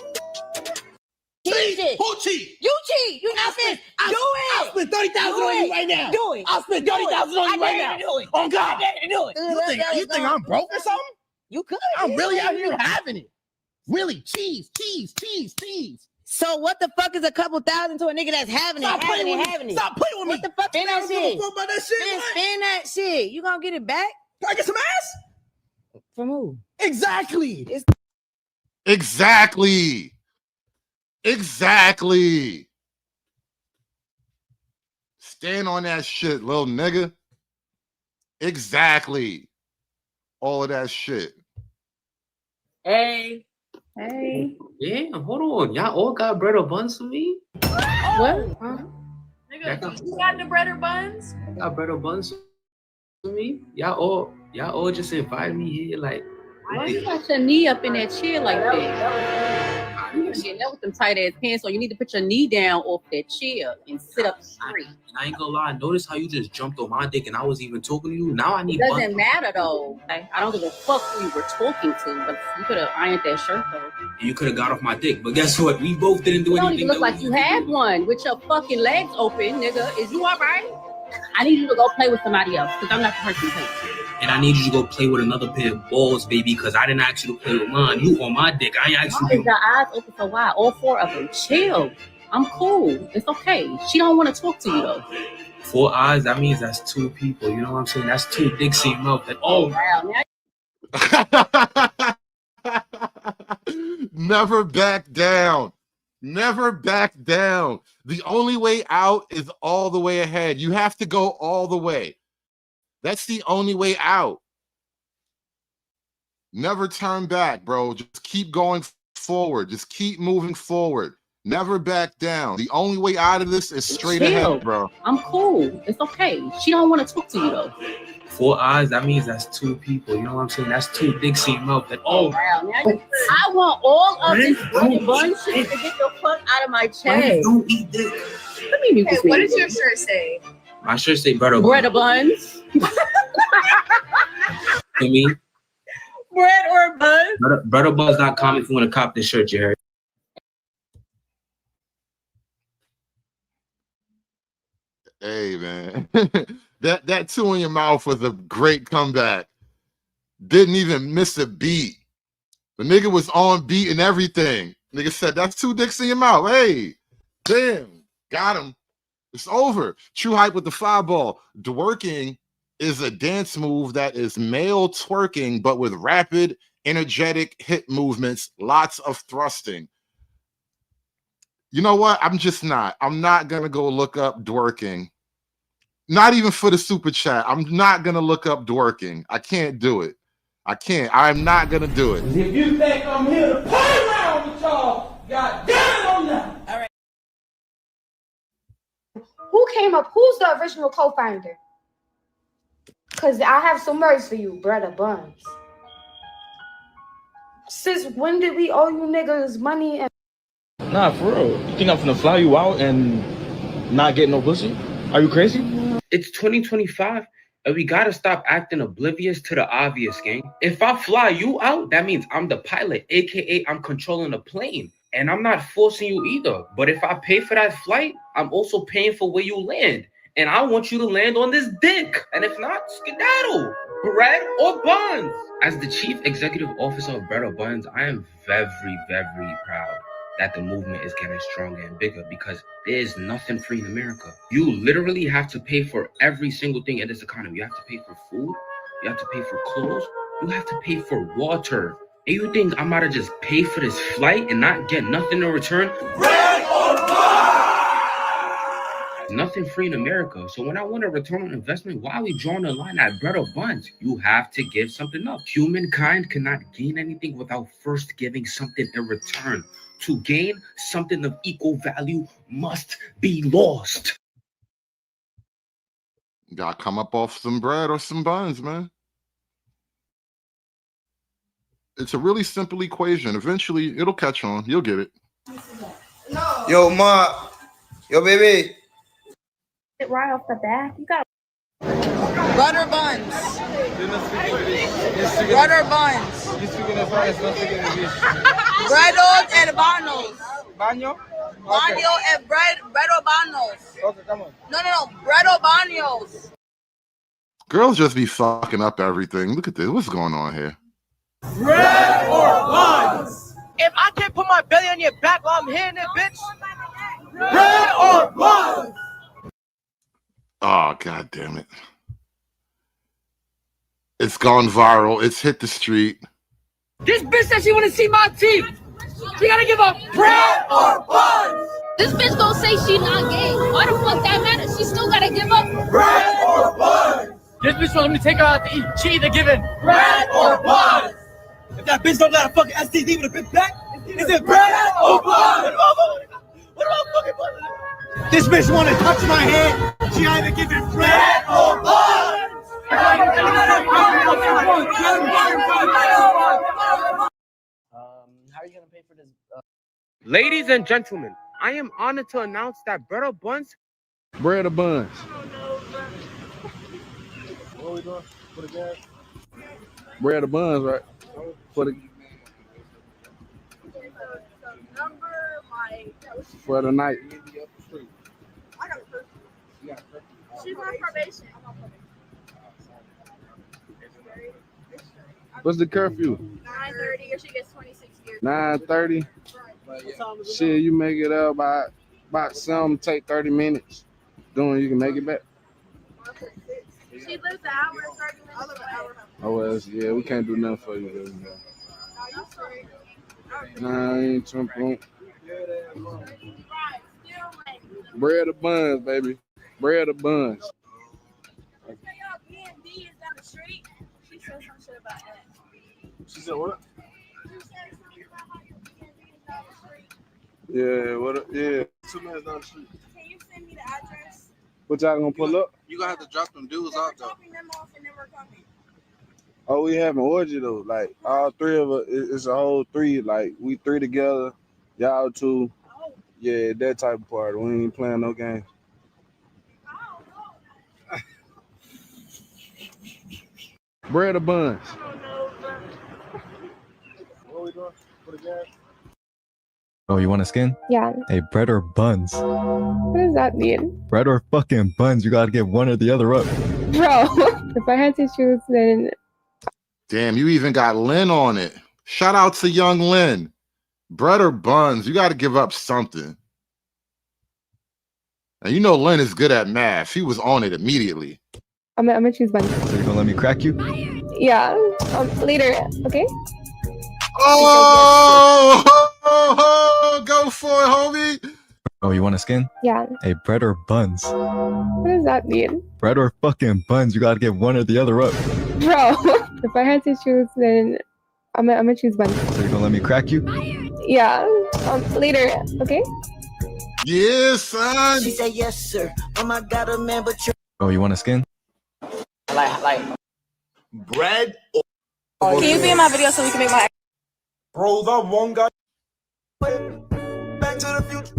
Cheat. Who cheat? You cheat. You not fit. Do it. I'll spend 30,000 on you right now. Do it. I'll spend 30,000 on you right now. Do it. On God. I dare you to do it. You think I'm broke or something? You could. I'm really out here having it. Really, cheese. So what the fuck is a couple thousand to a nigga that's having it? Stop playing with me. Stop playing with me. What the fuck? Spend that shit. About that shit. Man, spend that shit. You gonna get it back? Can I get some ass? From who? Exactly. Exactly. Stand on that shit, little nigga. Exactly. All of that shit. Hey. Damn, hold on. Y'all all got bread or buns for me? What? Huh? Nigga, you got the bread or buns? I got bread or buns for me? Y'all all just invited me here like. Why you got your knee up in that chair like that? You getting that with them tight ass pants on. You need to put your knee down off that chair and sit up straight. I ain't gonna lie. Notice how you just jumped on my dick and I was even talking to you. Now I need. It doesn't matter though. I don't give a fuck who you were talking to, but you could have ironed that shirt though. You could have got off my dick, but guess what? We both didn't do You don't anything. even look like you had one with your fucking legs open, nigga. Is you all right? I need you to go play with somebody else because I'm not the person to play. And I need you to go play with another pair of balls, baby, because I didn't ask you to play with mine. You on my dick. I ain't asked Why you. is your eyes open so wide? All 4 of them. Chill. I'm cool. It's okay. She don't want to talk to you though. 4 eyes, that means that's 2 people. You know what I'm saying? That's 2 dicks in your mouth. That, Never back down. Never back down. The only way out is all the way ahead. You have to go all the way. That's the only way out. Never turn back, bro. Just keep going forward. Just keep moving forward. Never back down. The only way out of this is straight ahead, bro. I'm cool. It's okay. She don't want to talk to you though. 4 eyes, that means that's 2 people. You know what I'm saying? That's 2 dicks in your mouth. That, I want all of this bun shit to get the fuck out of my chest. Don't eat dick. Let me mute Hey, this what nigga. does your shirt say? My shirt say bread or Bread or buns? You mean? Bread or buns? Breadorbuns.com if you want to cop this shirt, you heard? Hey, man. that 2 in your mouth was a great comeback. Didn't even miss a beat. The nigga was on beat and everything. Nigga said, that's 2 dicks in your mouth. Hey, damn. Got him. It's over. True Hype with the 5-ball. Twerking is a dance move that is male twerking, but with rapid, energetic hip movements, lots of thrusting. You know what? I'm not going to go look up twerking. Not even for the super chat. I'm not going to look up twerking. I can't do it. I can't. I'm not going to do it. If you think I'm here to play around with y'all, God damn it, I'm not. All right. Who came up? Who's the original co-founder? Because I have some words for you, bread or buns. Since when did we owe you niggas money? And Nah, for real. You think I'm finna fly you out and not get no pussy? Are you crazy? It's 2025 and we gotta stop acting oblivious to the obvious, gang. If I fly you out, that means I'm the pilot, aka I'm controlling the plane. And I'm not forcing you either. But if I pay for that flight, I'm also paying for where you land. And I want you to land on this dick. And if not, skedaddle. Bread or buns. As the chief executive officer of Bread or Buns, I am very, very proud that the movement is getting stronger and bigger because there is nothing free in America. You literally have to pay for every single thing in this economy. You have to pay for food. You have to pay for clothes. You have to pay for water. And you think I'm about to just pay for this flight and not get nothing in return? Nothing free in America. So when I want a return on investment, why are we drawing the line at bread or buns? You have to give something up. Humankind cannot gain anything without first giving something in return. To gain something of equal value must be lost. You gotta come up off some bread or some buns, man. It's a really simple equation. Eventually, it'll catch on. You'll get it. Yo, ma. Yo, baby. Right off the bat, you got Butter buns. Butter buns. Breados and banos. Baño? Baño and breado banos. Okay, come on. No. Breado baños. Girls just be fucking up everything. Look at this. What's going on here? Bread or buns? If I can't put my belly on your back while I'm hitting it, bitch. Bread or buns? Oh, God damn it. It's gone viral. It's hit the street. This bitch said she want to see my teeth. She gotta give up bread or buns. This bitch don't say she not gay. Why the fuck that matters? She still gotta give up Bread or buns. This bitch want me to take her out to eat. She either giving bread or buns. If that bitch don't got a fucking STD with a big back, is it bread or buns? What about fucking buns? This bitch want to touch my hand. She either giving bread or buns. How are you gonna pay for this? Ladies and gentlemen, I am honored to announce that bread or buns. Bread or buns? What are we doing? For the gas? Bread or buns, right? For the for the night. She's on probation. What's the curfew? 9:30 or she gets 26 years. 9:30. Shit, you make it up about some. Take 30 minutes. Doing, you can make it back. She lives an hour and 30 minutes away. Oh well, yeah, we can't do nothing for you, baby. Nah, I ain't tripping. Bread or buns, baby. Bread or buns. She said some shit about that. She said what? Yeah, what? Yeah. 2 minutes down the street. Can you send me the address? What y'all gonna pull up? You gonna have to drop them dudes out though. Dropping them off and then we're coming. Oh, we have an orgy though. Like all three of us, it's a whole three. Like we three together, y'all two. Yeah, that type of party. We ain't playing no games. Bread or buns? What are we doing? For the gas? Oh, you want a skin? Yeah. Hey, bread or buns? What does that mean? Bread or fucking buns? You gotta get one or the other up. Bro, if I had to choose, then... Damn, you even got Lynn on it. Shout out to young Lynn. Bread or buns? You gotta give up something. And you know Lynn is good at math. She was on it immediately. I'm gonna choose buns. So you gonna let me crack you? Yeah. Later, okay? Oh, go for it, homie. Oh, you want a skin? Yeah. Hey, bread or buns? What does that mean? Bread or fucking buns? You gotta get one or the other up. Bro, if I had to choose, then I'm gonna choose buns. So you gonna let me crack you? Yeah. Later, okay? Yes, son. She said yes, sir. Oh my God, a man, but you're Oh, you want a skin? like bread. Can you be in my video so we can make my... Bro, that one guy. Back to the future.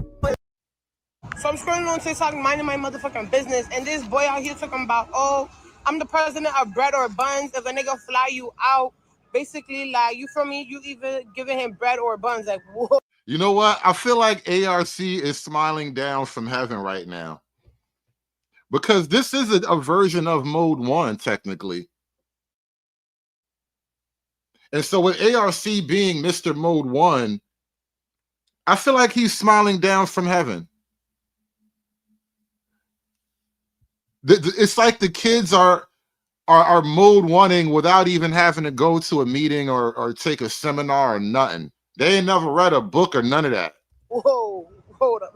So I'm scrolling on TikTok, minding my motherfucking business, and this boy out here talking about, oh, I'm the president of bread or buns. If a nigga fly you out, basically, like, you feel me? You either giving him bread or buns. Like, whoa. You know what? I feel like ARC is smiling down from heaven right now. Because this is a version of mode 1, technically. And so with ARC being Mr. Mode 1, I feel like he's smiling down from heaven. It's like the kids are are mood wanting without even having to go to a meeting or take a seminar or nothing. They ain't never read a book or none of that. Whoa, hold up.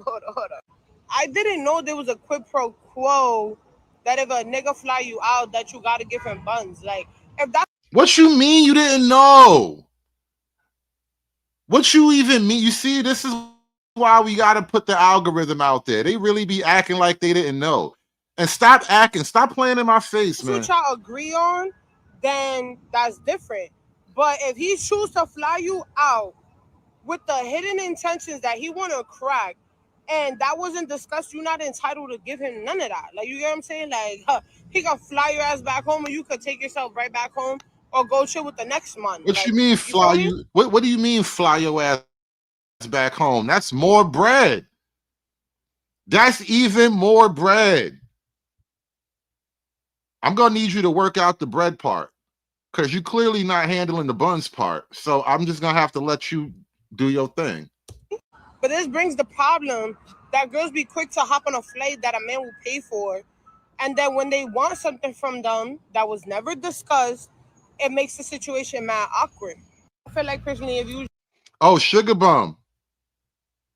I didn't know there was a quid pro quo that if a nigga fly you out, that you gotta give him buns. Like, if that. What you mean you didn't know? What you even mean? You see, this is why we got to put the algorithm out there. They really be acting like they didn't know. And stop playing in my face, man. What y'all agree on, then that's different. But if he chooses to fly you out with the hidden intentions that he want to crack, and that wasn't discussed, you're not entitled to give him none of that. Like, you get what I'm saying? Like, he can fly your ass back home, and you could take yourself right back home or go chill with the next man. What like, you mean fly you? What do you mean fly your ass back home? That's more bread. That's even more bread. I'm gonna need you to work out the bread part because you're clearly not handling the buns part. So I'm just gonna have to let you do your thing. But this brings the problem that girls be quick to hop on a flight that a man will pay for, and then when they want something from them that was never discussed, it makes the situation mad awkward. I feel like personally, if you Oh, Sugar Bum,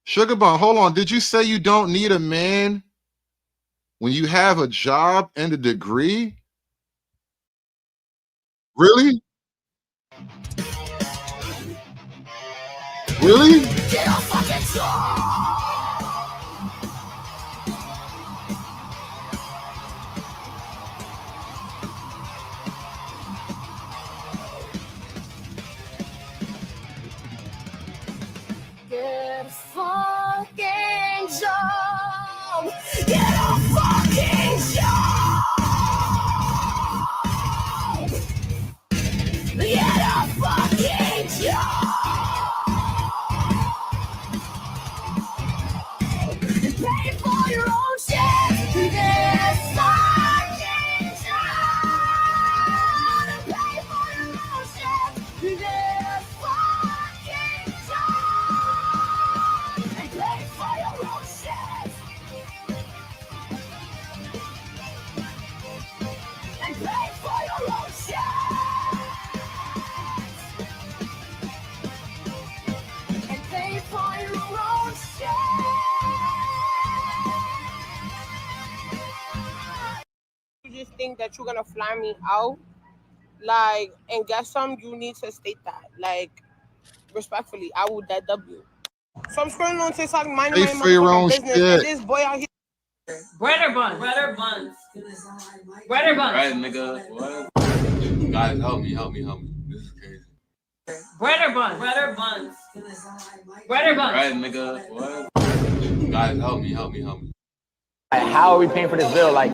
hold on. Did you say you don't need a man when you have a job and a degree? Really? Really? Get off fucking shore! Get a fucking job! Get a fucking job! Get a fucking job! Pay for your own shit! Get a fucking job! Pay for your own shit! Get a fucking job! And pay for your own shit! And pay for your own shit! And pay for your own shit! You just think that you're gonna fly me out, like, and get some, you need to state that. Like, respectfully, I will dead W. So I'm scrolling on TikTok, minding Pay my for your motherfucking own business, shit. and this boy out here. Bread or buns? Bread or buns? Bread or buns? Right, nigga. What? Guys, help me. This is crazy. Bread or buns? Bread or buns? Bread or buns? Right, nigga. What? Guys, help me. How are we paying for this bill? Like,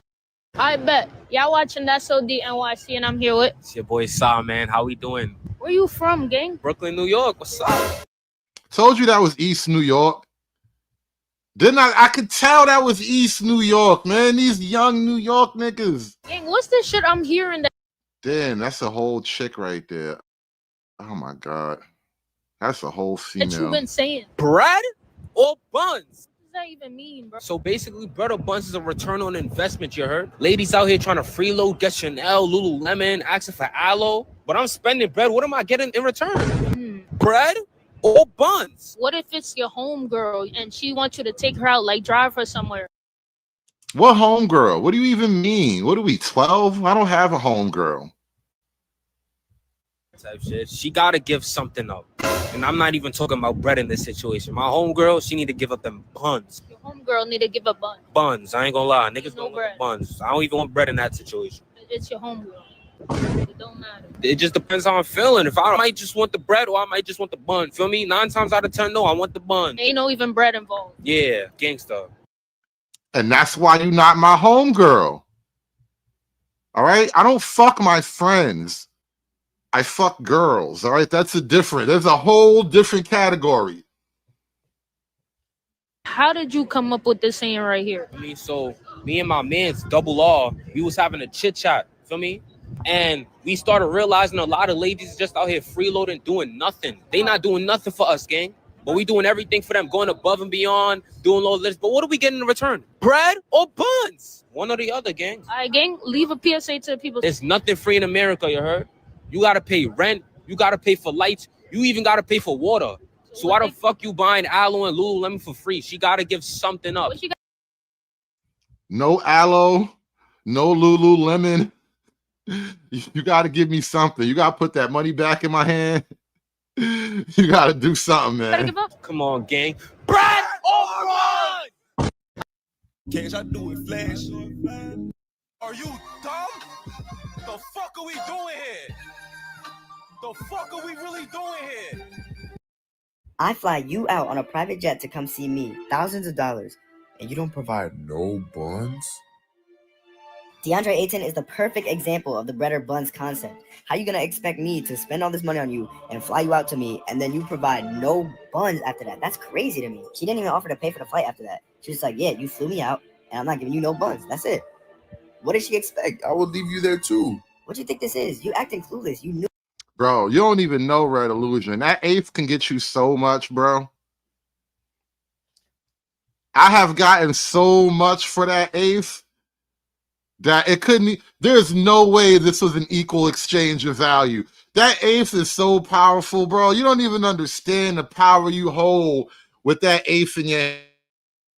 I bet. Y'all watching That's So D NYC, and I'm here with. It's your boy Sa, man. How we doing? Where you from, gang? Brooklyn, New York. What's up? Told you that was East New York. Didn't I? I could tell that was East New York, man. These young New York niggas. Gang, what's this shit I'm hearing that? Damn, that's a whole chick right there. Oh my God. That's a whole female. That you've been saying? Bread or buns? What does that even mean, bro? So basically, bread or buns is a return on investment, you heard? Ladies out here trying to freeload, get Chanel, Lululemon, asking for aloe. But I'm spending bread. What am I getting in return? Bread or buns? What if it's your homegirl and she wants you to take her out, like drive her somewhere? What homegirl? What do you even mean? What are we, 12? I don't have a homegirl. Type shit. She gotta give something up. And I'm not even talking about bread in this situation. My homegirl, she need to give up them buns. Your homegirl need to give a bun. Buns. I ain't gonna lie. Niggas No don't bread. want buns. I don't even want bread in that situation. It's your homegirl. It don't matter. It just depends how I'm feeling. If I might just want the bread or I might just want the bun. Feel me? 9 times out of 10, no, I want the bun. Ain't no even bread involved. Yeah, gangsta. And that's why you're not my homegirl. All right? I don't fuck my friends. I fuck girls. All right? That's a different. There's a whole different category. How did you come up with this saying right here? I mean, so me and my man's double R, we was having a chit chat. Feel me? And we started realizing a lot of ladies just out here freeloading, doing nothing. They not doing nothing for us, gang. But we doing everything for them, going above and beyond, doing all this. But what are we getting in return? Bread or buns? One or the other, gang. All right, gang, leave a PSA to the people. There's nothing free in America, you heard? You gotta pay rent, you gotta pay for lights, you even gotta pay for water. So why the fuck you buying Aloe and Lululemon for free? She gotta give something up. No aloe, no Lululemon. You got to give me something. You got to put that money back in my hand. You got to do something, man. Come on, gang. Bread or buns? Can't I do it flash? Are you dumb? The fuck are we doing here? The fuck are we really doing here? I fly you out on a private jet to come see me, thousands of dollars, and you don't provide no buns? DeAndre Ayton is the perfect example of the bread or buns concept. How you gonna expect me to spend all this money on you and fly you out to me, and then you provide no buns after that? That's crazy to me. She didn't even offer to pay for the flight after that. She was like, yeah, you flew me out, and I'm not giving you no buns. That's it. What did she expect? I will leave you there too. What do you think this is? You acting clueless. You knew. Bro, you don't even know Red Illusion. That eighth can get you so much, bro. I have gotten so much for that eighth that it couldn't. There's no way this was an equal exchange of value. That eighth is so powerful, bro. You don't even understand the power you hold with that eighth in your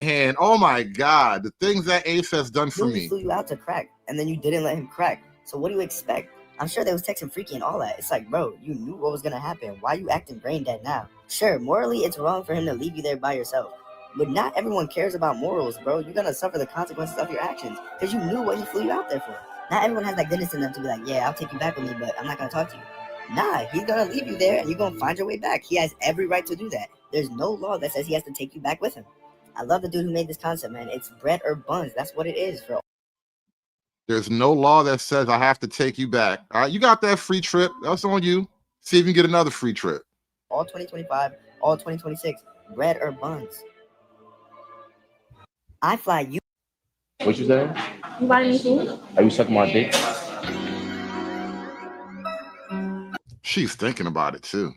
hand. Oh my God, the things that eighth has done for me. He flew you out to crack, and then you didn't let him crack. So what do you expect? I'm sure they was texting freaky and all that. It's like, bro, you knew what was gonna happen. Why you acting brain dead now? Sure, morally it's wrong for him to leave you there by yourself. But not everyone cares about morals, bro. You're gonna suffer the consequences of your actions because you knew what he flew you out there for. Not everyone has that goodness in them to be like, yeah, I'll take you back with me, but I'm not gonna talk to you. Nah, he's gonna leave you there and you're gonna find your way back. He has every right to do that. There's no law that says he has to take you back with him. I love the dude who made this concept, man. It's bread or buns. That's what it is, bro. There's no law that says I have to take you back. All right, you got that free trip. That's on you. See if you can get another free trip. All 2025, all 2026, bread or buns. I fly you. What you saying? You buy anything? Are you sucking my dick? She's thinking about it too.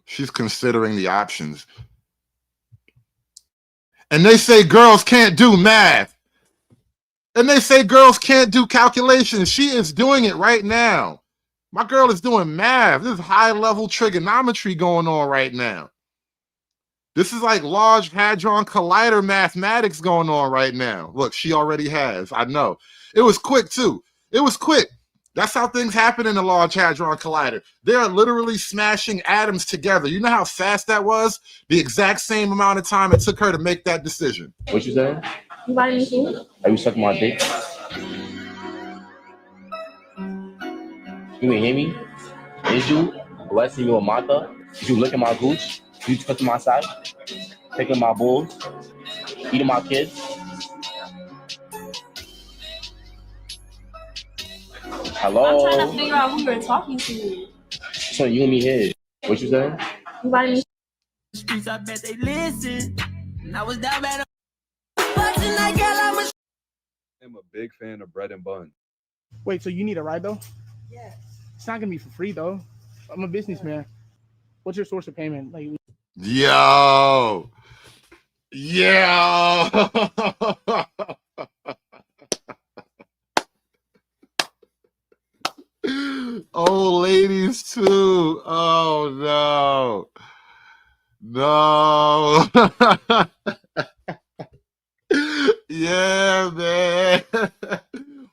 She's considering the options. And they say girls can't do math. And they say girls can't do calculations. She is doing it right now. My girl is doing math. This is high-level trigonometry going on right now. This is like Large Hadron Collider mathematics going on right now. Look, she already has. I know. It was quick, too. It was quick. That's how things happen in the Large Hadron Collider. They are literally smashing atoms together. You know how fast that was? The exact same amount of time it took her to make that decision. What you saying? You buy anything? Are you sucking my dick? You ain't hear me? Is you blessing your mother? Is you licking my gooch? You touching my side? Taking my balls? Eating my kids? Hello? I'm trying to figure out who you're talking to. So you and me here. What you saying? You buy anything? Streets, I bet they listen. I was down bad. I'm a big fan of bread and buns. Wait, so you need a ride though? Yeah. It's not gonna be for free though. I'm a businessman. What's your source of payment? Like, Yo. Oh, ladies too. Oh no. Yeah, man.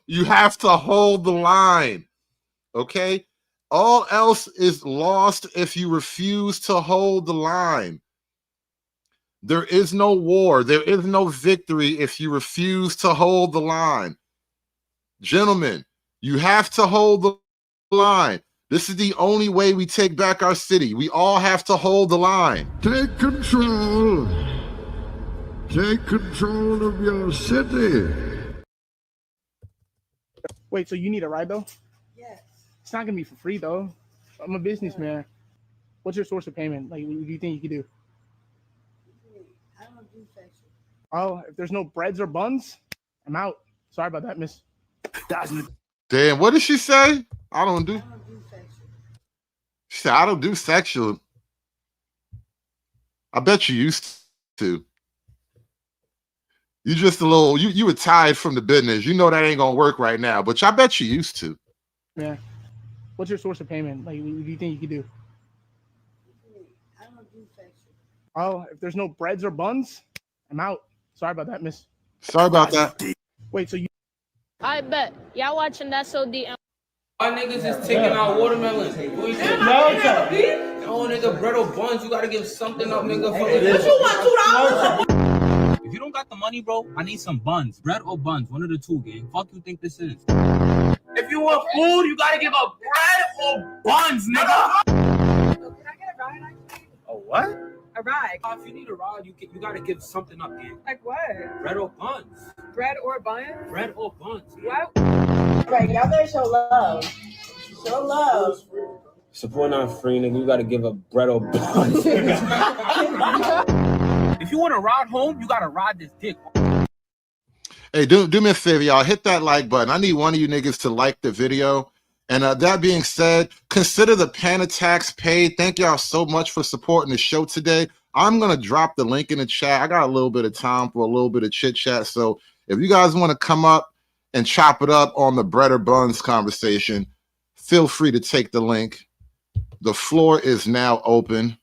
You have to hold the line. Okay? All else is lost if you refuse to hold the line. There is no war. There is no victory if you refuse to hold the line. Gentlemen, you have to hold the line. This is the only way we take back our city. We all have to hold the line. Take control. Take control of your city. wait, so you need a ride though? Yeah. It's not gonna be for free though. I'm a businessman. What's your source of payment? Like, what do you think you could do? I don't do section. Oh, if there's no breads or buns, I'm out. Sorry about that, miss. Damn, what did she say? I don't do sexual. She said, I don't do sexual. I bet you used to. You just a little, you retired from the business. You know that ain't gonna work right now, but I bet you used to. Yeah. What's your source of payment? Like, what do you think you could do? I don't do fashion. Oh, if there's no breads or buns, I'm out. Sorry about that, miss. Sorry about that. Wait, so you... I bet. Y'all watching that so DM. Our niggas is taking out watermelon. What you say? No, nigga, bread or buns, you gotta give something up, nigga. What you want, $2? If you don't got the money, bro, I need some buns. Bread or buns, one of the two, gang. Fuck you think this is? If you want food, you gotta give up bread or buns, nigga. Can I get a ride? A what? A ride. If you need a ride, you gotta give something up, gang. Like what? Bread or buns. Bread or buns? Bread or buns. What? Right, y'all better show love. Show love. Support not free, nigga. You gotta give up bread or buns. If you want to ride home, you gotta ride this dick. Hey, do me a favor, y'all. Hit that like button. I need one of you niggas to like the video. And that being said, consider the pan attacks paid. Thank y'all so much for supporting the show today. I'm going to drop the link in the chat. I got a little bit of time for a little bit of chit chat. So if you guys want to come up and chop it up on the bread or buns conversation, feel free to take the link. The floor is now open.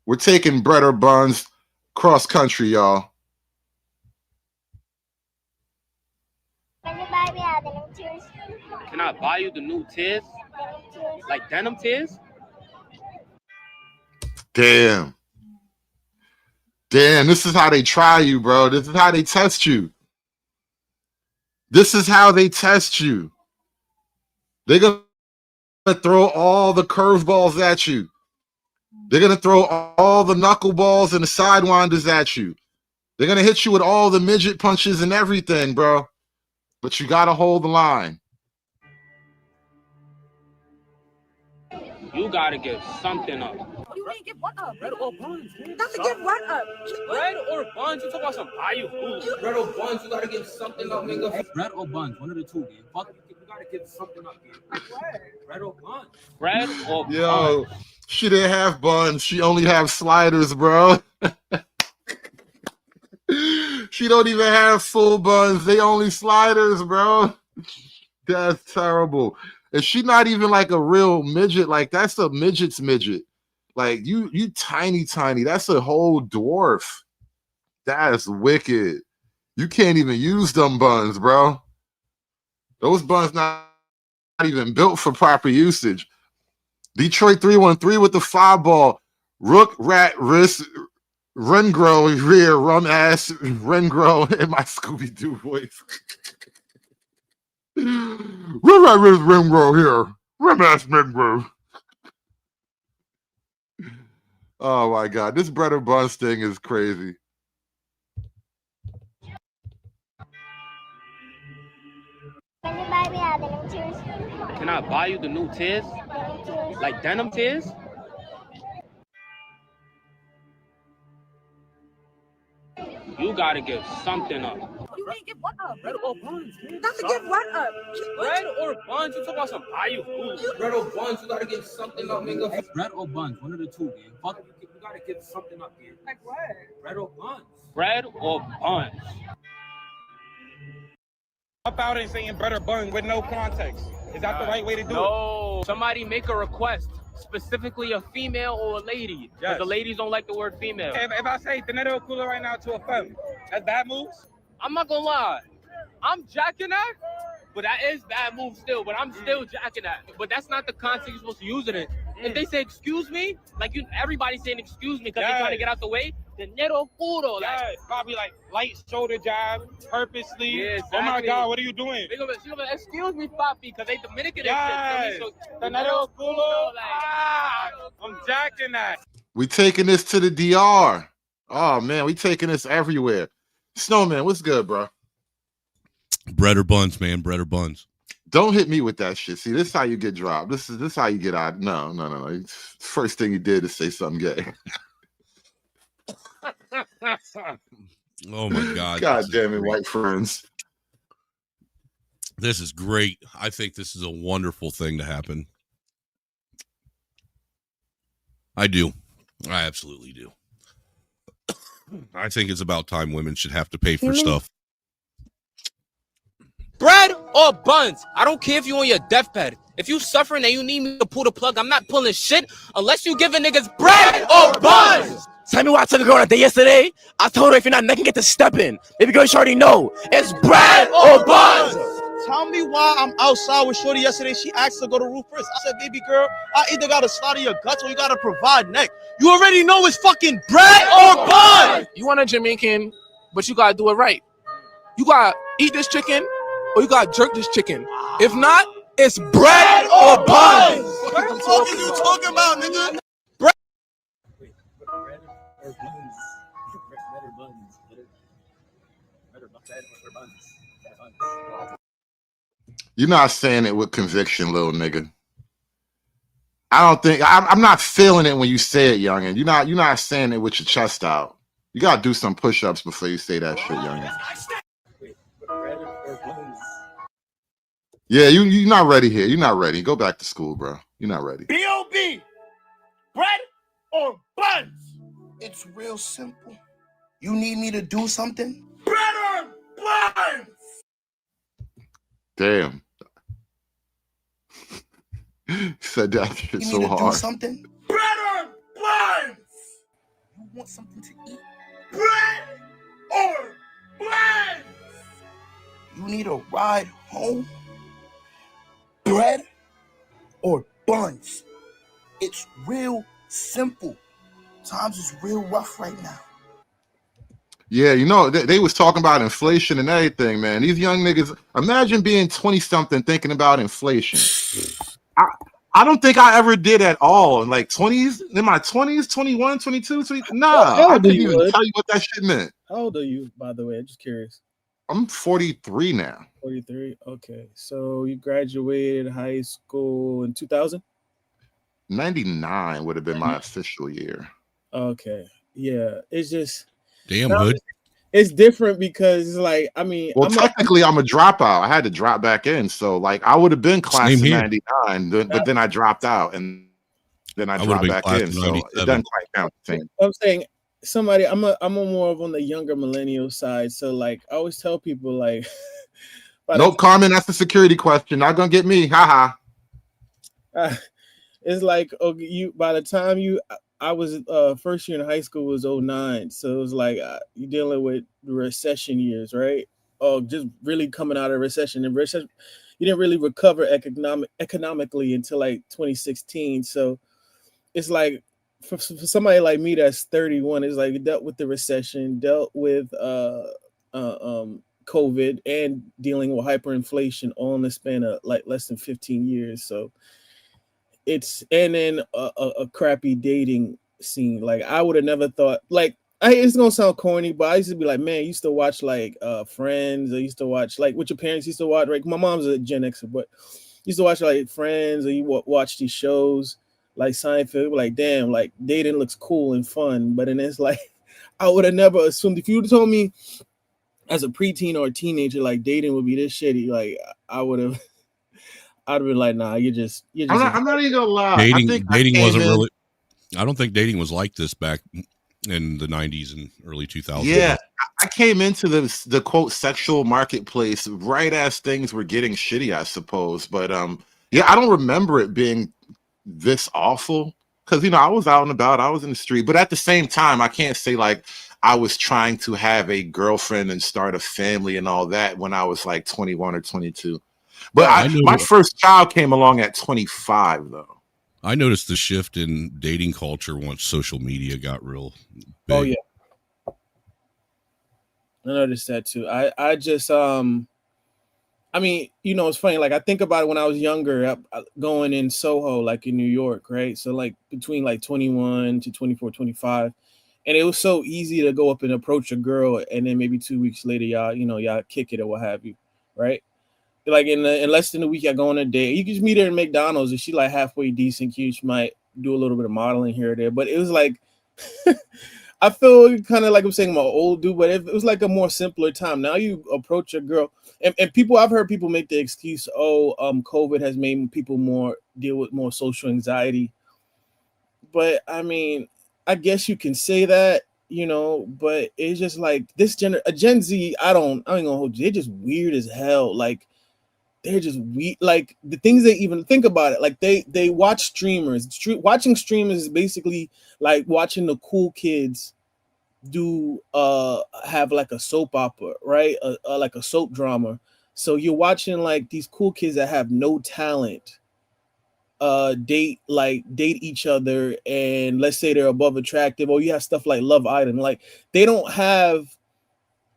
We're taking bread or buns cross country, y'all. Can I buy you the new tears? Like denim tears? Damn. Damn, this is how they try you, bro. This is how they test you. This is how they test you. They're going to throw all the curveballs at you. They're going to throw all the knuckleballs and the sidewinders at you. They're going to hit you with all the midget punches and everything, bro. But you got to hold the line. You gotta give something up. You ain't give what up? Bread or buns, man. Not to give what up? Bread or buns? You talk about some value food. Bread or buns, you gotta give something up, nigga. Bread or buns, one of the two, man. Fuck, you gotta give something up, man. Like what? Bread or buns. Bread or Yo, buns. she didn't have buns. She only have sliders, bro. She don't even have full buns. They only sliders, bro. That's terrible. And she not even like a real midget. Like, that's a midget's midget. Like, you tiny. That's a whole dwarf. That's wicked. You can't even use them buns, bro. Those buns not even built for proper usage. Detroit 313 with the 5-ball. Rook, rat, wrist, Rengro, rear, rum ass, Rengro in my Scooby-Doo voice. Rengro here. Rum ass Rengro. Oh my God, this bread and buns thing is crazy. Can I buy you the new tears? Like denim tears? You gotta give something up. You ain't give what up? Bread or buns, man. Not to give what up? Bread or buns? You talk about some value food. Bread or buns, you gotta give something up, nigga. Bread or buns, one of the two, man. Fuck, you gotta give something up, man. Like what? Bread or buns. Bread or buns. Up out and saying bread or buns with no context. Is that the right way to do it? No. Somebody make a request. Specifically a female or a lady. Because Yes. the ladies don't like the word female. If I say dinero culo right now to a femme, that's bad moves? I'm not gonna lie. I'm jacking that, but that is bad move still. But I'm still jacking that. But that's not the context you're supposed to use it in. If they say excuse me, like everybody's saying excuse me because they're trying to get out the way, dinero culo. Yeah, probably like light shoulder jab, purposely. Yeah, exactly. Oh my God, what are you doing? She gonna be, excuse me, papi, because they Dominican and Yes. shit. Dinero culo. I'm jacking that. We taking this to the DR. Oh man, we taking this everywhere. Snowman, what's good, bro? Bread or buns, man. Bread or buns. Don't hit me with that shit. See, this is how you get dropped. This is how you get out. No. First thing you did is say something gay. Oh my God. God damn it, white friends. This is great. I think this is a wonderful thing to happen. I do. I absolutely do. I think it's about time women should have to pay for stuff. Bread or buns? I don't care if you on your deathbed. If you suffering and you need me to pull the plug, I'm not pulling shit unless you giving niggas bread or buns. Tell me why I took a girl on a date yesterday. I told her if you're not necking, get to step in. Baby girl, you already know. It's bread or buns. Tell me why I'm outside with Shorty yesterday. She asked to go to roof first. I said, baby girl, I either gotta slaughter your guts or you gotta provide neck. You already know it's fucking bread or buns. You want a Jamaican, but you gotta do it right. You gotta eat this chicken or you gotta jerk this chicken. If not, it's bread or buns. What the fuck are you talking about, nigga? Bread. You're not saying it with conviction, little nigga. I don't think I'm not feeling it when you say it, youngin. You're not saying it with your chest out. You gotta do some push-ups before you say that shit, youngin. Yeah, you're not ready here. You're not ready. Go back to school, bro. You're not ready. B.O.B. Bread or buns? It's real simple. You need me to do something? Bread or buns? Damn. Said that shit so hard. Do something? Bread or buns? You want something to eat? Bread or buns? You need a ride home? Bread or buns? It's real simple. Times is real rough right now. Yeah, you know, they was talking about inflation and everything, man. These young niggas, imagine being 20-something thinking about inflation. I don't think I ever did at all. In like 20s, in my 20s, 21, 22, 20, nah. I couldn't even tell you what that shit meant. How old are you, by the way? I'm just curious. I'm 43 now. 43? Okay. So you graduated high school in 2000? 99 would have been my official year. Okay. Yeah. It's just... Damn, hood. It's different because it's like, I mean... Well, technically, I'm a dropout. I had to drop back in. So, like, I would have been class of 99, but then I dropped out, and then I dropped back in. So it doesn't quite count the same. I'm saying somebody, I'm more of on the younger millennial side. So, like, I always tell people, like... Nope, Carmen, that's a security question. Not going to get me. Ha ha. It's like, okay, by the time I was first year in high school was 2009, so it was like you're dealing with the recession years, right? Oh, just really coming out of recession. And recession, you didn't really recover economically until like 2016. So it's like for somebody like me that's 31, it's like dealt with the recession, dealt with COVID, and dealing with hyperinflation all in the span of like less than 15 years. So it's, and then a crappy dating scene. Like I would have never thought, like, it's gonna sound corny, but I used to be like, man, I used to watch like Friends. I used to watch like what your parents used to watch. Right, my mom's a Gen Xer, but used to watch like Friends, or you watch these shows like Seinfeld. Like, damn, like dating looks cool and fun. But then it's like, I would have never assumed, if you told me as a preteen or a teenager like dating would be this shitty, like I'd have been like, nah, you're just. I'm not even gonna lie. Dating wasn't really. I don't think dating was like this back in the 90s and early 2000s. Yeah, I came into the quote sexual marketplace right as things were getting shitty, I suppose. But yeah, I don't remember it being this awful because I was out and about, I was in the street. But at the same time, I can't say like I was trying to have a girlfriend and start a family and all that when I was like 21 or 22. But my first child came along at 25, though. I noticed the shift in dating culture once social media got real big. Oh, yeah. I noticed that, too. I just, I mean, it's funny. Like, I think about it when I was younger, going in Soho, like in New York, right? So, like, between, like, 21 to 24, 25. And it was so easy to go up and approach a girl, and then maybe 2 weeks later, y'all kick it or what have you, right? Like in less than a week, I go on a date. You can just meet her in McDonald's, and she like halfway decent, cute. She might do a little bit of modeling here or there. But it was like, I feel kind of like I'm saying I'm an old dude, but it was like a more simpler time. Now you approach a girl, and people, I've heard people make the excuse, COVID has made people deal with more social anxiety. But I mean, I guess you can say that, you know, but it's just like this Gen Z. I ain't gonna hold you. They're just weird as hell. Like they're just weird. Like the things they even think about it. Like they watch streamers. Watching streamers is basically like watching the cool kids do have like a soap opera, right? Like a soap drama. So you're watching like these cool kids that have no talent date each other, and let's say they're above attractive, or you have stuff like Love Island. Like they don't have,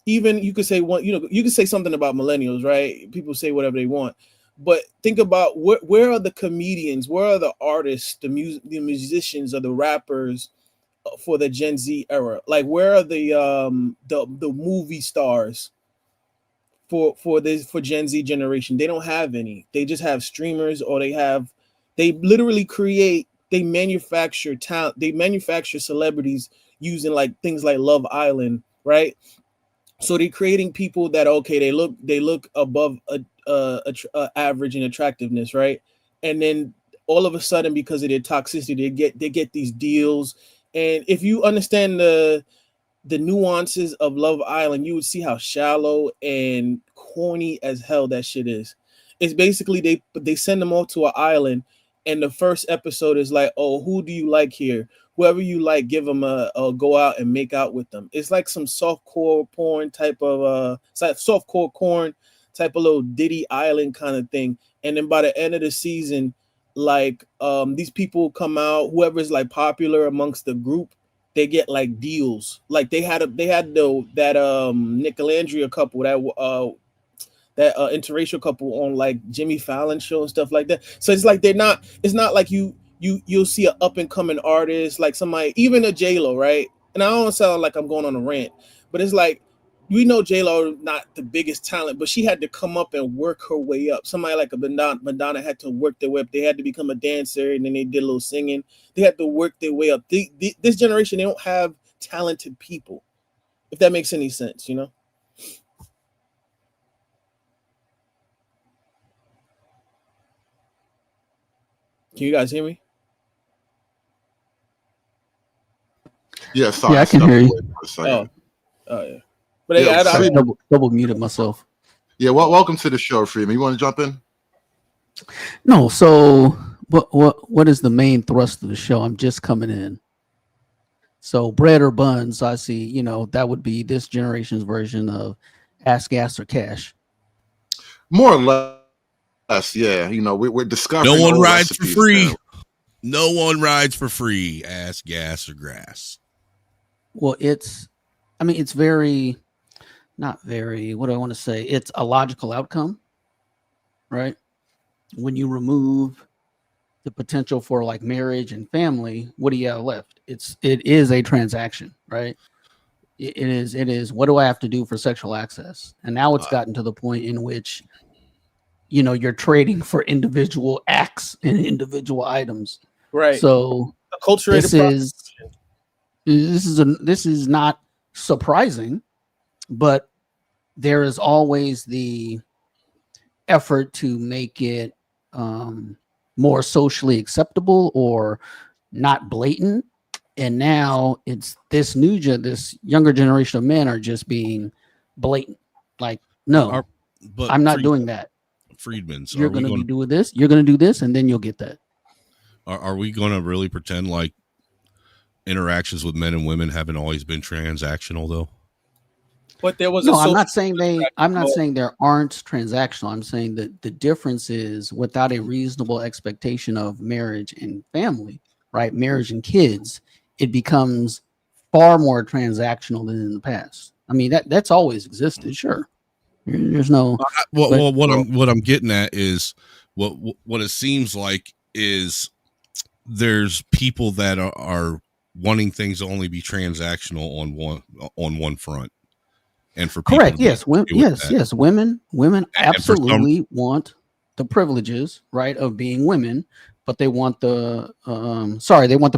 even you could say one, you know, you could say something about millennials, right? People say whatever they want, but think about where are the comedians, where are the artists, the musicians or the rappers for the Gen Z era? Like where are the movie stars for Gen Z generation? They don't have any. They just have streamers, or they literally they manufacture talent, they manufacture celebrities using like things like Love Island, right? So they're creating people that, okay, they look above average in attractiveness, right? And then all of a sudden, because of their toxicity, they get these deals. And if you understand the nuances of Love Island, you would see how shallow and corny as hell that shit is. It's basically they send them off to an island, and the first episode is like, oh, who do you like here? Whoever you like, give them a go out and make out with them. It's like some softcore porn type of softcore corn type of little Diddy Island kind of thing. And then by the end of the season, like these people come out, whoever's like popular amongst the group, they get like deals. Like they had that Nicolandria couple, that interracial couple on like Jimmy Fallon show and stuff like that. So it's like it's not like you'll see an up and coming artist, like somebody, even a J-Lo, right? And I don't sound like I'm going on a rant, but it's like, we know J-Lo not the biggest talent, but she had to come up and work her way up. Somebody like a Madonna had to work their way up. They had to become a dancer, and then they did a little singing. They had to work their way up. This generation, they don't have talented people, if that makes any sense, you know? Can you guys hear me? Yeah, sorry. Yeah, I can hear you. Oh yeah. But yeah, I double muted myself. Yeah, well, welcome to the show, Freeman. You want to jump in? No, so what is the main thrust of the show? I'm just coming in. So bread or buns, I see, you know, that would be this generation's version of ask, gas, or cash. More or less, yeah. You know, we're discovering. No one rides for recipes free. now. No one rides for free. Ass, gas, or grass. Well, it's very, not very, what do I want to say? It's a logical outcome, right? When you remove the potential for like marriage and family, what do you have left? It is a transaction, right? It is what do I have to do for sexual access? And now it's gotten to the point in which, you know, you're trading for individual acts and individual items. Right. So this is not surprising, but there is always the effort to make it more socially acceptable or not blatant. And now it's this younger generation of men are just being blatant. Like, no, but I'm not doing that. Friedman's, you're going to be doing this. You're going to do this, and then you'll get that. Are we going to really pretend like interactions with men and women haven't always been transactional, though? But there was I'm not saying there aren't transactional. I'm saying that the difference is without a reasonable expectation of marriage and family, right? Marriage and kids, it becomes far more transactional than in the past. I mean, that's always existed, sure. There's no. What I'm getting at is what it seems like is there's people that are wanting things to only be transactional on one front, and for people correct, yes, women absolutely want the privileges, right, of being women, but they want the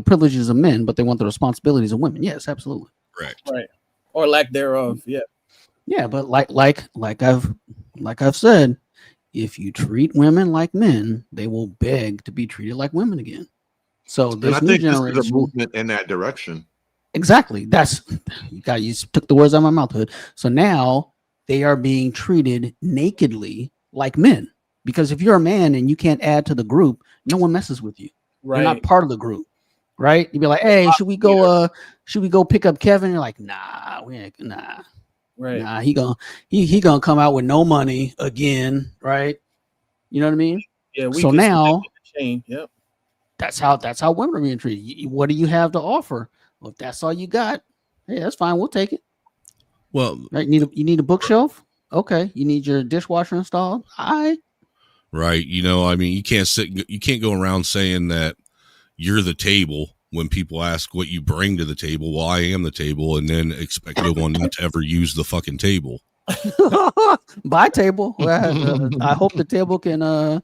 privileges of men, but they want the responsibilities of women. Yes, absolutely. Correct. Right. Or lack thereof. Yeah. Yeah, but like I've said, if you treat women like men, they will beg to be treated like women again. So And this I new think this is a generation, movement in that direction. exactly. That's you took the words out of my mouth, Hood. So now they are being treated nakedly like men. Because if you're a man and you can't add to the group, no one messes with you. You're not Right. part of the group, right? You'd be like, "Hey, should we go pick up Kevin?" You're like, "Nah, we ain't nah." Right. Nah, he gonna come out with no money again, right? You know what I mean? Yeah, we So just now chain. Yep. that's how women are being treated. What do you have to offer? Well, if that's all you got, hey, that's fine. We'll take it. Well, Right? You need a bookshelf? Okay. You need your dishwasher installed? All right. right. You know, I mean, you can't go around saying that you're the table when people ask what you bring to the table. Well, I am the table, and then expect no one not to ever use the fucking table. Buy table. Well, I hope the table can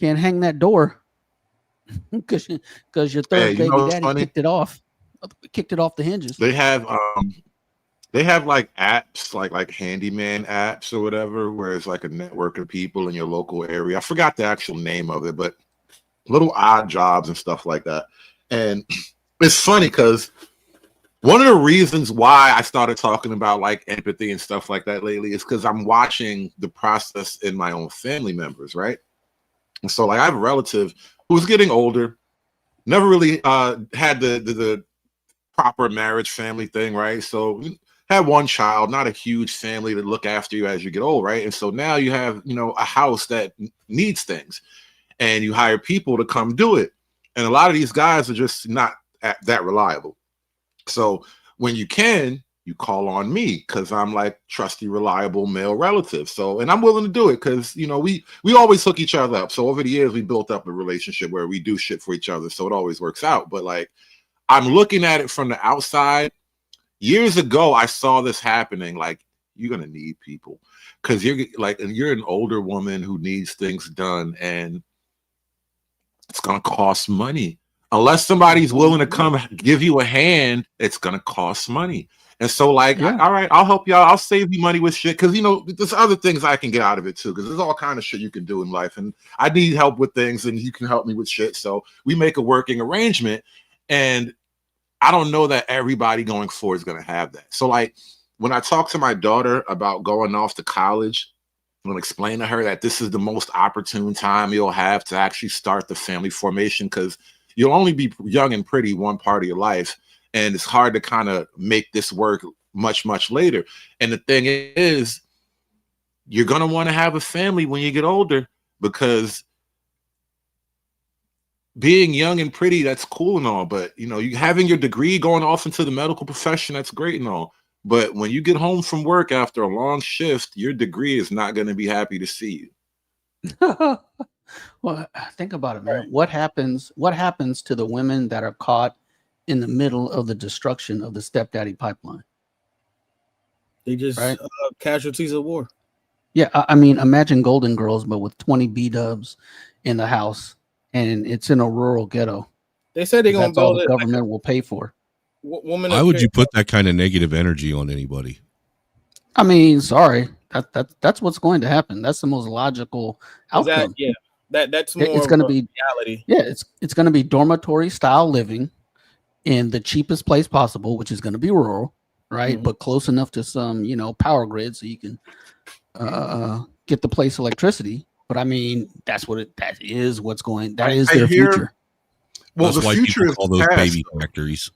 hang that door because your third Hey, you know baby what's daddy funny? kicked it off the hinges. They have like apps like handyman apps or whatever, where it's like a network of people in your local area. I forgot the actual name of it, but little odd jobs and stuff like that. And it's funny because one of the reasons why I started talking about like empathy and stuff like that lately is because I'm watching the process in my own family members, right? And so like I have a relative who's getting older, never really had the proper marriage family thing, right? So had one child, not a huge family to look after you as you get old, right? And so now you have, a house that needs things, and you hire people to come do it. And a lot of these guys are just not that reliable. So when you can, you call on me because I'm like trusty, reliable male relative. So, and I'm willing to do it because, we always hook each other up. So over the years, we built up a relationship where we do shit for each other. So it always works out. But like, I'm looking at it from the outside. Years ago, I saw this happening. Like, you're going to need people because you're an older woman who needs things done, and it's going to cost money. Unless somebody's willing to come give you a hand, it's going to cost money. And so like, all right, I'll help you out. I'll save you money with shit. Cause there's other things I can get out of it too. Cause there's all kind of shit you can do in life. And I need help with things and you can help me with shit. So we make a working arrangement. And I don't know that everybody going forward is going to have that. So like when I talk to my daughter about going off to college, I'm going to explain to her that this is the most opportune time you'll have to actually start the family formation, because you'll only be young and pretty one part of your life. And it's hard to kind of make this work much, much later. And the thing is, you're going to want to have a family when you get older, because being young and pretty, that's cool and all. But, you having your degree, going off into the medical profession, that's great and all. But when you get home from work after a long shift, your degree is not going to be happy to see you. Well, think about it, man. What happens to the women that are caught in the middle of the destruction of the stepdaddy pipeline? They just casualties of war. Yeah, I mean, imagine Golden Girls, but with 20 B-dubs in the house, and it's in a rural ghetto. They said they're going to build all the it. government will pay for. Why would you put that kind of negative energy on anybody? I mean, sorry, that's what's going to happen. That's the most logical outcome. That's more. It's going to be reality. Yeah, it's going to be dormitory style living in the cheapest place possible, which is going to be rural, right? Mm-hmm. But close enough to some, power grid so you can get the place electricity. But I mean, that is their future. Well, that's the why future people is call those past. baby factories.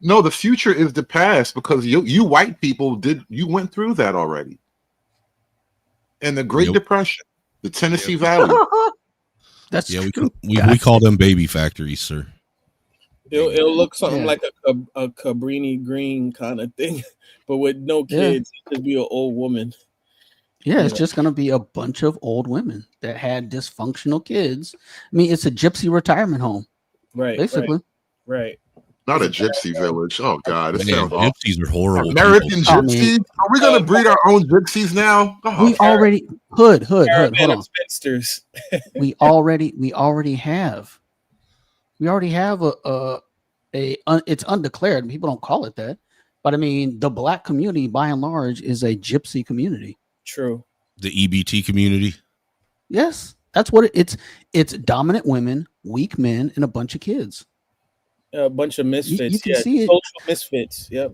No, the future is the past, because you white people you went through that already. And the Great Depression, the Tennessee Valley. That's we call them baby factories, sir. It'll look something like a Cabrini Green kind of thing, but with no kids. It'll just be an old woman. Yeah, it's just going to be a bunch of old women that had dysfunctional kids. I mean, it's a gypsy retirement home, right? Basically, right. Not a gypsy village. Oh God, it Man, sounds awful. gypsies are horrible. American people. gypsies. Are we going to breed our own gypsies now? Oh, we already hood. Hold on. Spinsters. we already have a it's undeclared. People don't call it that, but I mean, the black community by and large is a gypsy community. True. The EBT community. Yes, that's what it's dominant women, weak men, and a bunch of kids. A bunch of misfits. You can see it. Social misfits. Yep.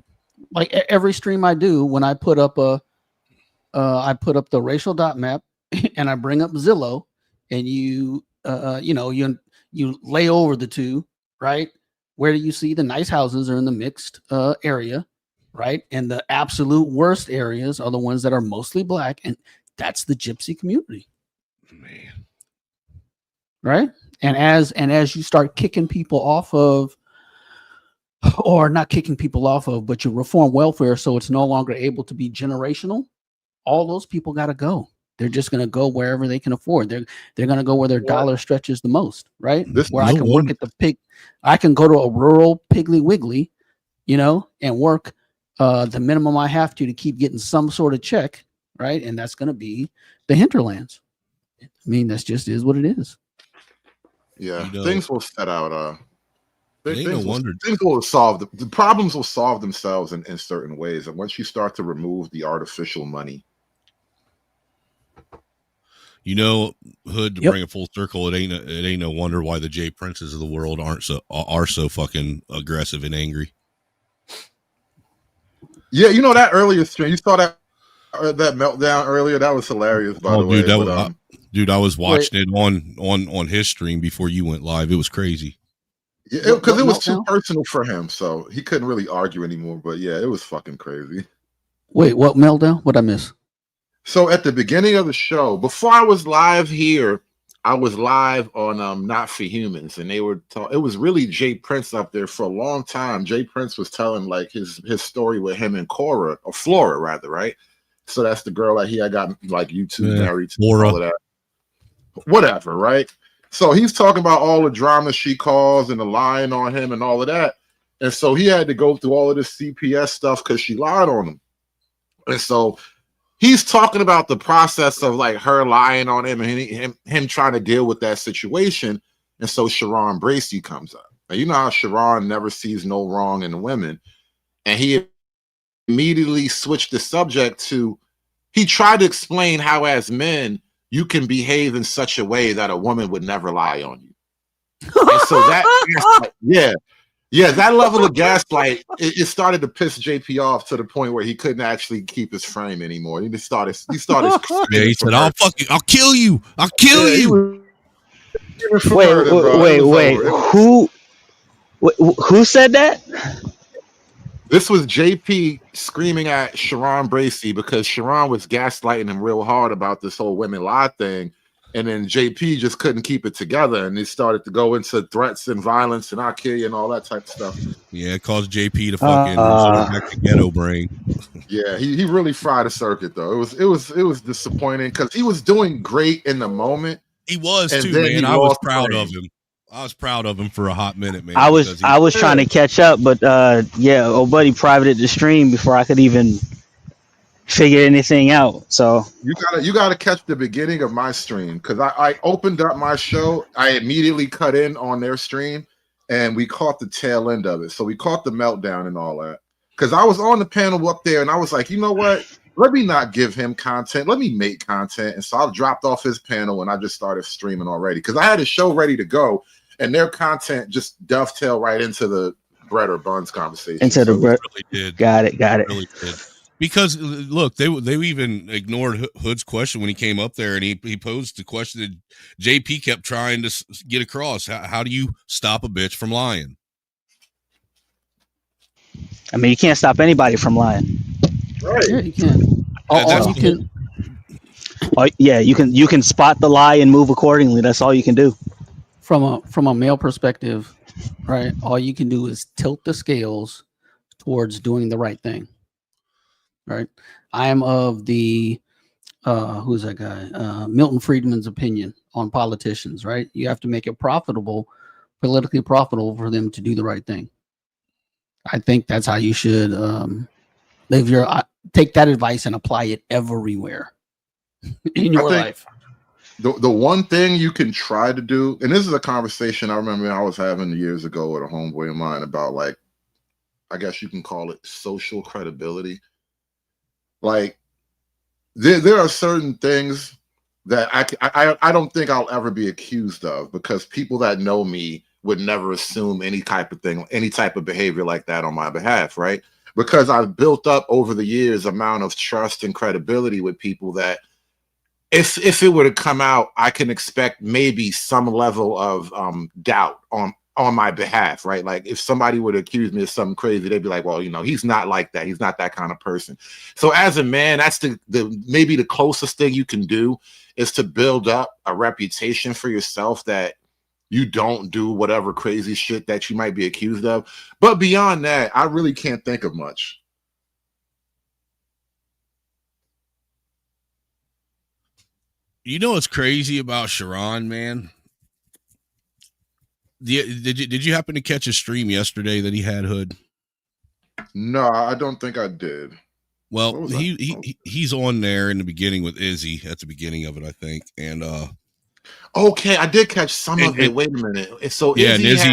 Like every stream I do, when I put up the racial dot map and I bring up Zillow, and you lay over the two, right? Where do you see the nice houses are in the mixed area, right? And the absolute worst areas are the ones that are mostly black, and that's the gypsy community. Man. Right? And as you start kicking people off of, or not kicking people off of, but you reform welfare so it's no longer able to be generational, all those people got to go. They're just going to go wherever they can afford. They're going to go where their dollar stretches the most, right? Where I can work at the pig, I can go to a rural Piggly Wiggly, and work the minimum I have to keep getting some sort of check, right? And that's going to be the hinterlands. I mean, that's just is what it is. Yeah, things will set out. Ain't no wonder. Things will solve the problems will solve themselves in certain ways, and once you start to remove the artificial money. Hood, to bring it full circle, it ain't no wonder why the J Princes of the world are so fucking aggressive and angry. Yeah, that earlier stream, you saw that meltdown earlier. That was hilarious, by the way. Dude, I was watching it on his stream before you went live. It was crazy. Yeah, because it was too personal for him, so he couldn't really argue anymore. But yeah, it was fucking crazy. Wait, what meltdown? What'd I miss? So at the beginning of the show, before I was live here, I was live on Not for Humans, and they were it was really Jay Prince up there for a long time. Jay Prince was telling like his story with him and Cora, or Flora rather, right? So that's the girl that he had gotten like YouTube married to, Flora. all of that. Whatever, right? So he's talking about all the drama she caused and the lying on him and all of that. And so he had to go through all of this CPS stuff because she lied on him. And so he's talking about the process of like her lying on him and him trying to deal with that situation. And so Chiron Bracey comes up. Now, you know how Chiron never sees no wrong in women. And he immediately switched the subject to, he tried to explain how as men, you can behave in such a way that a woman would never lie on you. And so that, that level of gaslight, it started to piss JP off to the point where he couldn't actually keep his frame anymore. He started. He said, "I'll kill you. I'll kill you." Wait. Who said that? This was JP screaming at Chiron Bracey because Chiron was gaslighting him real hard about this whole women lie thing. And then JP just couldn't keep it together. And he started to go into threats and violence and I'll kill you and all that type of stuff. Yeah, it caused JP to fucking resort back to ghetto brain. Yeah, he really fried a circuit though. It was disappointing because he was doing great in the moment. He was too, man. I was proud of him. I was proud of him for a hot minute, man. I was trying to catch up, but old buddy privated the stream before I could even figure anything out. So you gotta catch the beginning of my stream because I opened up my show. I immediately cut in on their stream and we caught the tail end of it. So we caught the meltdown and all that. Because I was on the panel up there and I was like, you know what? Let me not give him content. Let me make content. And so I dropped off his panel and I just started streaming already because I had a show ready to go. And their content just dovetail right into the bread or buns conversation. Into the bread. Really did. Got it. Really did. Because look, they even ignored Hood's question when he came up there, and he posed the question that JP kept trying to get across: how do you stop a bitch from lying? I mean, you can't stop anybody from lying. Right? Yeah, you can. You can spot the lie and move accordingly. That's all you can do. From a male perspective, right? All you can do is tilt the scales towards doing the right thing. Right. I am of the who's that guy? Milton Friedman's opinion on politicians, right? You have to make it politically profitable for them to do the right thing. I think that's how you should live your take that advice and apply it everywhere in your life. The one thing you can try to do, and this is a conversation I remember I was having years ago with a homeboy of mine about, like, I guess you can call it social credibility. Like, there are certain things that I don't think I'll ever be accused of because people that know me would never assume any type of thing, any type of behavior like that on my behalf, right? Because I've built up over the years amount of trust and credibility with people that if it were to come out, I can expect maybe some level of doubt on my behalf, right? Like if somebody would accuse me of something crazy, they'd be like, well, you know, he's not like that. He's not that kind of person. So as a man, that's the maybe the closest thing you can do is to build up a reputation for yourself that you don't do whatever crazy shit that you might be accused of. But beyond that, I really can't think of much. You know what's crazy about Chiron, man? Did you happen to catch a stream yesterday that he had, Hood? No, I don't think I did. Well, he's on there in the beginning with Izzy at the beginning of it, I think. And okay, I did catch some of it. Wait a minute. So yeah, Izzy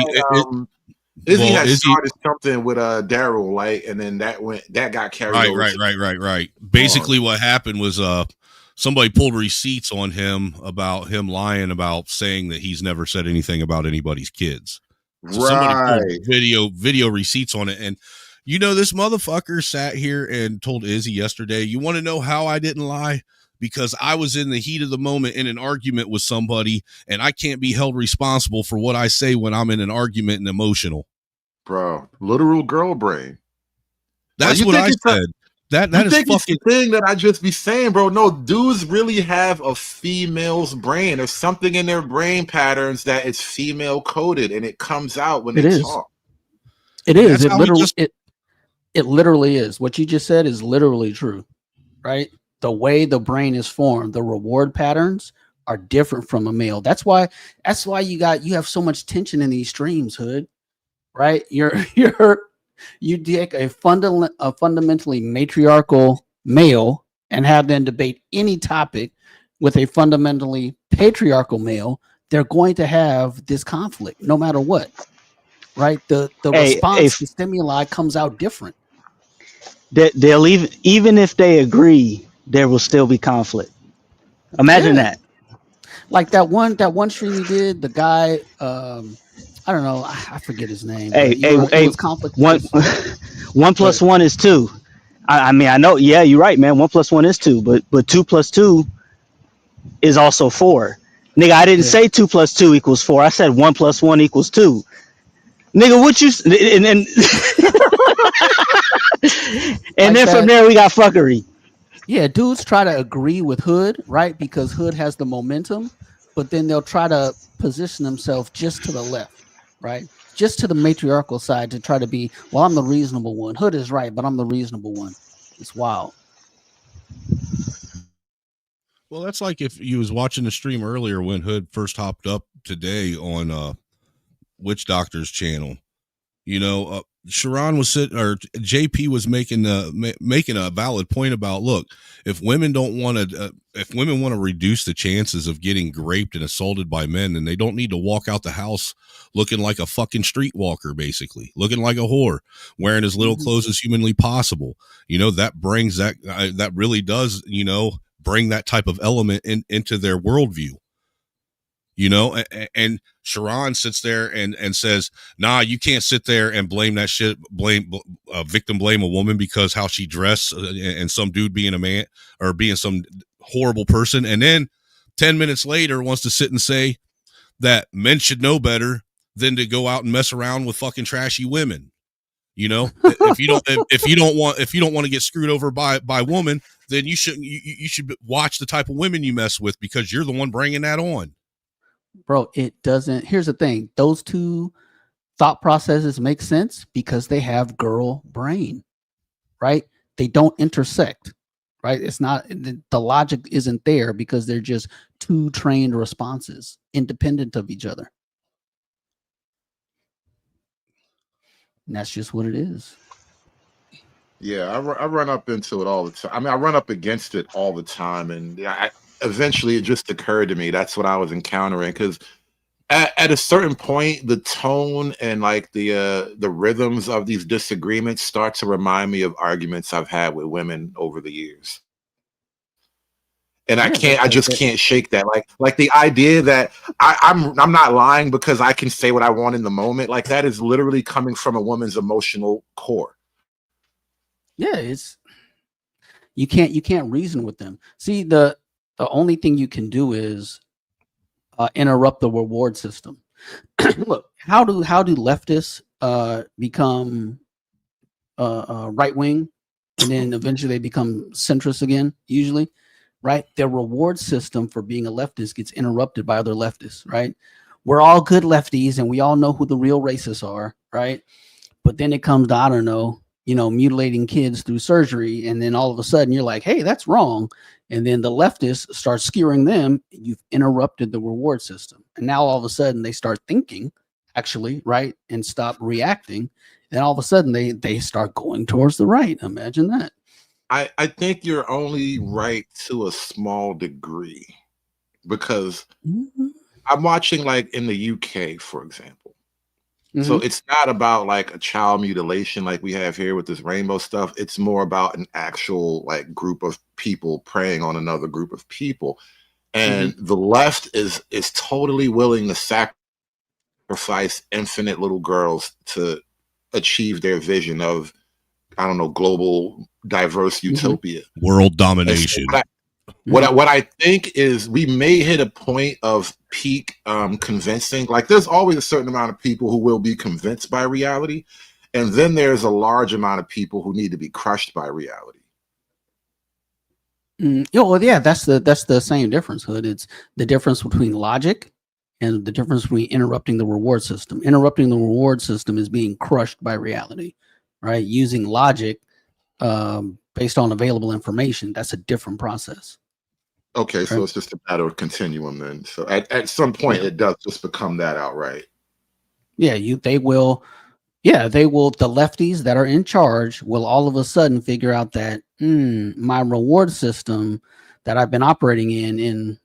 had started something with Daryl, right? And then that got carried over. Right. Basically, what happened was somebody pulled receipts on him about him lying about saying that he's never said anything about anybody's kids. So somebody pulled video receipts on it. And you know, this motherfucker sat here and told Izzy yesterday, you want to know how I didn't lie? Because I was in the heat of the moment in an argument with somebody, and I can't be held responsible for what I say when I'm in an argument and emotional. Bro, literal girl brain. That's what I said. That is fucking thing that I just be saying, bro. No, dudes really have a female's brain. There's something in their brain patterns that is female coded, and it comes out when they talk. It is. It literally is. What you just said is literally true, right? The way the brain is formed, the reward patterns are different from a male. That's why you have so much tension in these streams, Hood, right? You take a fundamentally matriarchal male and have them debate any topic with a fundamentally patriarchal male. They're going to have this conflict no matter what, right? The response to stimuli comes out different. They'll even if they agree, there will still be conflict. Imagine that. Like that one stream he did, the guy, I don't know, I forget his name. One plus one is two. I mean, I know, yeah, you're right, man. 1 + 1 is 2, but 2 + 2 is also 4. Nigga, I didn't say 2 + 2 = 4. I said 1 + 1 = 2. Nigga, what you and then from there we got fuckery. Yeah, dudes try to agree with Hood, right? Because Hood has the momentum, but then they'll try to position themselves just to the left, right? Just to the matriarchal side to try to be, well, I'm the reasonable one. Hood is right, but I'm the reasonable one. It's wild. Well, that's like if you was watching the stream earlier when Hood first hopped up today on Witch Doctor's channel. You know, Chiron was JP was making a valid point about, look, if women want to reduce the chances of getting raped and assaulted by men, then they don't need to walk out the house looking like a fucking streetwalker, basically looking like a whore, wearing as little clothes as humanly possible. You know, that brings that really does, you know, bring that type of element into their worldview. You know, and Chiron sits there and says, nah, you can't sit there and blame that shit, victim blame a woman because how she dressed and some dude being a man or being some horrible person. And then 10 minutes later wants to sit and say that men should know better than to go out and mess around with fucking trashy women. You know, if you don't want to get screwed over by woman, then you should watch the type of women you mess with because you're the one bringing that on. Bro, it doesn't. Here's the thing. Those two thought processes make sense because they have girl brain, right? They don't intersect, right? It's not, the logic isn't there because they're just two trained responses independent of each other. And that's just what it is. Yeah, I run up into it all the time. I mean, I run up against it all the time. And eventually it just occurred to me that's what I was encountering, because at a certain point the tone and like the rhythms of these disagreements start to remind me of arguments I've had with women over the years. And I Yeah, just can't shake that. Like the idea that I'm not lying because I can say what I want in the moment. Like that is literally coming from a woman's emotional core. Yeah, it's you can't reason with them. See, the only thing you can do is interrupt the reward system. Look, how do leftists become right wing, and then eventually they become centrist again? Usually, right? Their reward system for being a leftist gets interrupted by other leftists, right? We're all good lefties, and we all know who the real racists are, right? But then it comes to, I don't know, mutilating kids through surgery, and then all of a sudden you're like, hey, that's wrong. And then the leftists start skewering them. You've interrupted the reward system. And now all of a sudden they start thinking, actually, right? And stop reacting. And all of a sudden they start going towards the right. Imagine that. I think you're only right to a small degree, because I'm watching like in the UK, for example. So it's not about like a child mutilation like we have here with this rainbow stuff. It's more about an actual like group of people preying on another group of people. And the left is totally willing to sacrifice infinite little girls to achieve their vision of, I don't know, global diverse utopia. World domination. What I think is we may hit a point of peak convincing. Like there's always a certain amount of people who will be convinced by reality, and then there's a large amount of people who need to be crushed by reality. Yeah, that's the same difference, Hood. It's the difference between logic and the difference between interrupting the reward system. Interrupting the reward system is being crushed by reality, right? Using logic based on available information, that's a different process. Okay, so it's just a matter of continuum then. So at some point, it does just become that outright. Yeah, they will. The lefties that are in charge will all of a sudden figure out that my reward system that I've been operating in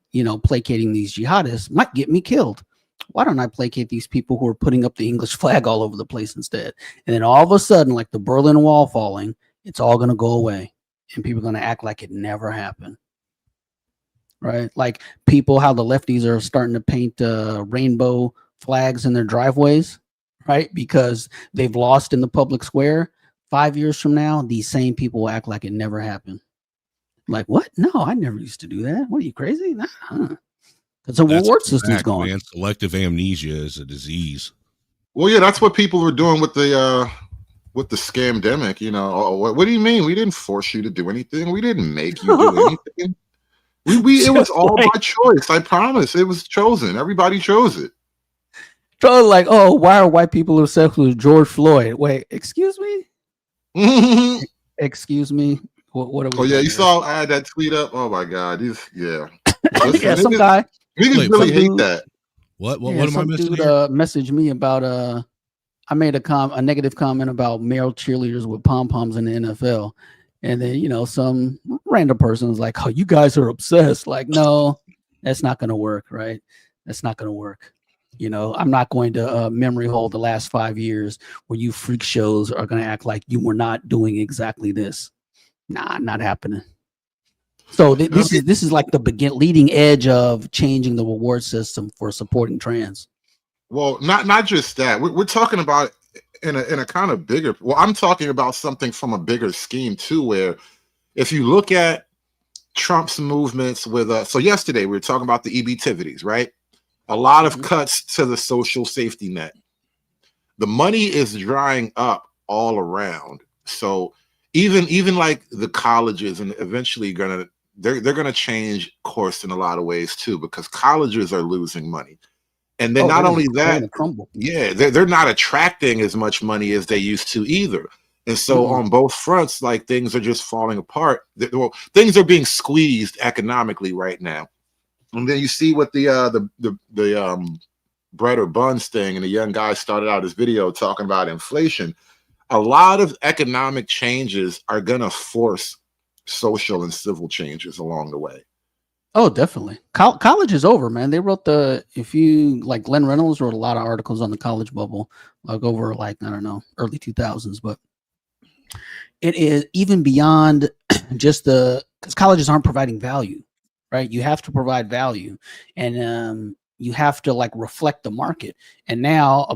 placating these jihadists might get me killed. Why don't I placate these people who are putting up the English flag all over the place instead? And then all of a sudden, like the Berlin Wall falling, it's all going to go away, and people are going to act like it never happened. Right? Like people, how the lefties are starting to paint rainbow flags in their driveways, right? Because they've lost in the public square. 5 years from now, these same people will act like it never happened. Like, what? No, I never used to do that. What, are you crazy? Nah. Because the reward system's gone. Man. Selective amnesia is a disease. Well, yeah, that's what people were doing with the scamdemic. What do you mean? We didn't force you to do anything. We didn't make you do anything. It was all by choice. I promise. It was chosen. Everybody chose it. So like, oh, why are white people obsessed with George Floyd? Wait, excuse me? Excuse me? What are we doing you saw I had that tweet up? Oh my God. Yeah, some guy. Niggas really hate that. What am I missing dude, here? Messaged me about I made a negative comment about male cheerleaders with pom-poms in the NFL. And then, some random person was like, oh, you guys are obsessed. Like, no, that's not going to work, right? That's not going to work. I'm not going to memory hold the last 5 years where you freak shows are going to act like you were not doing exactly this. Nah, not happening. So this is like the leading edge of changing the reward system for supporting trans. Well, not just that. We're talking about in a kind of bigger. Well, I'm talking about something from a bigger scheme too, where if you look at Trump's movements with so yesterday we were talking about the EBtivities, right? A lot of cuts to the social safety net. The money is drying up all around. So even like the colleges, and eventually they're gonna change course in a lot of ways too, because colleges are losing money. And then not only that, they're not attracting as much money as they used to either. And so on both fronts, like things are just falling apart. Well, things are being squeezed economically right now. And then you see what the bread or buns thing, and the young guy started out his video talking about inflation. A lot of economic changes are gonna force social and civil changes along the way. Oh, definitely. College is over, man. They wrote Glenn Reynolds wrote a lot of articles on the college bubble, like over I don't know, early 2000s, but it is even beyond just because colleges aren't providing value. right? You have to provide value, and you have to like reflect the market. And now,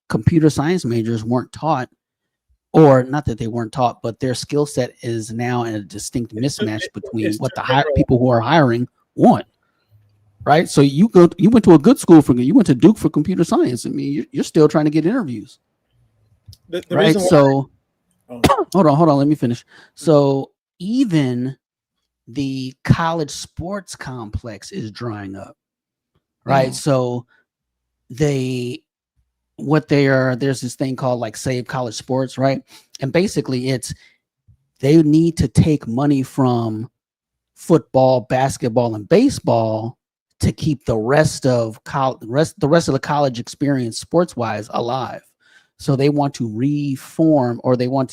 computer science majors weren't taught, or not that they weren't taught, but their skill set is now in a distinct mismatch between what the people who are hiring want. Right, so you went to a good school you went to Duke for computer science. I mean, you're still trying to get interviews, right? So, hold on, let me finish. So even the college sports complex is drying up, right? So there's this thing called like Save College Sports, right? And basically, they need to take money from football, basketball, and baseball to keep the rest of the college experience sports wise alive. So they want to reform, or they want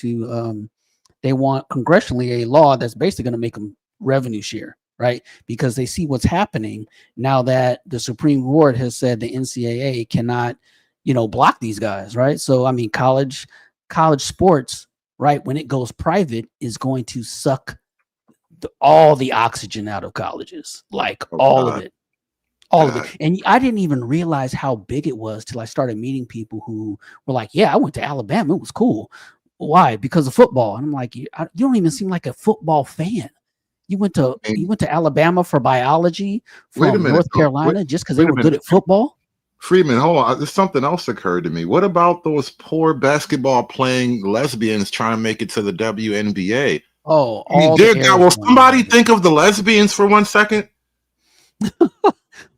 congressionally a law that's basically going to make them revenue share, right? Because they see what's happening now that the Supreme Court has said the NCAA cannot, block these guys, right? So I mean, college sports, right, when it goes private, is going to suck all the oxygen out of colleges, like all of it. All of it. And I didn't even realize how big it was till I started meeting people who were like, yeah, I went to Alabama. It was cool. Why? Because of football. And I'm like, you don't even seem like a football fan. You went to Alabama for biology from North Carolina just because they were good at football? Freeman, hold on. There's something else occurred to me. What about those poor basketball playing lesbians trying to make it to the WNBA? Oh, dear God, will somebody think of the lesbians for 1 second?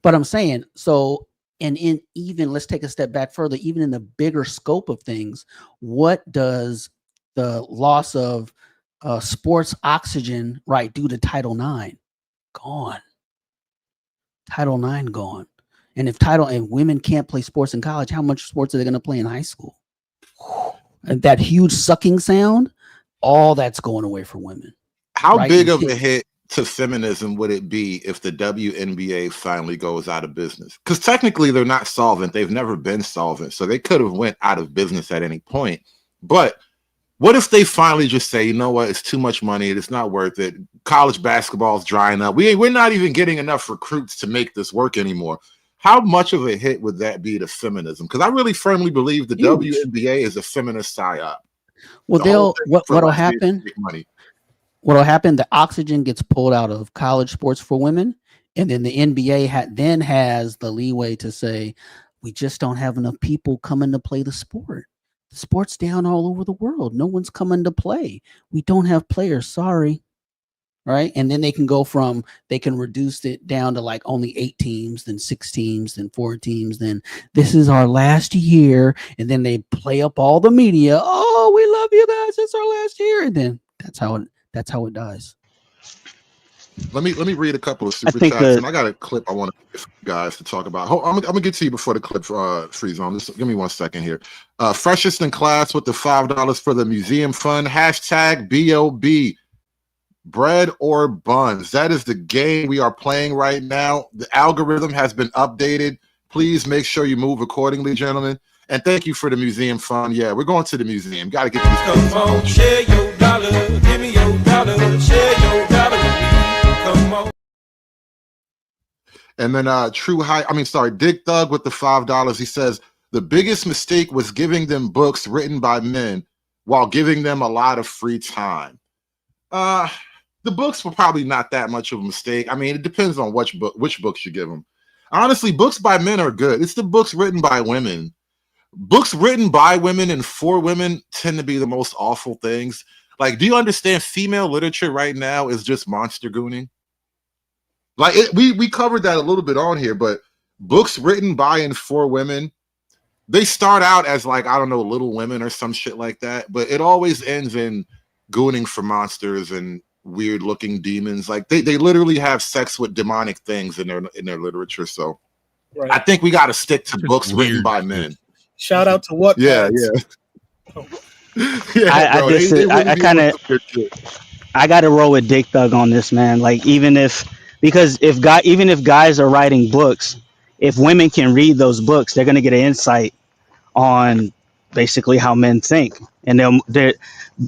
But I'm saying, so, and even let's take a step back further, even in the bigger scope of things, what does the loss of sports oxygen, right, do to Title IX? Gone. Title IX gone. And if women can't play sports in college, how much sports are they going to play in high school? And that huge sucking sound, all that's going away for women. How big of a hit to feminism would it be if the WNBA finally goes out of business? Because technically they're not solvent. They've never been solvent. So they could have went out of business at any point. But what if they finally just say, you know what, it's too much money. It's not worth it. College basketball is drying up. We're not even getting enough recruits to make this work anymore. How much of a hit would that be to feminism? Because I really firmly believe the WNBA is a feminist psyop. Well, what'll happen? What'll happen? The oxygen gets pulled out of college sports for women, and then the NBA then has the leeway to say, we just don't have enough people coming to play the sport. The sport's down all over the world. No one's coming to play. We don't have players. Sorry. Right. And then they can reduce it down to like only 8 teams, then 6 teams, then 4 teams. Then this is our last year. And then they play up all the media. Oh, we love you guys. It's our last year. And then that's how it dies. Let me read a couple of super chats, and I got a clip I want to get you guys to talk about. I'm gonna get to you before the clip frees on. Just give me 1 second here. Freshest in class with the $5 for the museum fund. Hashtag BOB. Bread or buns. That is the game we are playing right now. The algorithm has been updated. Please make sure you move accordingly, gentlemen. And thank you for the museum fund. Yeah, we're going to the museum. Got to get these. Come on, share your dollar. Give me your dollar. Share your dollar with me. Come on. And then Dick Thug with the $5. He says the biggest mistake was giving them books written by men while giving them a lot of free time. The books were probably not that much of a mistake. I mean, it depends on which books you give them. Honestly, books by men are good. It's the books written by women. Books written by women and for women tend to be the most awful things. Like, do you understand female literature right now is just monster gooning? Like, we covered that a little bit on here, but books written by and for women, they start out as like, I don't know, Little Women or some shit like that, but it always ends in gooning for monsters and weird looking demons. Like they literally have sex with demonic things in their literature. So right. I think we got to stick to books written by men. Shout out to what? Yeah. I got to roll with Dick Thug on this, man. Like even if guys are writing books, if women can read those books, they're gonna get an insight on basically how men think, and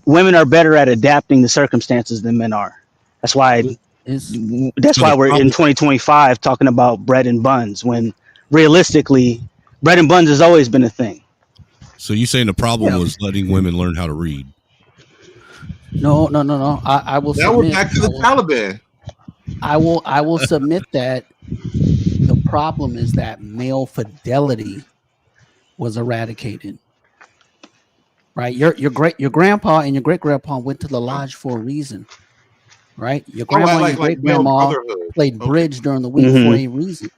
women are better at adapting to circumstances than men are. That's why That's So why the we're in problem, 2025 talking about bread and buns when realistically, bread and buns has always been a thing. so you saying the problem was letting women learn how to read? No. I will Now we're submit. back to the Taliban. I will submit that the problem is that male fidelity was eradicated. Right? Your grandpa and your great grandpa went to the lodge for a reason. Right? Your Oh, grandma and your like great male grandma brotherhood. played Okay. bridge during the week for a reason.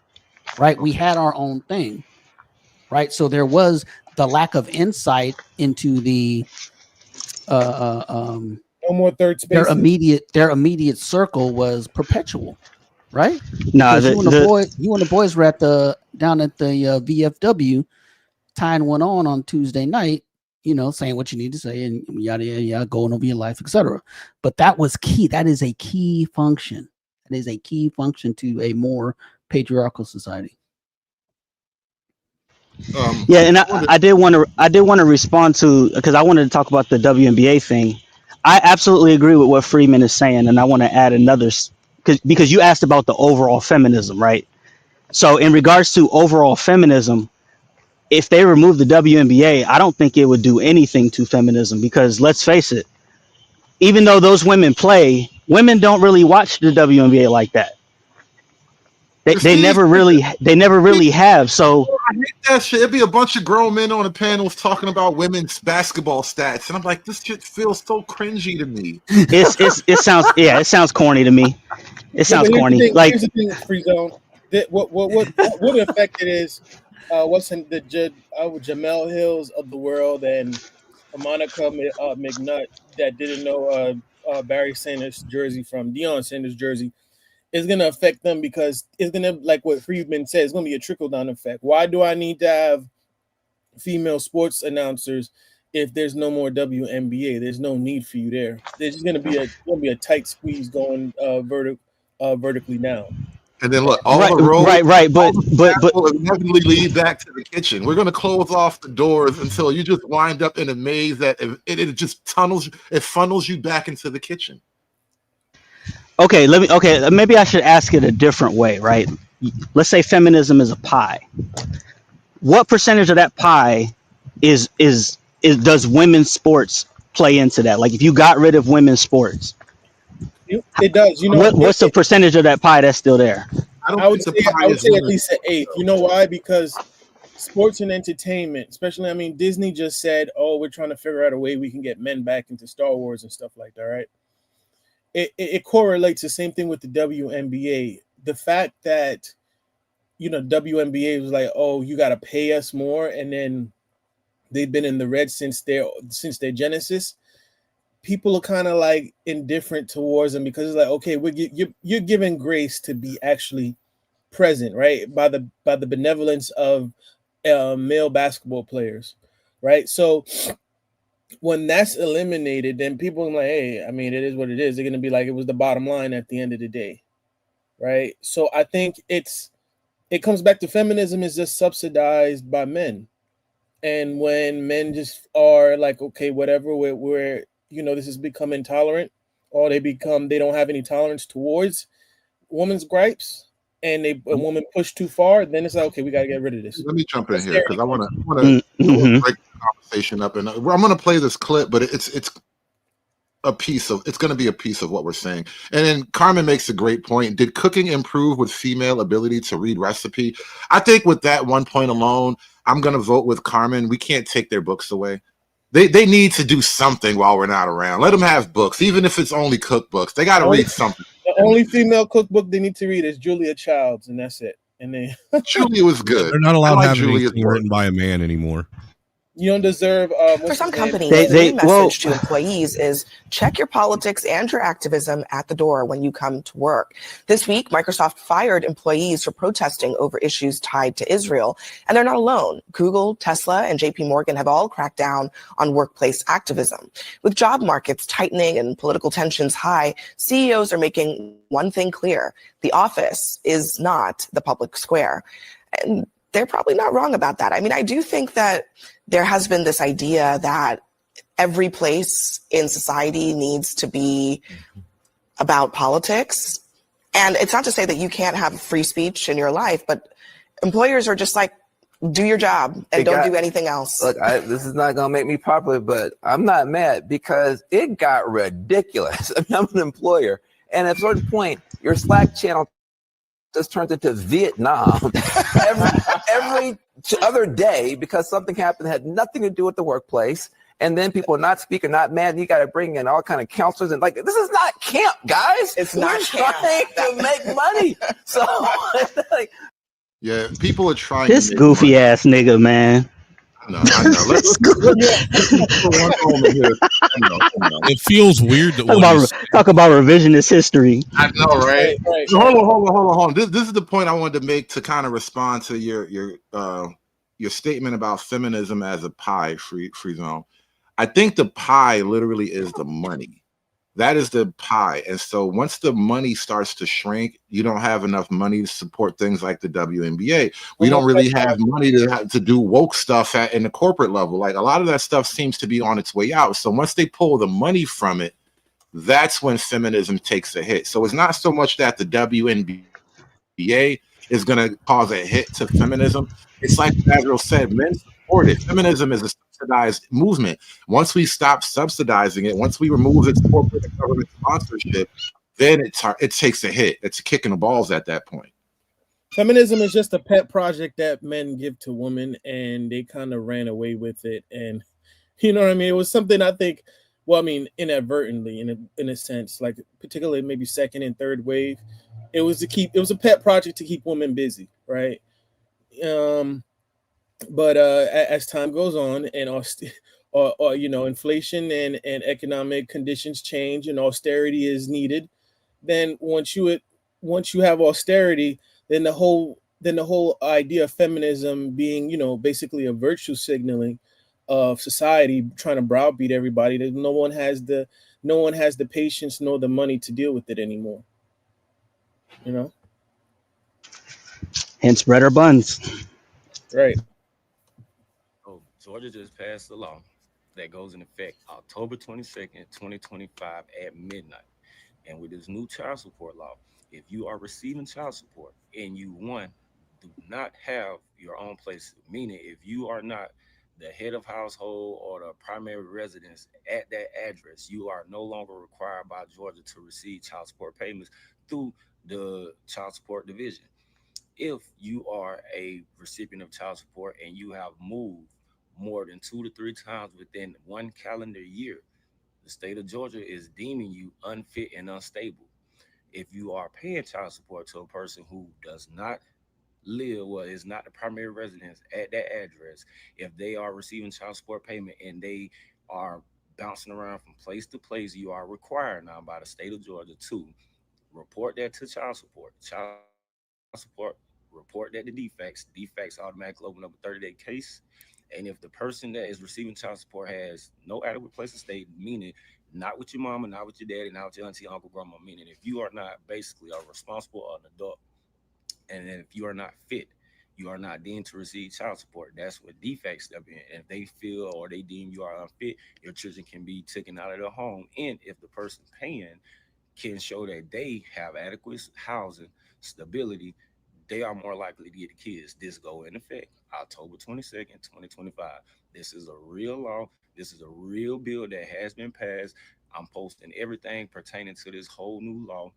Right? We had our own thing. Right? So there was the lack of insight into the No more third their spaces. immediate circle was perpetual, right? Nah, Because you and the boys were down at the VFW, tying one on Tuesday night, saying what you need to say and yada yada yada, going over your life, etc. But that was key. That is a key function. That is a key function to a more patriarchal society. Yeah, and I did want to respond to, because I wanted to talk about the WNBA thing. I absolutely agree with what Freeman is saying, and I want to add another, because you asked about the overall feminism, right? So in regards to overall feminism, if they remove the WNBA, I don't think it would do anything to feminism, because let's face it, even though those women play, women don't really watch the WNBA like that. They never really have. So I hate that shit. It'd be a bunch of grown men on the panels talking about women's basketball stats, and I'm like, this shit feels so cringy to me. it sounds corny to me. It sounds corny. Here's the thing, Free Zone. What affected is what's in the Jamel Hills of the world and Monica McNutt that didn't know Barry Sanders' jersey from Deion Sanders' jersey. Is going to affect them because it's going to, like what Friedman said, it's going to be a trickle-down effect. Why do I need to have female sports announcers if there's no more WNBA? There's no need for you there. There's just going to be a tight squeeze going vertically down. And then look, all the roads, but will inevitably lead back to the kitchen. We're going to close off the doors until you just wind up in a maze that it just funnels you back into the kitchen. Okay, maybe I should ask it a different way, right? Let's say feminism is a pie. What percentage of that pie is does women's sports play into that? Like if you got rid of women's sports, it does. What's the percentage of that pie that's still there? I would say at least an eighth. You know why? Because sports and entertainment, especially, I mean, Disney just said, "Oh, we're trying to figure out a way we can get men back into Star Wars and stuff like that." Right? It correlates the same thing with the WNBA. The fact that WNBA was like, "Oh, you got to pay us more," and then they've been in the red since their genesis. People are kind of like indifferent towards them because it's like, okay, you're giving grace to be actually present, right? By the benevolence of male basketball players, right? So when that's eliminated, then people are like, hey, I mean, it is what it is. They're gonna be like, it was the bottom line at the end of the day, right? So I think it comes back to feminism is just subsidized by men, and when men just are like, okay, whatever, we're this has become intolerant, or they don't have any tolerance towards women's gripes, and a woman pushed too far, then it's like, okay, we got to get rid of this. Let me jump in here because I want to break the conversation up, and I'm going to play this clip, but it's going to be a piece of what we're saying. And then Carmen makes a great point. Did cooking improve with female ability to read recipe? I think with that one point alone, I'm going to vote with Carmen. We can't take their books away. They need to do something while we're not around. Let them have books, even if it's only cookbooks. They got to read something. The only female cookbook they need to read is Julia Child's, and that's it. And then Julia was good. They're not allowed to have anything written by a man anymore. You don't deserve. For some companies, the message to employees is check your politics and your activism at the door when you come to work. This week, Microsoft fired employees for protesting over issues tied to Israel. And they're not alone. Google, Tesla, and JP Morgan have all cracked down on workplace activism. With job markets tightening and political tensions high, CEOs are making one thing clear. The office is not the public square. And they're probably not wrong about that. I mean, I do think that there has been this idea that every place in society needs to be about politics. And it's not to say that you can't have free speech in your life, but employers are just like, do your job and don't do anything else. Look, this is not going to make me popular, but I'm not mad because it got ridiculous. I mean, I'm an employer. And at a certain point, your Slack channel just turns into Vietnam every other day because something happened that had nothing to do with the workplace. And then people are not speaking, not mad. And you got to bring in all kind of counselors. And like, this is not camp, guys. It's We're not camp. trying to make money. So, like, Yeah, people are trying. This to make goofy money. ass nigga, man. I know. Let's put one moment here. I know. It feels weird that Talk about revisionist history. I know, right? Right. Hold on. This is the point I wanted to make to kind of respond to your statement about feminism as a pie free zone. I think the pie literally is the money. That is the pie. And so once the money starts to shrink, you don't have enough money to support things like the WNBA. We don't really have money to do woke stuff in the corporate level. Like a lot of that stuff seems to be on its way out. So once they pull the money from it, that's when feminism takes a hit. So it's not so much that the WNBA is going to cause a hit to feminism. It's like Gabriel said, men support it. Feminism is a subsidized movement. Once we stop subsidizing it, once we remove its corporate and government sponsorship, then it takes a hit. It's a kick in the balls at that point. Feminism is just a pet project that men give to women, and they kind of ran away with it. And you know what I mean? It was something I think, well, I mean, inadvertently, in a sense, like particularly maybe second and third wave, it was a pet project to keep women busy, right? But as time goes on and inflation and economic conditions change and austerity is needed, then once you have austerity, then the whole idea of feminism being, basically a virtue signaling of society trying to browbeat everybody, that no one has the patience nor the money to deal with it anymore. Hence bread or buns. Right. Georgia just passed a law that goes in effect October 22nd, 2025 at midnight. And with this new child support law, if you are receiving child support and you, do not have your own place, meaning if you are not the head of household or the primary residence at that address, you are no longer required by Georgia to receive child support payments through the child support division. If you are a recipient of child support and you have moved more than 2 to 3 times within 1 calendar year, the state of Georgia is deeming you unfit and unstable. If you are paying child support to a person who does not live or is not the primary residence at that address, if they are receiving child support payment and they are bouncing around from place to place, you are required now by the state of Georgia to report that to child support. Child support report that to defects. Defects automatically open up a 30-day case. And if the person that is receiving child support has no adequate place to stay, meaning not with your mama, not with your daddy, not with your auntie, uncle, grandma, meaning if you are not basically a responsible adult, and if you are not fit, you are not deemed to receive child support. That's what defects step in. And if they feel or they deem you are unfit, your children can be taken out of their home. And if the person paying can show that they have adequate housing, stability, they are more likely to get the kids. This go in effect October 22nd, 2025. This is a real law. This is a real bill that has been passed. I'm posting everything pertaining to this whole new law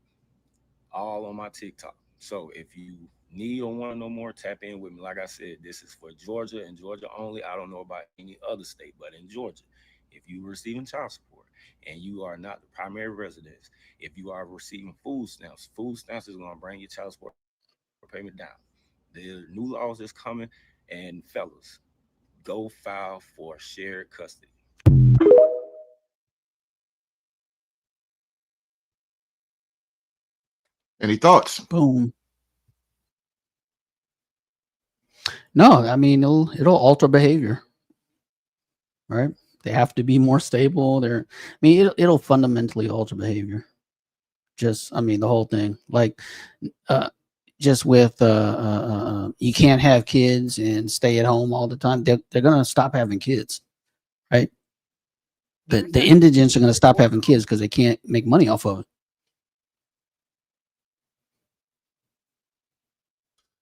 all on my TikTok. So if you need or want to know more, tap in with me. Like I said, this is for Georgia and Georgia only. I don't know about any other state, but in Georgia, if you're receiving child support and you are not the primary residence, if you are receiving food stamps is going to bring your child support payment down. The new laws is coming, and fellas, go file for shared custody. Any thoughts? Boom. No, I mean it'll alter behavior, right? They have to be more stable. It'll fundamentally alter behavior. The whole thing, like, just with you can't have kids and stay at home all the time. They're gonna stop having kids, right? The indigents are gonna stop having kids because they can't make money off of it.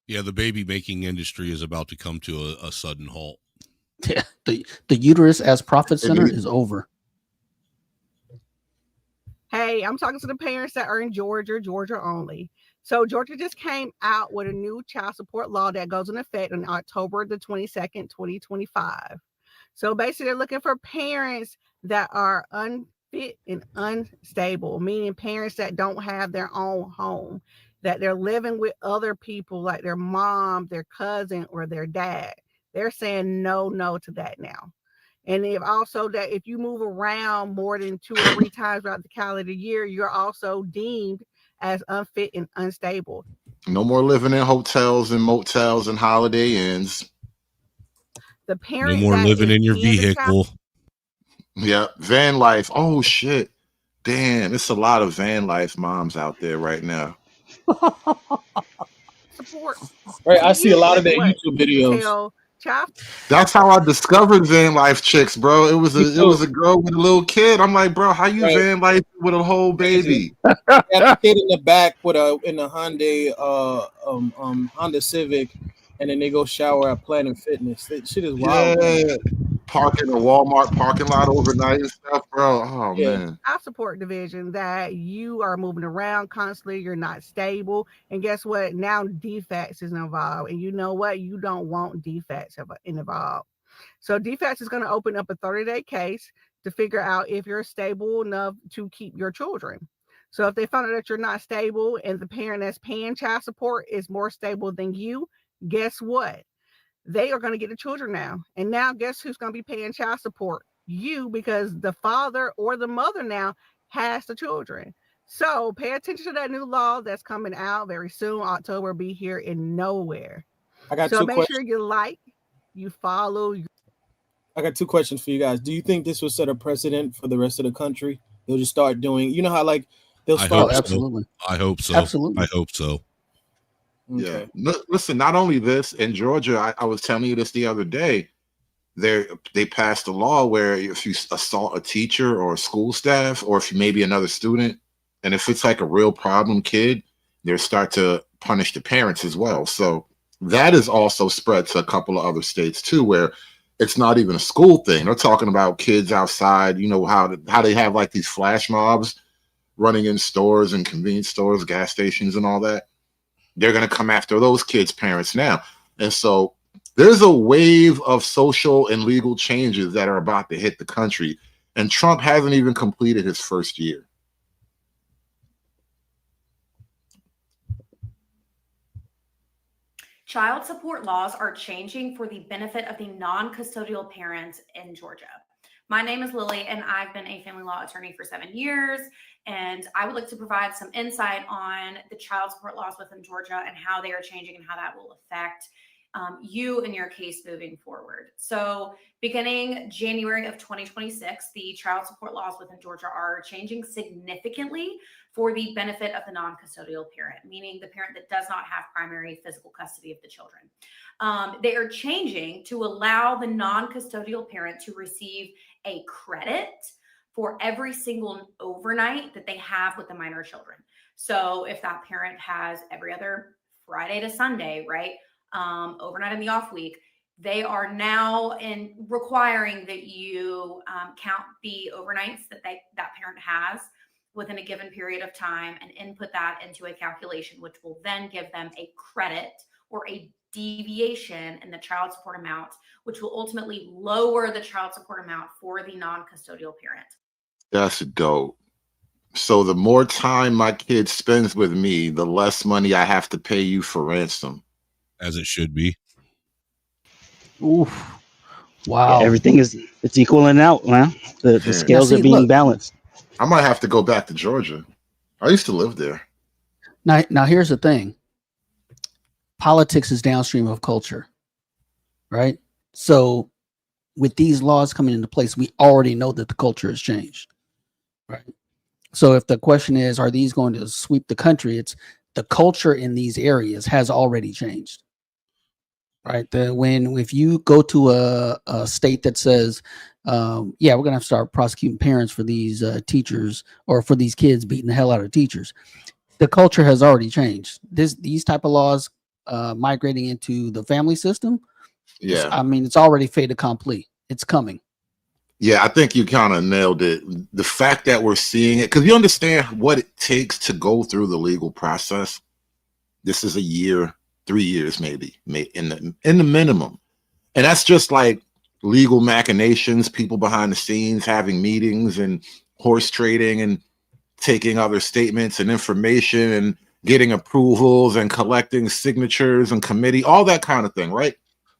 Yeah, the baby making industry is about to come to a sudden halt. Yeah, the uterus as profit center is over. Hey, I'm talking to the parents that are in Georgia only. So Georgia just came out with a new child support law that goes in effect on October the 22nd, 2025. So basically they're looking for parents that are unfit and unstable, meaning parents that don't have their own home, that they're living with other people like their mom, their cousin, or their dad. They're saying no to that now. And if also that if you move around more than 2 or 3 times throughout the calendar year, you're also deemed as unfit and unstable. No more living in hotels and motels and Holiday Inns. The parent no more that living is in your in the vehicle. Yeah, van life. Oh shit. Damn, it's a lot of van life moms out there right now. support. Right, To I see a you, lot of guess their what? YouTube You videos. tell child That's how I discovered van life chicks, bro. It was Me a girl with a little kid. I'm like, bro, how you Right. van life with a whole baby? Got the kid in the back with in a Hyundai Honda Civic, and then they go shower at Planet Fitness. That shit is wild, man. Yeah, parking a Walmart parking lot overnight and stuff, bro. Oh Yeah. man. child support division that you are moving around constantly, you're not stable, and guess what? Now defects is involved, and you know what? You don't want defects involved. So defects is going to open up a 30-day case to figure out if you're stable enough to keep your children. So if they find out that you're not stable and the parent that's paying child support is more stable than you, guess what? They are going to get the children now. And now guess who's going to be paying child support? You, because the father or the mother now has the children. So pay attention to that new law that's coming out very soon. October will be here in nowhere. I got so two make questions. sure you like, you follow. I got 2 questions for you guys. Do you think this will set a precedent for the rest of the country? They'll just start doing, you know how like they'll I start. hope absolutely. So. I hope so. Absolutely. I hope so. Yeah. Listen, not only this, in Georgia, I was telling you this the other day, they passed a law where if you assault a teacher or school staff, or if you maybe another student, and if it's like a real problem kid, they start to punish the parents as well. So that is also spread to a couple of other states too, where it's not even a school thing. They're talking about kids outside, you know, how they have like these flash mobs running in stores and convenience stores, gas stations and all that. They're going to come after those kids' parents now. And so there's a wave of social and legal changes that are about to hit the country. And Trump hasn't even completed his first year. Child support laws are changing for the benefit of the non-custodial parents in Georgia. My name is Lily, and I've been a family law attorney for 7 years, and I would like to provide some insight on the child support laws within Georgia and how they are changing and how that will affect you and your case moving forward. So beginning January of 2026, the child support laws within Georgia are changing significantly for the benefit of the non-custodial parent, meaning the parent that does not have primary physical custody of the children. They are changing to allow the non-custodial parent to receive a credit for every single overnight that they have with the minor children. So if that parent has every other Friday to Sunday, right, overnight in the off week, they are now requiring that you count the overnights that that parent has within a given period of time and input that into a calculation, which will then give them a credit or a deviation in the child support amount, which will ultimately lower the child support amount for the non-custodial parent. That's dope. So the more time my kid spends with me, the less money I have to pay you for ransom. As it should be. Oof. Wow. Yeah, everything it's equaling out, man. The scales are being balanced. I might have to go back to Georgia. I used to live there. Now here's the thing. Politics is downstream of culture, right? So with these laws coming into place, we already know that the culture has changed, right? So if the question is, are these going to sweep the country? It's the culture in these areas has already changed, right? If you go to a state that says, yeah, we're going to have to start prosecuting parents for these teachers or for these kids beating the hell out of teachers, the culture has already changed. These type of laws migrating into the family system, Yeah. I mean, it's already fait accompli. It's coming. Yeah, I think you kind of nailed it. The fact that we're seeing it, because you understand what it takes to go through the legal process. This is a year, 3 years, maybe in the minimum, and that's just like legal machinations, people behind the scenes having meetings and horse trading and taking other statements and information and getting approvals and collecting signatures and committee, all that kind of thing, right?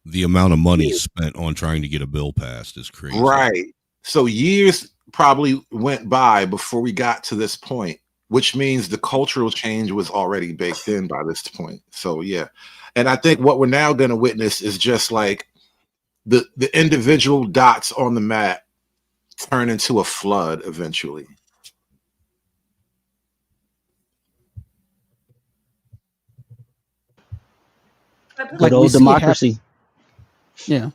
The amount of money spent on trying to get a bill passed is crazy. Right. So years probably went by before we got to this point, which means the cultural change was already baked in by this point. So yeah. And I think what we're now going to witness is just like the individual dots on the map turn into a flood eventually. Like old democracy. Yeah.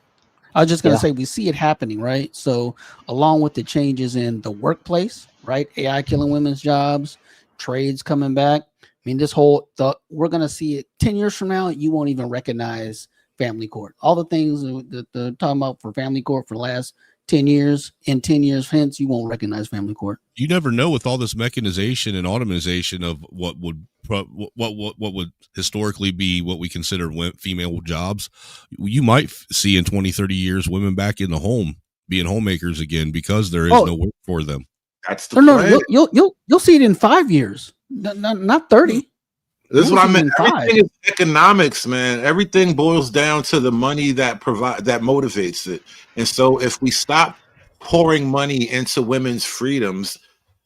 I was just going to say, we see it happening, right? So along with the changes in the workplace, right? AI killing women's jobs, trades coming back. I mean, we're going to see it 10 years from now. You won't even recognize family court. All the things that they're talking about for family court for the last 10 years, in 10 years hence, you won't recognize family court. You never know with all this mechanization and automation of what would historically be what we consider female jobs. You might see in 20, 30 years women back in the home being homemakers again because there is no work for them. That's the plan. You'll see it in 5 years, not 30. This is what I meant. Everything is economics, man. Everything boils down to the money that motivates it. And so if we stop pouring money into women's freedoms,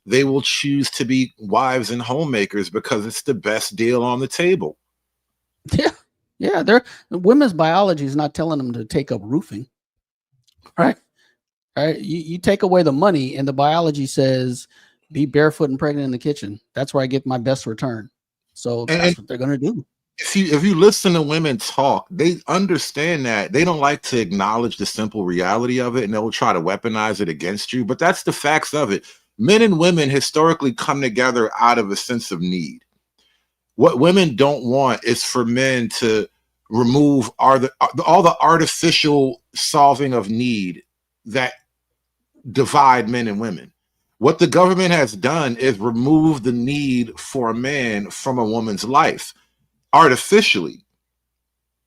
they will choose to be wives and homemakers because it's the best deal on the table. Yeah. Women's biology is not telling them to take up roofing. Right. You take away the money and the biology says be barefoot and pregnant in the kitchen. That's where I get my best return. So that's what they're going to do. If you listen to women talk, they understand that. They don't like to acknowledge the simple reality of it, and they'll try to weaponize it against you. But that's the facts of it. Men and women historically come together out of a sense of need. What women don't want is for men to remove all the artificial solving of need that divide men and women. What the government has done is remove the need for a man from a woman's life artificially.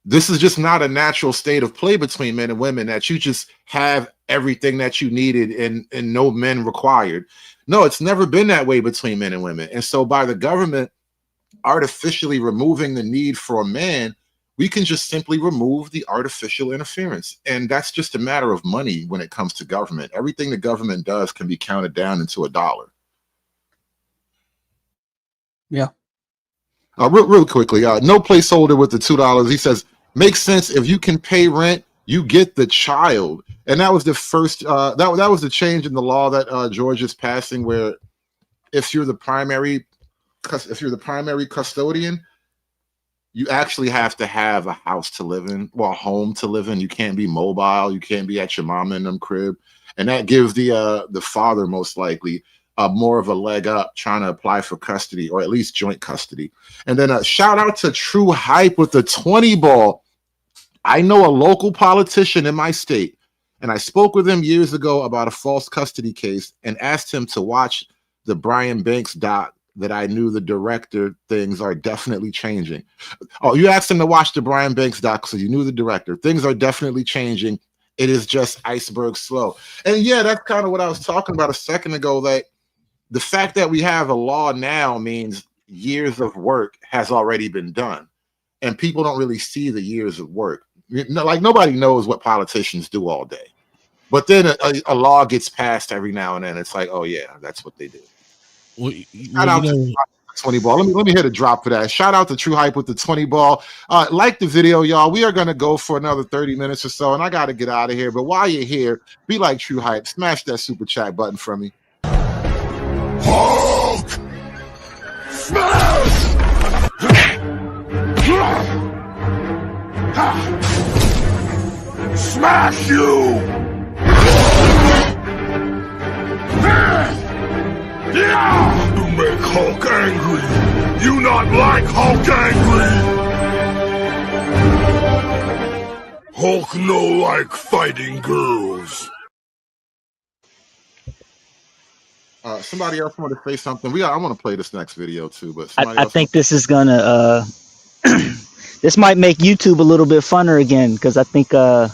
This is just not a natural state of play between men and women that you just have everything that you needed and no men required. No, it's never been that way between men and women. And so by the government artificially removing the need for a man, we can just simply remove the artificial interference. And that's just a matter of money when it comes to government. Everything the government does can be counted down into $1. Yeah. Real quickly, no placeholder with the $2. He says, makes sense. If you can pay rent, you get the child. And that was the first, that was the change in the law that Georgia's passing, where if you're the primary custodian, you actually have to have a house to live in, well, a home to live in. You can't be mobile. You can't be at your mama and them crib. And that gives the father most likely more of a leg up trying to apply for custody, or at least joint custody. And then a shout out to True Hype with the 20 ball. I know a local politician in my state, and I spoke with him years ago about a false custody case and asked him to watch the Brian Banks doc that I knew the director. Things are definitely changing. Oh, you asked him to watch the Brian Banks doc, so you knew the director. Things are definitely changing. It is just iceberg slow. And yeah, that's kind of what I was talking about a second ago, that the fact that we have a law now means years of work has already been done. And people don't really see the years of work. Like nobody knows what politicians do all day. But then a law gets passed every now and then. It's like, oh yeah, that's what they do. Shout out to the 20 ball. Let me hit a drop for that. Shout out to True Hype with the 20 ball. Like the video, y'all. We are going to go for another 30 minutes or so, and I got to get out of here. But while you're here, be like True Hype. Smash that super chat button for me. Hulk! Smash! Smash you! You make Hulk angry. You not like Hulk angry. Hulk no like fighting girls. Somebody else want to say something? I want to play this next video too, but I, somebody I else. think this is gonna this might make YouTube a little bit funner again because I think I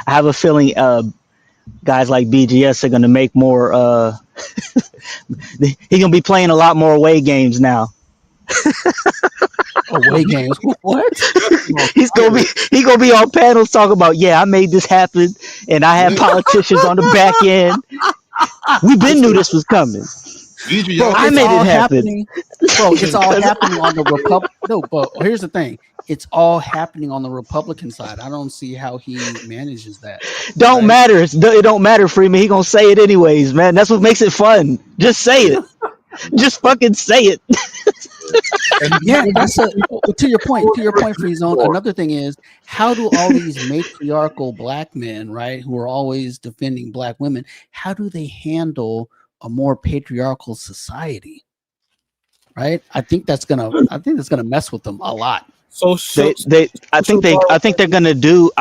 have a feeling guys like BGS are gonna make more. He's gonna be playing a lot more away games now. Away games. What? He gonna be on panels talking about, yeah, I made this happen, and I had politicians on the back end. We been knew this was coming. Bro, I made it happen. Bro, it's all 'Cause happening on the Republic. No, but here's the thing: it's all happening on the Republican side. I don't see how he manages that. Don't matter. It don't matter, Freeman. He gonna say it anyways, man. That's what makes it fun. Just say it. Just fucking say it. Yeah, that's to your point. To your point, Free Zone. Another thing is, how do all these matriarchal black men, right, who are always defending black women, how do they handle a more patriarchal society? Right? I think that's gonna mess with them a lot. I think they're gonna do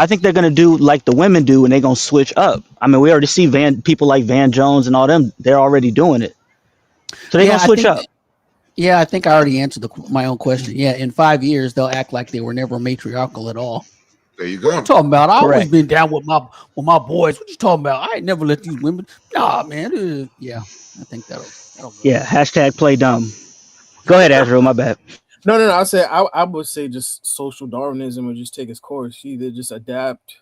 like the women do, and they're gonna switch up. I mean, we already see people like Van Jones and all them. They're already doing it, so they're gonna switch up. Yeah, I think I already answered my own question. Yeah, in 5 years they'll act like they were never matriarchal at all. There you go. What you talking about? I always been down with my boys. What you talking about? I ain't never let these women. Nah, man. Yeah, I think that'll go. Yeah. Hashtag play dumb. Go ahead, Azrael. My bad. No. I would say just social Darwinism would just take its course. Either just adapt.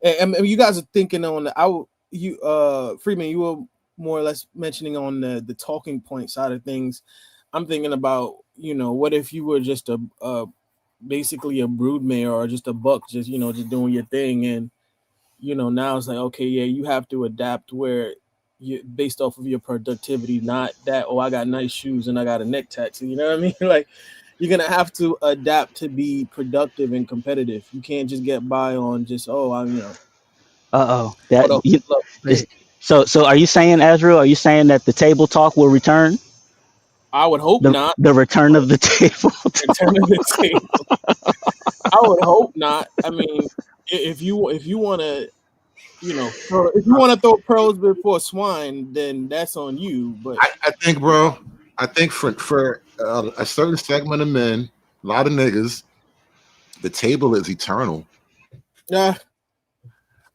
And you guys are thinking on Freeman, you were more or less mentioning on the talking point side of things. I'm thinking about, what if you were just basically a broodmare or just a buck, just doing your thing, and now it's like, okay, yeah, you have to adapt where you based off of your productivity, not that, oh, I got nice shoes and I got a neck tattoo. You know what I mean? Like, you're gonna have to adapt to be productive and competitive. You can't just get by on just, So are you saying, Azrael? Are you saying that the table talk will return? I would hope not. The return of the table. Return of the table. I would hope not. I mean, if you want to, if you want to throw pearls before swine, then that's on you. But I think, bro, for a certain segment of men, a lot of niggas, the table is eternal. Yeah,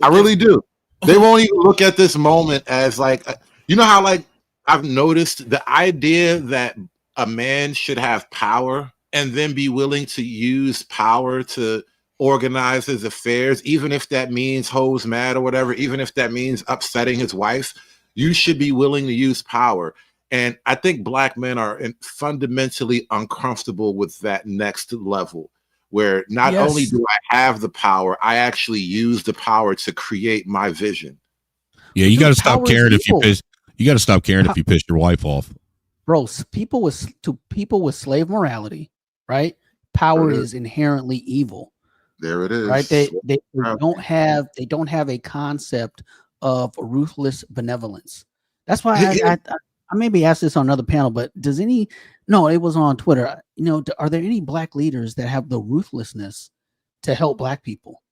I really do. They won't even look at this moment as like, how like I've noticed the idea that a man should have power and then be willing to use power to organize his affairs, even if that means hoes mad or whatever, even if that means upsetting his wife. You should be willing to use power. And I think black men are fundamentally uncomfortable with that next level, where not only do I have the power, I actually use the power to create my vision. Yeah, you got to stop caring if you piss. You got to stop caring if you piss your wife off. Bro, people with slave morality, right? Power is inherently evil. There it is. Right? They don't have a concept of ruthless benevolence. That's why I maybe asked this on another panel, but it was on Twitter. Are there any black leaders that have the ruthlessness to help black people?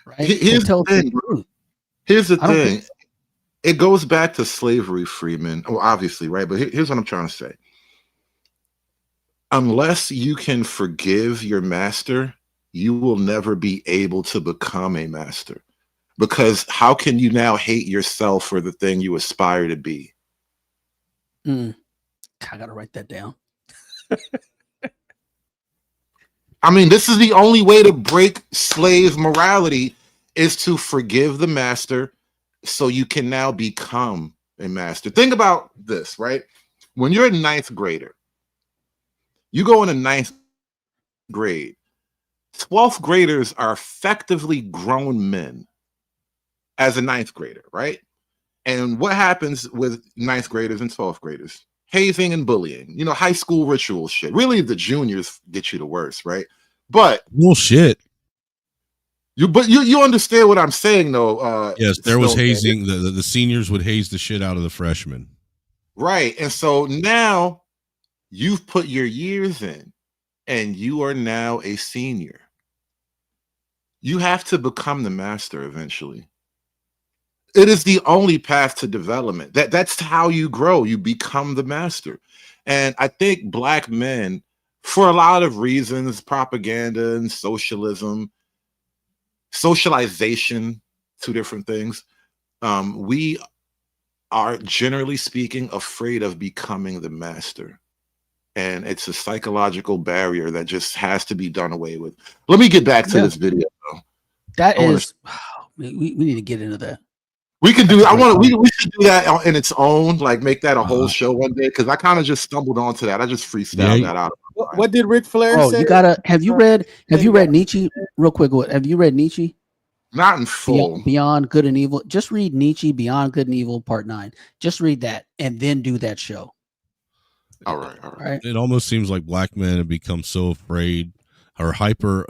Right? Here's the thing. It goes back to slavery, Freeman. Well, obviously, right? But here's what I'm trying to say. Unless you can forgive your master, you will never be able to become a master. Because how can you now hate yourself for the thing you aspire to be? I gotta write that down. I mean, this is the only way to break slave morality is to forgive the master so you can now become a master. Think about this, right? When you're a ninth grader, you go into ninth grade. 12th graders are effectively grown men as a ninth grader, right? And what happens with ninth graders and 12th graders? Hazing and bullying, high school ritual shit. Really, the juniors get you the worst, right? But bullshit. You understand what I'm saying, though? Yes, there was hazing. The seniors would haze the shit out of the freshmen. Right. And so now you've put your years in and you are now a senior. you have to become the master eventually. It is the only path to development. That's how you grow. You become the master. And I think Black men, for a lot of reasons, propaganda and socialism, socialization, two different things, we are generally speaking afraid of becoming the master. And it's a psychological barrier that just has to be done away with. Let me get back to this video, though. That is, we need to get into that. We can do. We should do that in its own. Like make that a whole show one day because I kind of just stumbled onto that. I just freestyled that out. What did Ric Flair say? You gotta. Have you read Nietzsche? Real quick, have you read Nietzsche? Not in full. Beyond Good and Evil. Just read Nietzsche, Beyond Good and Evil, Part 9. Just read that and then do that show. All right. It almost seems like Black men have become so afraid or hyper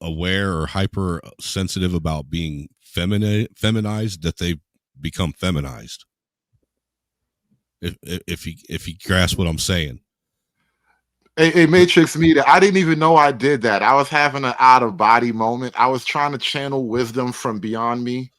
aware or hyper sensitive about being feminized that they become feminized. If you grasp what I'm saying. Hey, Matrix Media, I didn't even know I did that. I was having an out of body moment. I was trying to channel wisdom from beyond me.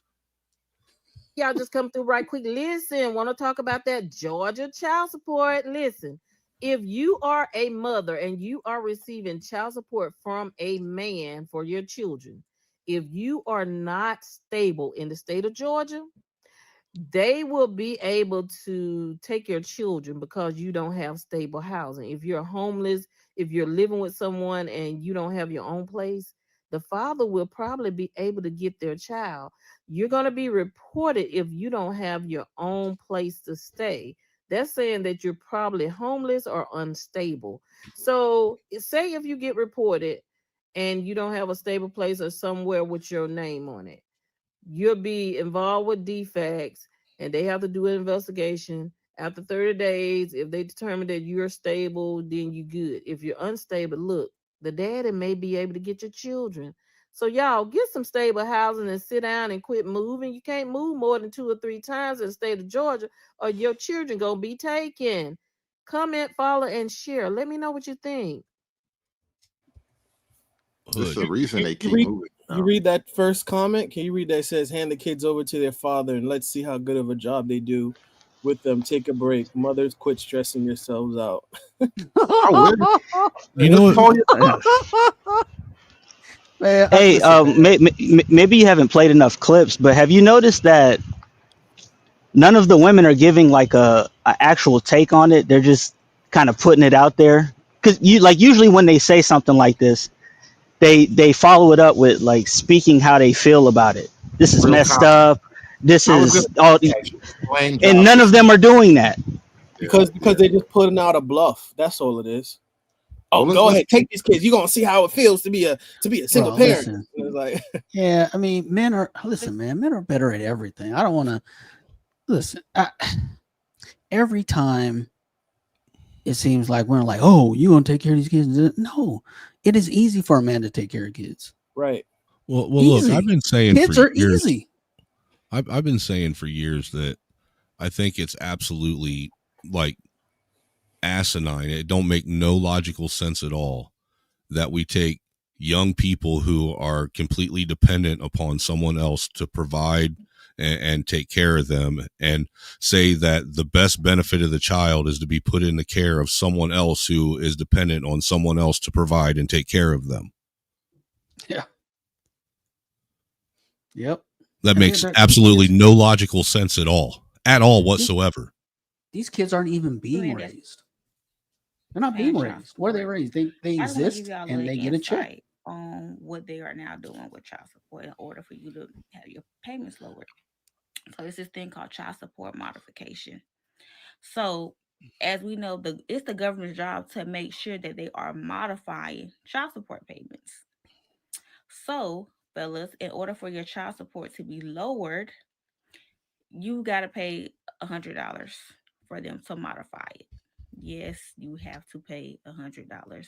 Y'all just come through right quick. Listen, want to talk about that Georgia child support? Listen, if you are a mother and you are receiving child support from a man for your children, if you are not stable in the state of Georgia, they will be able to take your children because you don't have stable housing. If you're homeless, if you're living with someone and you don't have your own place, the father will probably be able to get their child. You're going to be reported if you don't have your own place to stay. They're saying that you're probably homeless or unstable. So say if you get reported and you don't have a stable place or somewhere with your name on it, you'll be involved with defects and they have to do an investigation. After 30 days, if they determine that you're stable, then you're good. If you're unstable, look, the daddy may be able to get your children. So y'all get some stable housing and sit down and quit moving. You can't move more than 2 or 3 times in the state of Georgia or your children gonna be taken. Comment, follow, and share. Let me know what you think. There's the reason they keep moving. You read that first comment? Can you read that? It says, hand the kids over to their father and let's see how good of a job they do with them. Take a break. Mothers, quit stressing yourselves out. You know what? Man, hey, maybe you haven't played enough clips, but have you noticed that none of the women are giving like a actual take on it? They're just kind of putting it out there. Because usually when they say something like this, they follow it up with like speaking how they feel about it. This is messed up. This is all, and none of them are doing that because they're just putting out a bluff. That's all it is. Oh, go ahead, take these kids. You're gonna see how it feels to be a single parent. It's like, yeah, I mean, men are better at everything. I don't want to listen. Every time it seems like we're like, oh, you gonna take care of these kids? No, it is easy for a man to take care of kids. Right. Well, look, I've been saying kids are easy. I've been saying for years that I think it's absolutely like asinine. It don't make no logical sense at all that we take young people who are completely dependent upon someone else to provide and take care of them and say that the best benefit of the child is to be put in the care of someone else who is dependent on someone else to provide and take care of them. Yeah. Yep. That makes absolutely no logical sense at all whatsoever. These kids aren't even being raised. They're not being raised. Where are they raised? They exist and they get a check. On what they are now doing with child support in order for you to have your payments lowered. So it's this thing called child support modification. So as we know, it's the government's job to make sure that they are modifying child support payments. So, fellas, in order for your child support to be lowered, you got to pay $100 for them to modify it. Yes, you have to pay $100.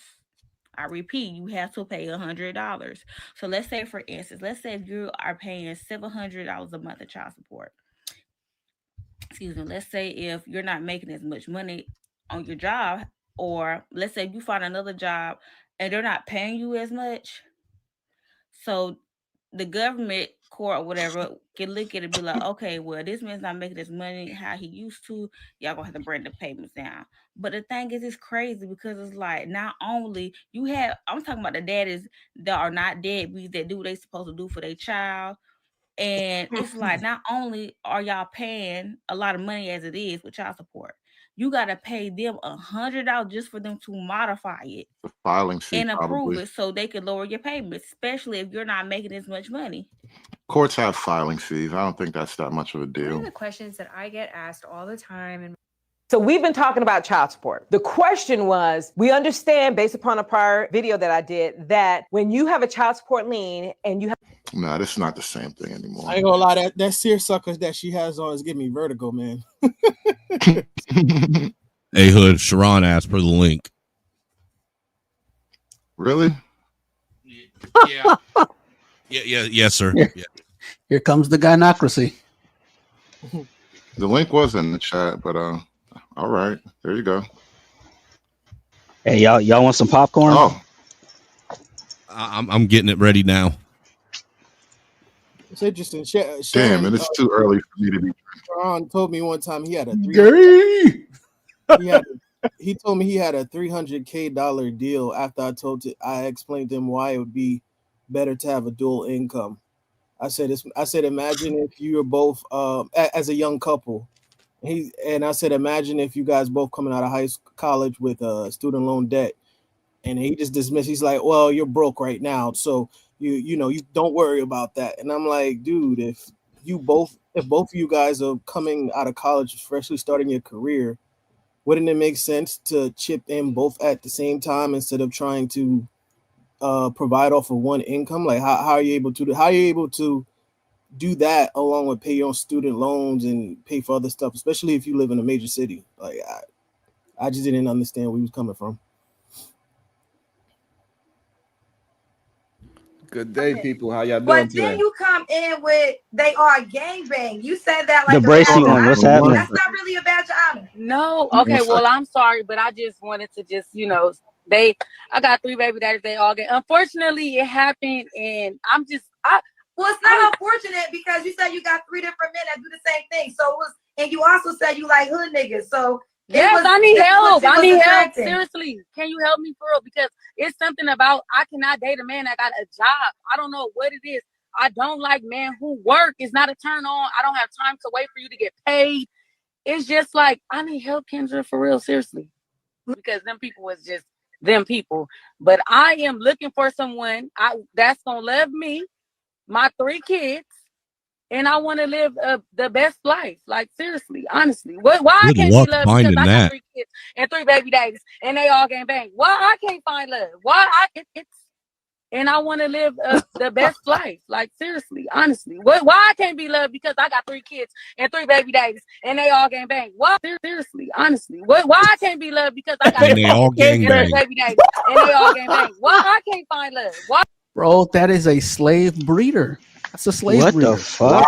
I repeat, you have to pay $100. So let's say, for instance, if you are paying $700 a month of child support. Excuse me. Let's say if you're not making as much money on your job, or let's say you find another job and they're not paying you as much. So the government court or whatever can look at it and be like, okay, well, this man's not making this money how he used to. Y'all gonna have to bring the payments down. But the thing is, it's crazy because it's like not only you have, I'm talking about the daddies that are not deadbeats that do what they supposed to do for their child. And it's like not only are y'all paying a lot of money as it is with child support, you gotta pay them $100 just for them to modify it Filing fee, and approve probably. it so they can lower your payments, especially if you're not making as much money. Courts have filing fees. I don't think that's that much of a One deal. of the questions that I get asked all the time, and So we've been talking about child support. The question was, we understand based upon a prior video that I did that when you have a child support lien and you have No, this is not the same thing anymore. I ain't gonna lie, that seersucker that she has on is giving me vertigo, man. Hey, Hood, Chiron asked for the link. Really? Yeah. Yes, sir. Here, Yeah. here comes the gynocracy. The link was in the chat, but all right, there you go. Hey, y'all want some popcorn? Oh, I'm getting it ready now. It's interesting. damn, and it's too early for me to be. Sharon told me one time he had a he told me he had a $300K deal after I explained to him why it would be better to have a dual income. I said imagine if you were both as a young couple. I said imagine if you guys both coming out of college with student loan debt, and he just dismissed. He's like, well, you're broke right now, so you don't worry about that. And I'm like, dude, if both of you guys are coming out of college, freshly starting your career, wouldn't it make sense to chip in both at the same time instead of trying to provide off of one income? Like how are you able to do that along with pay your own student loans and pay for other stuff, especially if you live in a major city? Like I just didn't understand where he was coming from. Good day, people. How y'all doing But today? then you come in with they are gangbang. You said that The like a Bracy badge of one, what's honor. happening? That's not really a badge of honor. No, okay, well, I'm sorry, but I just wanted to I got 3 baby daddies, they all get, unfortunately, it happened, and Well, it's not unfortunate because you said you got 3 different men that do the same thing. So it was, and you also said you like hood niggas. So yes, I need help. I need help. attracting. Seriously, can you help me for real? Because it's something about I cannot date a man that got a job. I don't know what it is. I don't like men who work. It's not a turn on. I don't have time to wait for you to get paid. It's just like I need help, Kendra, for real. Seriously, because them people was just them people. But I am looking for someone that's gonna love me, my 3 kids, and I want to live the best life. Like seriously, honestly, why I can't be loved because I got 3 kids and 3 baby daddies and they all gang bang? Why I can't find love? And I want to live the best life. Like seriously, honestly, why I can't be loved because I got 3 kids and 3 baby daddies and they all gang bang? Why seriously, honestly, why I can't be loved because I got 3 kids and 3 baby daddies and they all gang bang? Why I can't find love? Why? Bro, that is a slave breeder. That's a slave breeder. What the fuck?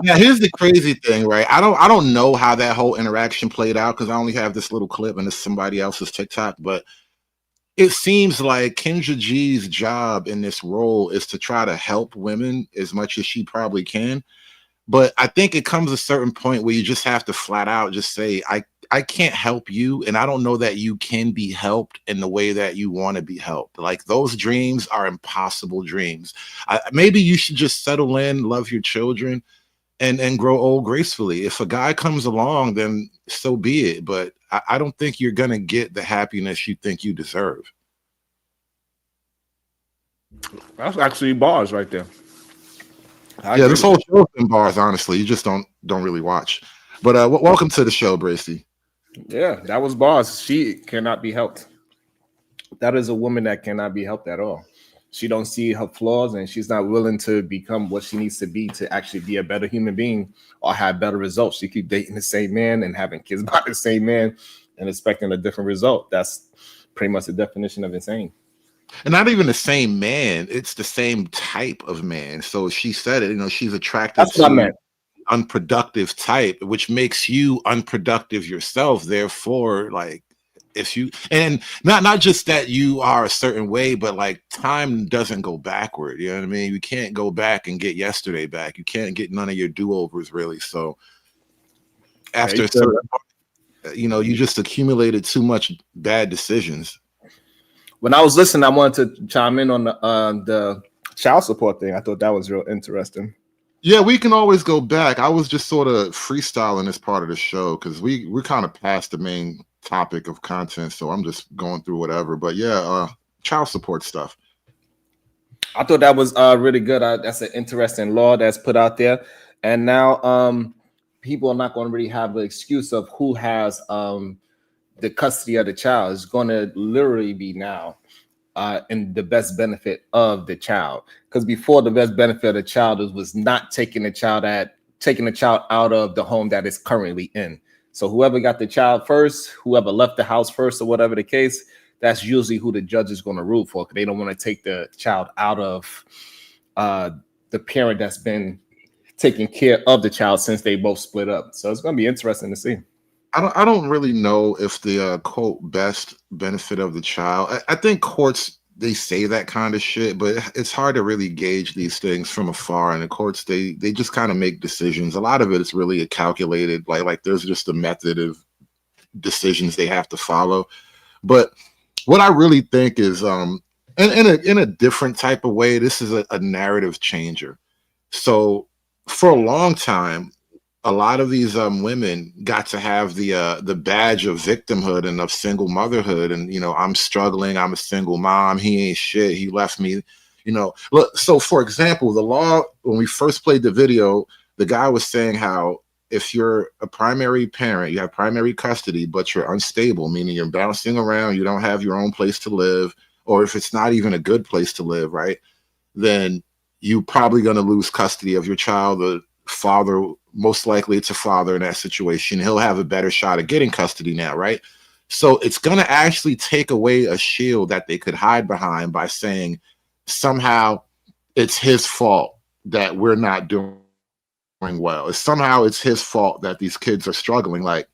Now here's the crazy thing, right? I don't know how that whole interaction played out because I only have this little clip and it's somebody else's TikTok, but it seems like Kendra G's job in this role is to try to help women as much as she probably can. But I think it comes a certain point where you just have to flat out just say, I can't help you, and I don't know that you can be helped in the way that you want to be helped. Like those dreams are impossible dreams. Maybe you should just settle in, love your children, and grow old gracefully. If a guy comes along, then so be it. But I don't think you're gonna get the happiness you think you deserve. That's actually bars right there. Yeah, this whole show's in bars, honestly. You just don't really watch. But welcome to the show, Bracy. Yeah, that was bars. She cannot be helped. That is a woman that cannot be helped at all. She don't see her flaws, and she's not willing to become what she needs to be to actually be a better human being or have better results. She keep dating the same man and having kids by the same man and expecting a different result. That's pretty much the definition of insane. And not even the same man, it's the same type of man. So she said it, she's attracted to unproductive type, which makes you unproductive yourself. Therefore, like, if you, and not just that you are a certain way, but like time doesn't go backward. You know what I mean? You can't go back and get yesterday back. You can't get none of your do-overs really. So after a certain point, you know, you just accumulated too much bad decisions. When I was listening, I wanted to chime in on the child support thing. I thought that was real interesting. Yeah, we can always go back. I was just sort of freestyling this part of the show because we're kind of past the main topic of content, so I'm just going through whatever. But yeah, child support stuff. I thought that was really good. That's an interesting law that's put out there, and now people are not going to really have an excuse of who has the custody of the child. It's going to literally be now in the best benefit of the child, because before the best benefit of the child was not taking the child out of the home that it's currently in. So whoever got the child first, whoever left the house first, or whatever the case, that's usually who the judge is going to rule for, because they don't want to take the child out of the parent that's been taking care of the child since they both split up. So it's going to be interesting to see. I don't really know if the quote best benefit of the child. I think courts, they say that kind of shit, but it's hard to really gauge these things from afar. And the courts, they just kind of make decisions. A lot of it is really calculated, like there's just a method of decisions they have to follow. But what I really think is, in a different type of way, this is a narrative changer. So for a long time, a lot of these women got to have the badge of victimhood and of single motherhood, and you know, I'm struggling, I'm a single mom, he ain't shit, he left me, you know. Look, so for example, the law, when we first played the video, the guy was saying how if you're a primary parent, you have primary custody, but you're unstable, meaning you're bouncing around, you don't have your own place to live, or if it's not even a good place to live, right, then you're probably going to lose custody of your child. The father, most likely it's a father in that situation, he'll have a better shot at getting custody now, right? So it's going to actually take away a shield that they could hide behind by saying somehow it's his fault that we're not doing well. Somehow it's his fault that these kids are struggling. Like,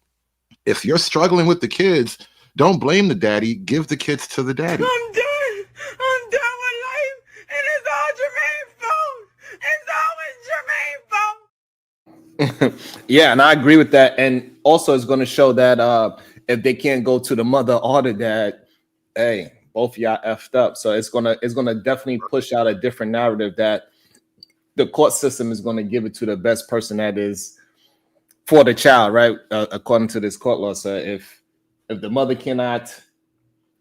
if you're struggling with the kids, don't blame the daddy, give the kids to the daddy. I'm done with life, and it's all Jermaine's fault. It's always Jermaine's fault. Yeah, and I agree with that. And also it's going to show that if they can't go to the mother or the dad, hey, both of y'all effed up. So it's gonna definitely push out a different narrative that the court system is going to give it to the best person that is for the child, right? According to this court law. So if the mother cannot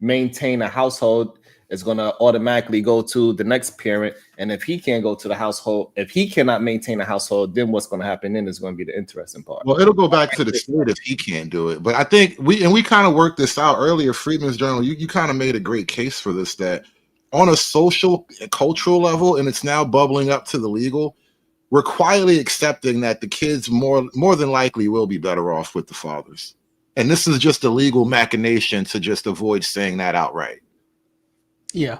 maintain a household, it's going to automatically go to the next parent. And if he can't go to the household, if he cannot maintain a household, then what's going to happen then is going to be the interesting part. Well, it'll go back to the state if he can't do it. But I think we kind of worked this out earlier. Freedmen's Journal, you kind of made a great case for this, that on a social, cultural level, and it's now bubbling up to the legal, we're quietly accepting that the kids more than likely will be better off with the fathers. And this is just a legal machination to just avoid saying that outright. Yeah.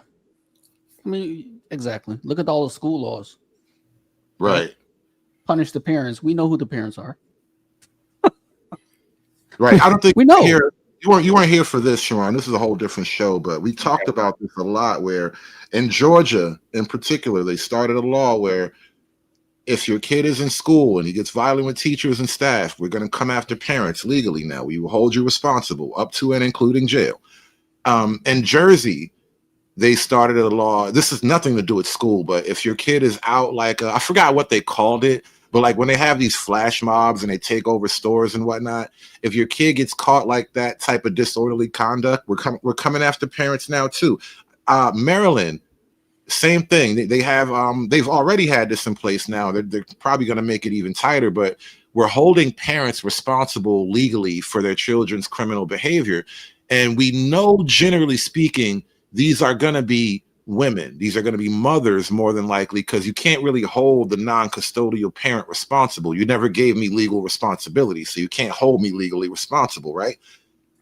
I mean, exactly. Look at all the school laws. Right. Punish the parents. We know who the parents are. Right. I don't think we know. You weren't here for this, Chiron. This is a whole different show, but we talked about this a lot, where in Georgia in particular, they started a law where if your kid is in school and he gets violent with teachers and staff, we're going to come after parents legally now. We will hold you responsible up to and including jail. In Jersey, they started a law. This has nothing to do with school, but if your kid is out, like I forgot what they called it, but like when they have these flash mobs and they take over stores and whatnot, if your kid gets caught like that type of disorderly conduct, we're coming after parents now too. Maryland, same thing. They have they've already had this in place now. They're probably going to make it even tighter, but we're holding parents responsible legally for their children's criminal behavior. And we know, generally speaking, these are going to be women. These are going to be mothers more than likely, because you can't really hold the non-custodial parent responsible. You never gave me legal responsibility, so you can't hold me legally responsible, right?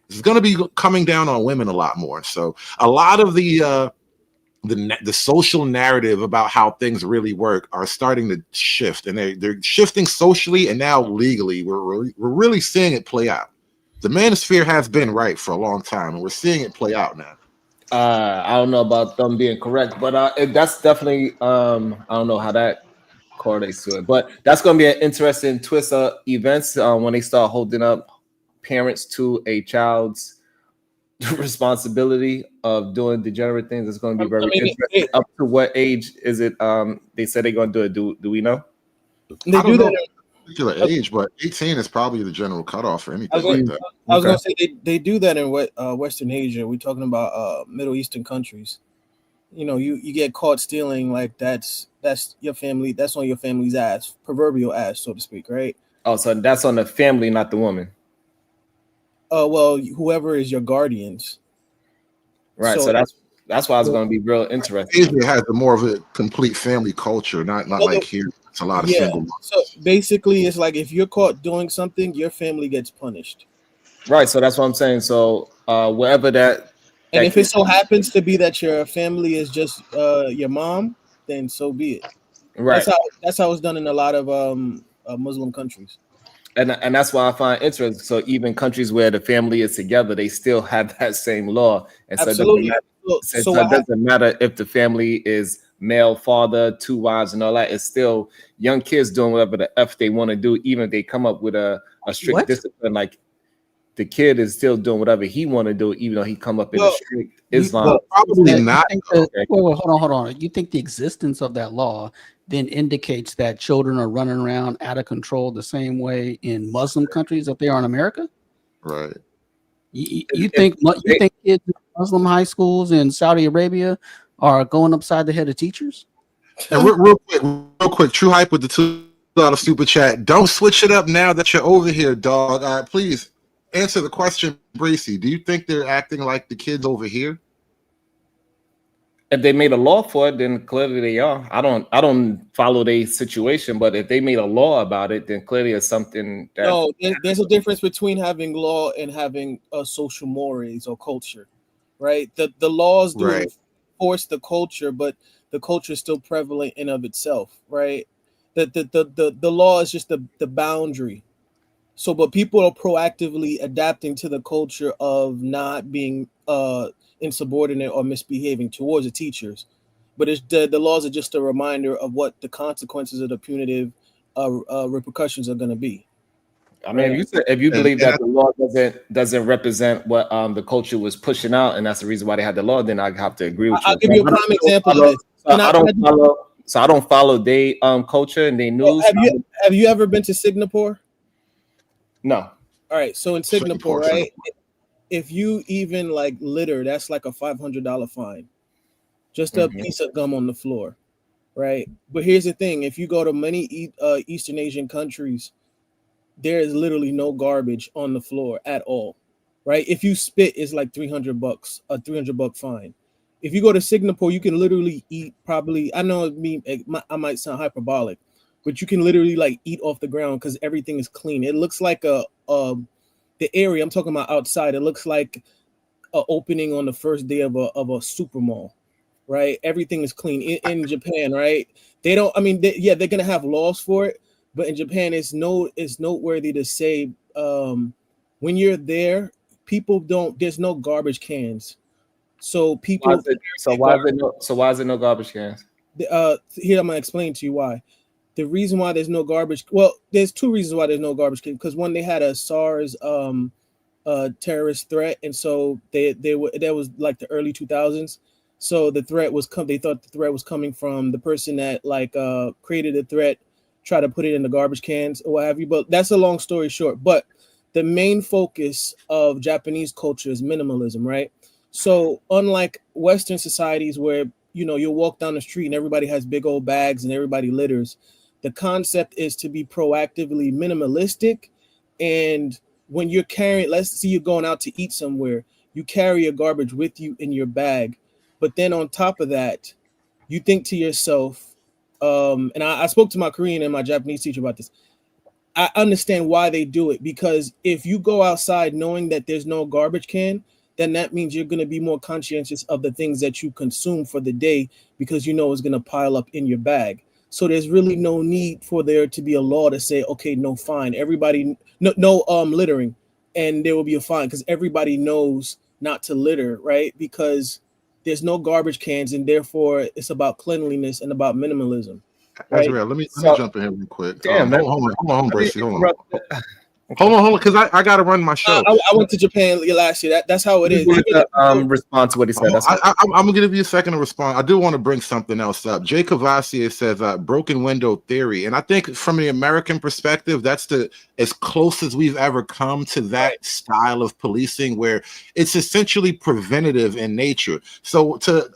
It's going to be coming down on women a lot more. So a lot of the social narrative about how things really work are starting to shift, and they're shifting socially and now legally. We're really seeing it play out. The manosphere has been right for a long time, and we're seeing it play out now. I don't know about them being correct, but that's definitely I don't know how that correlates to it, but that's going to be an interesting twist of events when they start holding up parents to a child's responsibility of doing degenerate things. It's going to be very interesting. Up to what age is it? They said they're going to do it. Do we know? They do that at a particular age, but 18 is probably the general cutoff for anything like that. I was going to say they do that in Western Asia. We're talking about Middle Eastern countries. You know, you get caught stealing, like that's your family. That's on your family's ass, proverbial ass, so to speak, right? Oh, so that's on the family, not the woman. Well, whoever is your guardians. Right. So that's why it's going to be real interesting. Asia has more of a complete family culture, not like here. It's a lot of single moms. So basically, it's like if you're caught doing something, your family gets punished. Right. So that's what I'm saying. So wherever that. And if it so happens to be that your family is just your mom, then so be it. Right. That's how it's done in a lot of Muslim countries. And that's why I find interesting. So even countries where the family is together, they still have that same law. And so absolutely. It doesn't matter if the family is male, father, 2 wives, and all that. It's still young kids doing whatever the F they want to do, even if they come up with a strict discipline. Like the kid is still doing whatever he want to do, even though he come up in a strict Islam. Well, probably not. Hold on. You think the existence of that law then indicates that children are running around out of control the same way in Muslim countries that they are in America? Right. You think kids in Muslim high schools in Saudi Arabia are going upside the head of teachers? And real quick, True Hype with the $2 super chat. Don't switch it up now that you're over here, dog. Please answer the question, Bracy. Do you think they're acting like the kids over here? If they made a law for it, then clearly they are. I don't follow their situation, but if they made a law about it, then clearly it's something that. No, there's a difference between having law and having a social mores or culture, right? The laws do force the culture, but the culture is still prevalent in of itself, right? The law is just the boundary. So, but people are proactively adapting to the culture of not being insubordinate or misbehaving towards the teachers. But it's the laws are just a reminder of what the consequences of the punitive repercussions are going to be. I mean, if you believe that the law doesn't represent what the culture was pushing out, and that's the reason why they had the law, then I have to agree with you. I'll give you a prime example of this. I don't follow their culture and their news. Have you ever been to Singapore? No. All right. So in Singapore, right? If you even like litter, that's like a $500 fine. Just a piece of gum on the floor, right? But here's the thing: if you go to many Eastern Asian countries, there is literally no garbage on the floor at all, right? If you spit, it's like $300, a $300 fine. If you go to Singapore, you can literally eat probably. I know I might sound hyperbolic, but you can literally like eat off the ground because everything is clean. It looks like the area I'm talking about outside. It looks like an opening on the first day of a super mall, right? Everything is clean in Japan, right? They don't. I mean, they're gonna have laws for it, but in Japan, it's noteworthy to say when you're there, people don't. There's no garbage cans, so people. Why is it no garbage cans? Here I'm gonna explain to you why. The reason why there's no garbage, well, there's two reasons why there's no garbage can. Because one, they had a SARS terrorist threat, and so that was like the early 2000s. So the threat was they thought the threat was coming from the person that like created the threat, try to put it in the garbage cans or what have you. But that's a long story short. But the main focus of Japanese culture is minimalism, right? So unlike Western societies where you'll walk down the street and everybody has big old bags and everybody litters. The concept is to be proactively minimalistic. And when you're carrying, let's see you're going out to eat somewhere, you carry your garbage with you in your bag. But then on top of that, you think to yourself, and I spoke to my Korean and my Japanese teacher about this. I understand why they do it, because if you go outside knowing that there's no garbage can, then that means you're going to be more conscientious of the things that you consume for the day because you know it's going to pile up in your bag. So there's really no need for there to be a law to say, okay, no fine. Everybody, no littering. and there will be a fine because everybody knows not to litter, right? Because there's no garbage cans, and therefore it's about cleanliness and about minimalism. Right? Azrael, let me jump in here real quick. Damn, hold on, Bracy. Hold on, because I got to run my show. I went to Japan last year. That's how it is. Respond to what he said. I'm gonna give you a second to respond. I do want to bring something else up. Jay Cavassier says broken window theory, and I think from the American perspective, that's as close as we've ever come to that style of policing, where it's essentially preventative in nature. So to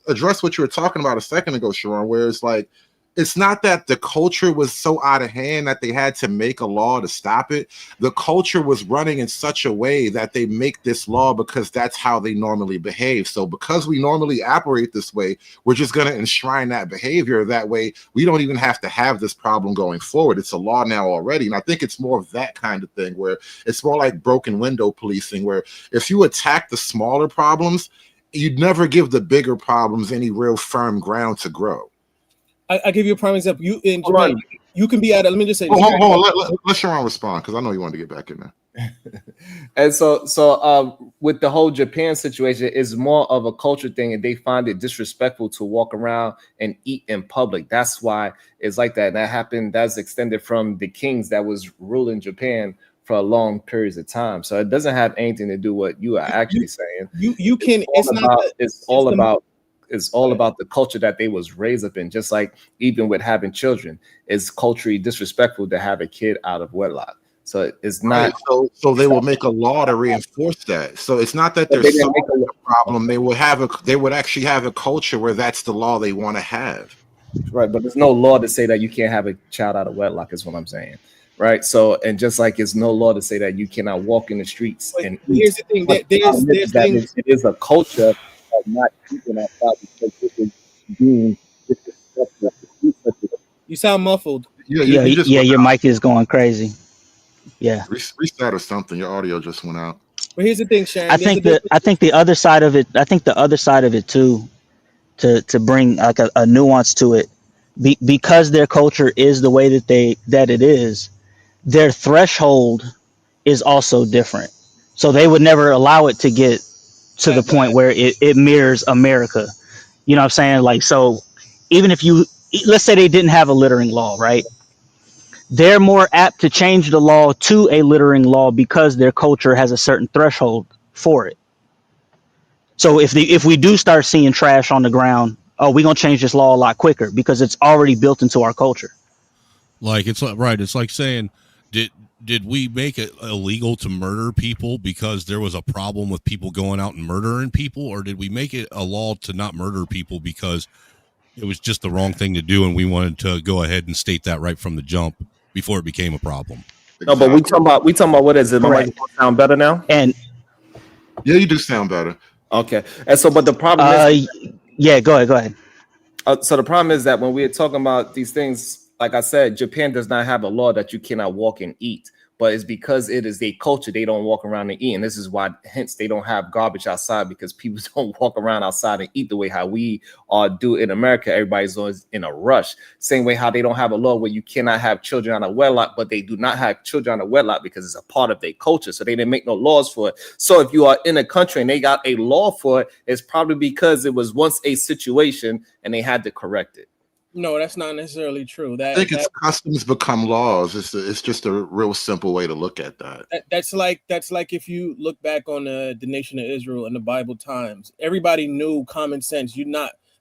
address what you were talking about a second ago, Chiron, where it's like, it's not that the culture was so out of hand that they had to make a law to stop it. The culture was running in such a way that they make this law because that's how they normally behave. So because we normally operate this way, we're just going to enshrine that behavior. That way, we don't even have to have this problem going forward. It's a law now already. And I think it's more of that kind of thing, where it's more like broken window policing, where if you attack the smaller problems, you'd never give the bigger problems any real firm ground to grow. I give you a prime example. You in Japan, you can be at. Let me just say. Hold on. Let Sharon respond, because I know you wanted to get back in there. And so with the whole Japan situation, it's more of a culture thing, and they find it disrespectful to walk around and eat in public. That's why it's like that. And that happened. That's extended from the kings that was ruling Japan for a long periods of time. So it doesn't have anything to do with what you are actually saying. You can. It's all about the culture that they was raised up in. Just like even with having children, it's culturally disrespectful to have a kid out of wedlock. So it's not. Right. So they will make a law to reinforce that. So it's not that there's solving a problem. They would actually have a culture where that's the law they want to have. Right, but there's no law to say that you can't have a child out of wedlock. Is what I'm saying. Right. So, and just like it's no law to say that you cannot walk in the streets. And here's the thing. It is a culture of not keeping outside because it is being disrespectful. You sound muffled. Yeah, your mic is going crazy. Yeah. Restart or something. Your audio just went out. But here's the thing, Sharon. I think the other side of it too, to bring like a nuance to it, because their culture is the way that it is, their threshold is also different. So they would never allow it to get to the point where it mirrors America. You know what I'm saying? Like, so even if let's say they didn't have a littering law, right? They're more apt to change the law to a littering law because their culture has a certain threshold for it. So if we do start seeing trash on the ground, we're going to change this law a lot quicker because it's already built into our culture. Like, it's like, right. It's like saying, did we make it illegal to murder people because there was a problem with people going out and murdering people? Or did we make it a law to not murder people because it was just the wrong thing to do, and we wanted to go ahead and state that right from the jump before it became a problem? No, but we talking about what is it? My microphone sound better now? And yeah, you do sound better. Okay. And so, but the problem is, yeah, go ahead. So the problem is that when we're talking about these things, like I said, Japan does not have a law that you cannot walk and eat, but it's because it is a culture. They don't walk around and eat. And this is why, hence, they don't have garbage outside, because people don't walk around outside and eat the way how we do in America. Everybody's always in a rush. Same way how they don't have a law where you cannot have children out of wedlock, but they do not have children out of wedlock because it's a part of their culture. So they didn't make no laws for it. So if you are in a country and they got a law for it, it's probably because it was once a situation and they had to correct it. No, that's not necessarily true. I think it's customs become laws. It's just a real simple way to look at that. That's like if you look back on the nation of Israel in the Bible times, everybody knew common sense.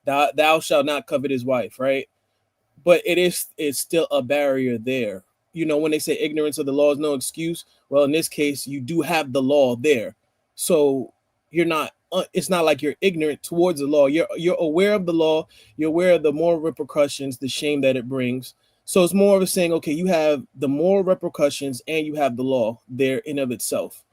Thou shalt not covet his wife, right? But it's still a barrier there. You know, when they say ignorance of the law is no excuse, well, in this case, you do have the law there, so you're not. It's not like you're ignorant towards the law. You're aware of the law. You're aware of the moral repercussions, the shame that it brings. So it's more of a saying, okay, you have the moral repercussions and you have the law there in of itself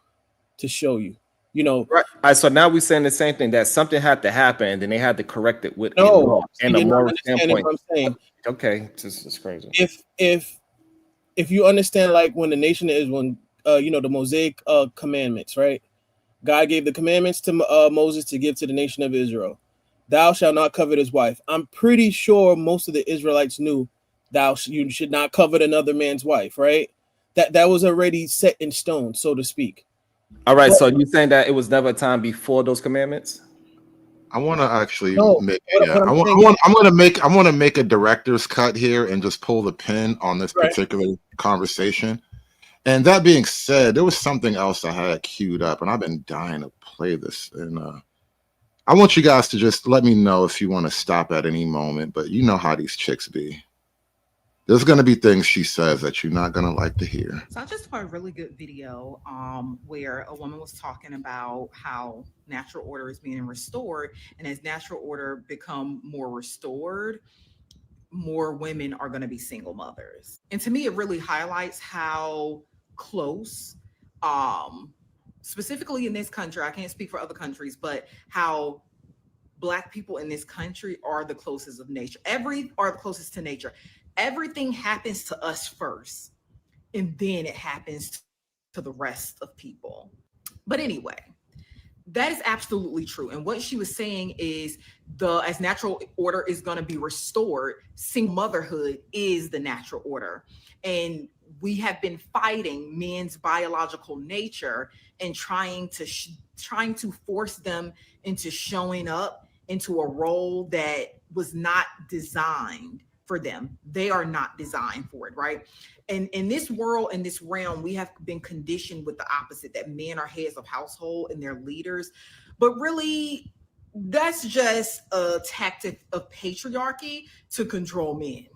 to show you, you know. Right. All right, so now we're saying the same thing, that something had to happen and then they had to correct it with a law and a moral standpoint. What I'm saying. Okay, it's crazy. If you understand, like when the nation is when the Mosaic commandments, right? God gave the commandments to Moses to give to the nation of Israel. Thou shalt not covet his wife. I'm pretty sure most of the Israelites knew you should not covet another man's wife, right? that was already set in stone, so to speak. All right, But- so you saying that it was never a time before those commandments? I want to actually No, make. what Yeah, I'm I saying- want. I'm going to make a director's cut here and just pull the pin on this Right. particular conversation. And that being said, there was something else I had queued up, and I've been dying to play this. And I want you guys to just let me know if you want to stop at any moment. But you know how these chicks be. There's going to be things she says that you're not going to like to hear. So I just saw a really good video where a woman was talking about how natural order is being restored, and as natural order become more restored, more women are going to be single mothers. And to me, it really highlights how close, specifically in this country, I can't speak for other countries, but how Black people in this country are the closest of nature. Are the closest to nature. Everything happens to us first, and then it happens to the rest of people. But anyway, that is absolutely true. And what she was saying is as natural order is going to be restored, single motherhood is the natural order. And we have been fighting men's biological nature and trying to force them into showing up into a role that was not designed for them. They are not designed for it, right? And in this world, in this realm, we have been conditioned with the opposite, that men are heads of household and they're leaders. But really, that's just a tactic of patriarchy to control men.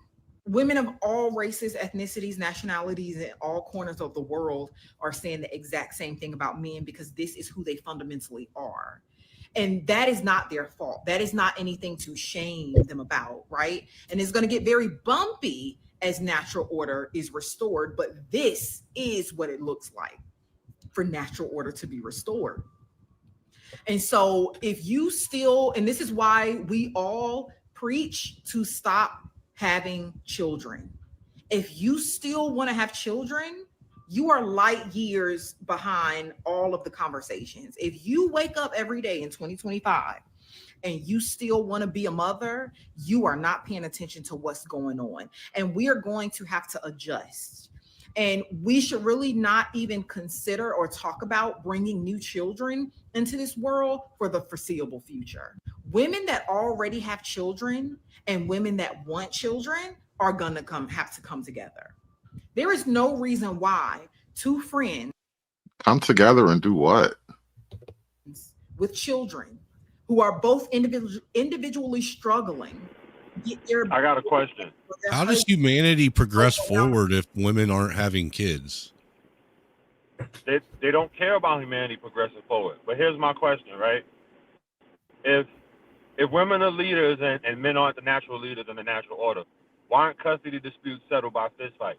Women of all races, ethnicities, nationalities, in all corners of the world are saying the exact same thing about men because this is who they fundamentally are. And that is not their fault. That is not anything to shame them about, right? And it's going to get very bumpy as natural order is restored, but this is what it looks like for natural order to be restored. And so if you still, and this is why we all preach to stop having children. If you still want to have children, you are light years behind all of the conversations. If you wake up every day in 2025 and you still want to be a mother, you are not paying attention to what's going on. And we are going to have to adjust. And we should really not even consider or talk about bringing new children into this world for the foreseeable future. Women that already have children and women that want children are going to have to come together. There is no reason why two friends Come together and do what? with children who are both individually struggling. I got a question. How does humanity progress forward if women aren't having kids? They don't care about humanity progressing forward. But here's my question, right? If women are leaders and men aren't the natural leaders in the natural order, why aren't custody disputes settled by fist fight?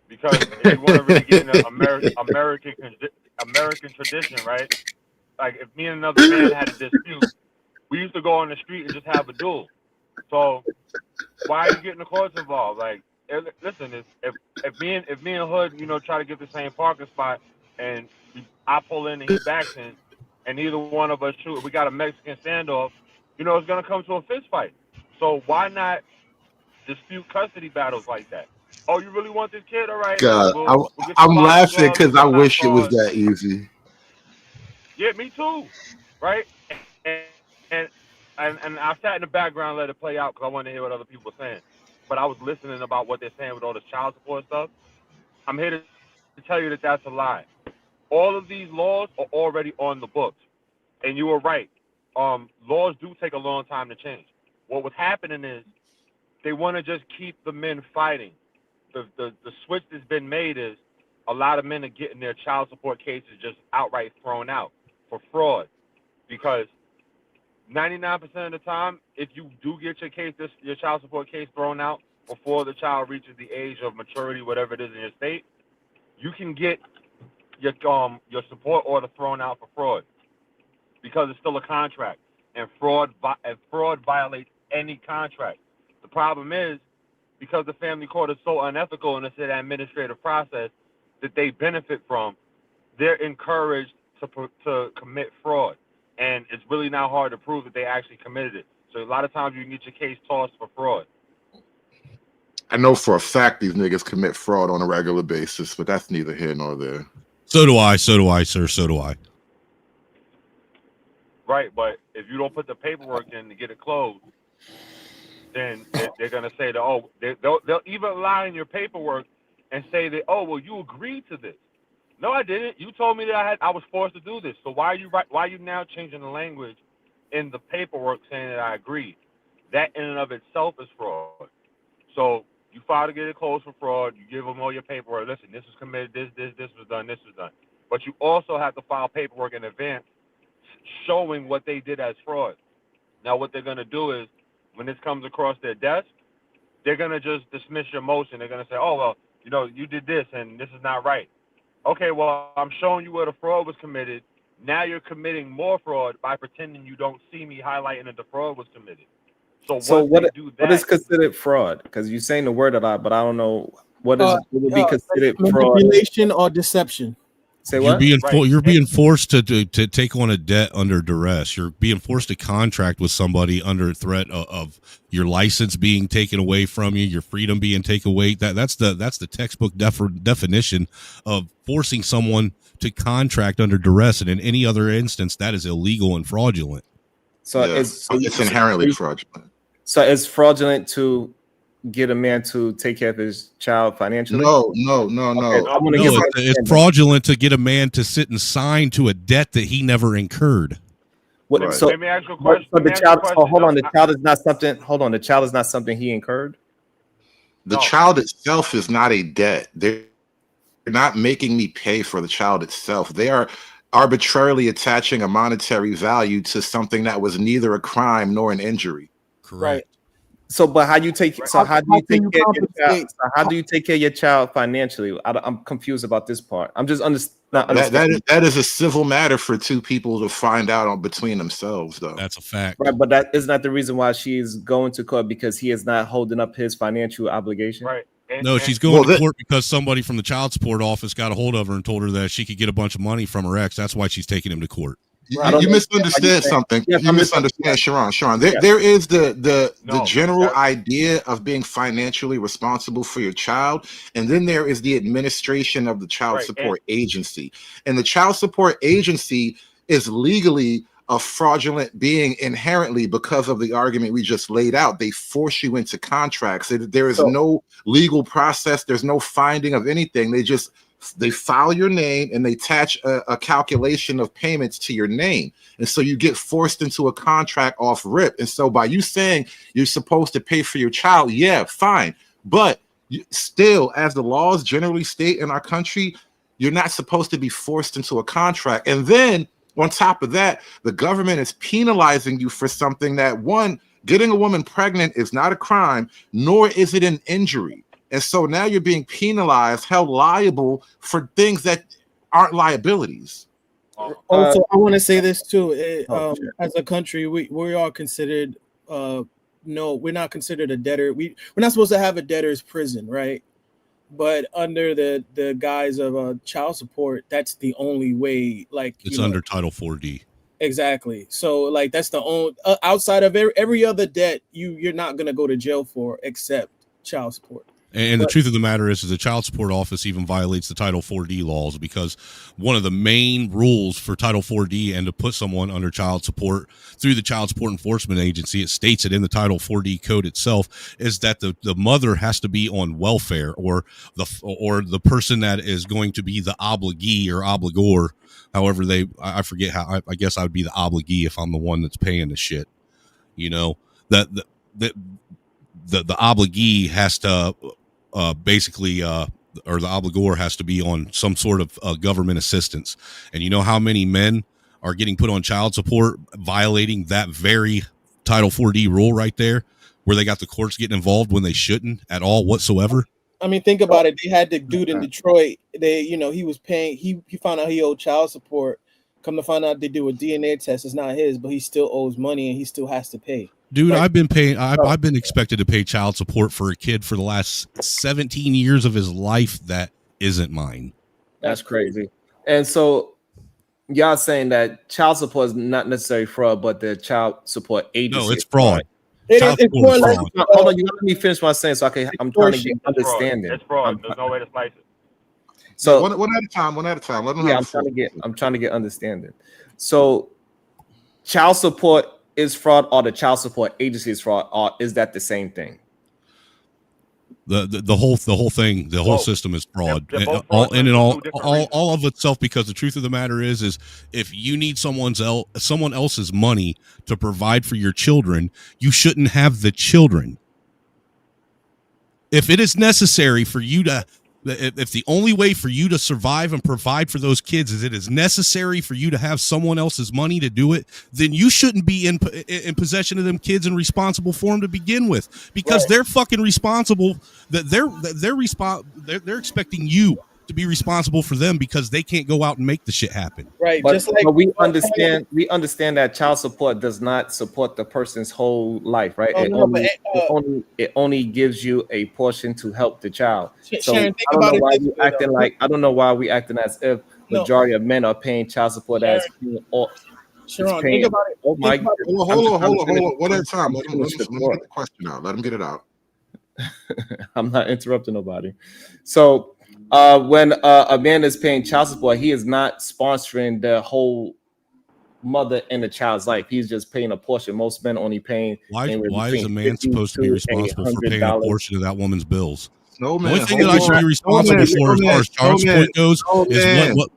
Because if you want to really get into American tradition, right? Like if me and another man had a dispute, we used to go on the street and just have a duel. So why are you getting the courts involved? Like, listen, if me and Hood, try to get the same parking spot, and I pull in and he backs in, and neither one of us shoot, we got a Mexican standoff, it's gonna come to a fist fight. So why not dispute custody battles like that? Oh, you really want this kid? All right. God, We'll get I'm some boxing laughing gloves, because I some wish it was claws. that easy. Yeah, me too. Right? And I sat in the background and let it play out because I wanted to hear what other people were saying. But I was listening about what they're saying with all this child support stuff. I'm here to tell you that that's a lie. All of these laws are already on the books. And you were right. Laws do take a long time to change. What was happening is they want to just keep the men fighting. The switch that's been made is a lot of men are getting their child support cases just outright thrown out for fraud. Because 99% of the time, if you do get your child support case thrown out before the child reaches the age of maturity, whatever it is in your state, you can get your support order thrown out for fraud because it's still a contract, and fraud violates any contract. The problem is because the family court is so unethical and it's an administrative process that they benefit from, they're encouraged to commit fraud. And it's really not hard to prove that they actually committed it. So a lot of times you can get your case tossed for fraud. I know for a fact these niggas commit fraud on a regular basis, but that's neither here nor there. So do I, sir. So do I. Right, but if you don't put the paperwork in to get it closed, then they're gonna say that they'll even lie in your paperwork and say that well you agreed to this. No, I didn't. You told me that I was forced to do this. So why are you now changing the language in the paperwork saying that I agreed? That in and of itself is fraud. So you file to get it closed for fraud. You give them all your paperwork. Listen, this was committed. This was done. This was done. But you also have to file paperwork in advance showing what they did as fraud. Now, what they're going to do is, when this comes across their desk, they're going to just dismiss your motion. They're going to say, oh, well, you did this, and this is not right. Okay, well, I'm showing you where the fraud was committed. Now you're committing more fraud by pretending you don't see me highlighting that the fraud was committed. So what is considered fraud? Because you're saying the word a lot, but I don't know what would be considered fraud. Manipulation or deception. Say what? You're being forced to take on a debt under duress. You're being forced to contract with somebody under threat of your license being taken away from you, your freedom being taken away. That's the textbook definition of forcing someone to contract under duress, and in any other instance, that is illegal and fraudulent. So it's inherently fraudulent. So it's fraudulent to get a man to take care of his child financially? No. Okay, it's fraudulent to get a man to sit and sign to a debt that he never incurred. So let me ask you a question. The child is not something. Hold on, the child is not something he incurred. The child itself is not a debt. They're not making me pay for the child itself. They are arbitrarily attaching a monetary value to something that was neither a crime nor an injury. Correct. So, but how do you take care of your child financially? I'm confused about this part. I'm just not understanding. That is a civil matter for two people to find out between themselves, though. That's a fact. Right, but that is not the reason why she's going to court, because he is not holding up his financial obligation. Right. No, she's going to court because somebody from the child support office got a hold of her and told her that she could get a bunch of money from her ex. That's why she's taking him to court. You misunderstand something. You misunderstand, Chiron. There is the general idea of being financially responsible for your child, and then there is the administration of the child support agency. And the child support agency is legally a fraudulent being inherently because of the argument we just laid out. They force you into contracts. There is no legal process. There's no finding of anything. They file your name and they attach a calculation of payments to your name. And so you get forced into a contract off rip. And so by you saying you're supposed to pay for your child, yeah, fine. But still, as the laws generally state in our country, you're not supposed to be forced into a contract. And then on top of that, the government is penalizing you for something that, one, getting a woman pregnant is not a crime, nor is it an injury. And so now you're being penalized, held liable for things that aren't liabilities. Also, I want to say this too. As a country, we are considered we're not considered a debtor. We're not supposed to have a debtor's prison, right? But under the guise of child support, that's the only way. Like it's under Title 4D. Exactly. So like that's the only outside of every other debt you're not gonna go to jail for except child support. And the truth of the matter is the child support office even violates the Title 4D laws, because one of the main rules for Title 4D and to put someone under child support through the Child Support Enforcement Agency, it states it in the Title 4D code itself, is that the mother has to be on welfare, or the person that is going to be the obligee or obligor. However, I forget how. I guess I would be the obligee if I'm the one that's paying the shit. You know, that the obligee has to basically or the obligor has to be on some sort of government assistance. And you know how many men are getting put on child support violating that very Title 4D rule right there, where they got the courts getting involved when they shouldn't at all whatsoever? I mean, think about it. They had the dude in Detroit. He was paying. He found out he owed child support. Come to find out, they do a DNA test. It's not his, but he still owes money and he still has to pay. Dude, I've been paying. I've been expected to pay child support for a kid for the last 17 years of his life that isn't mine. That's crazy. And so, y'all saying that child support is not necessarily fraud, but the child support agency. No, it's fraud. Child It's support more is or less. fraud. Hold on, you let me finish my sentence. Okay, I'm trying to get Extortion. It's fraud. understanding. It's fraud. There's no way to slice it. So one at a time. One at a time. Let them yeah, have I'm trying to get understanding. So child support is fraud, or the child support agency is fraud, or is that the same thing? The whole thing, the whole Both. system is fraud. They're both all fraudulent and for two different reasons. all of itself, because the truth of the matter is if you need someone else's money to provide for your children, you shouldn't have the children. If it is necessary for you to, if the only way for you to survive and provide for those kids is it is necessary for you to have someone else's money to do it, then you shouldn't be in possession of them kids and responsible for them to begin with, because they're fucking responsible. They're expecting you to be responsible for them because they can't go out and make the shit happen. Right. But, Just like but we understand that child support does not support the person's whole life, right? It only gives you a portion to help the child. So Sharon, think about it this way, though. I don't know why we acting as if majority of men are paying child support as Sharon, think about it. Oh my! Hold on. One at a time. Let him get the question out. Let him get it out. I'm not interrupting nobody. So when a man is paying child support, he is not sponsoring the whole mother and the child's life. He's just paying a portion. Most men only paying. Why is a man supposed to be responsible for paying a portion of that woman's bills? No, man. The only thing that I should be responsible for as far as child support goes is what.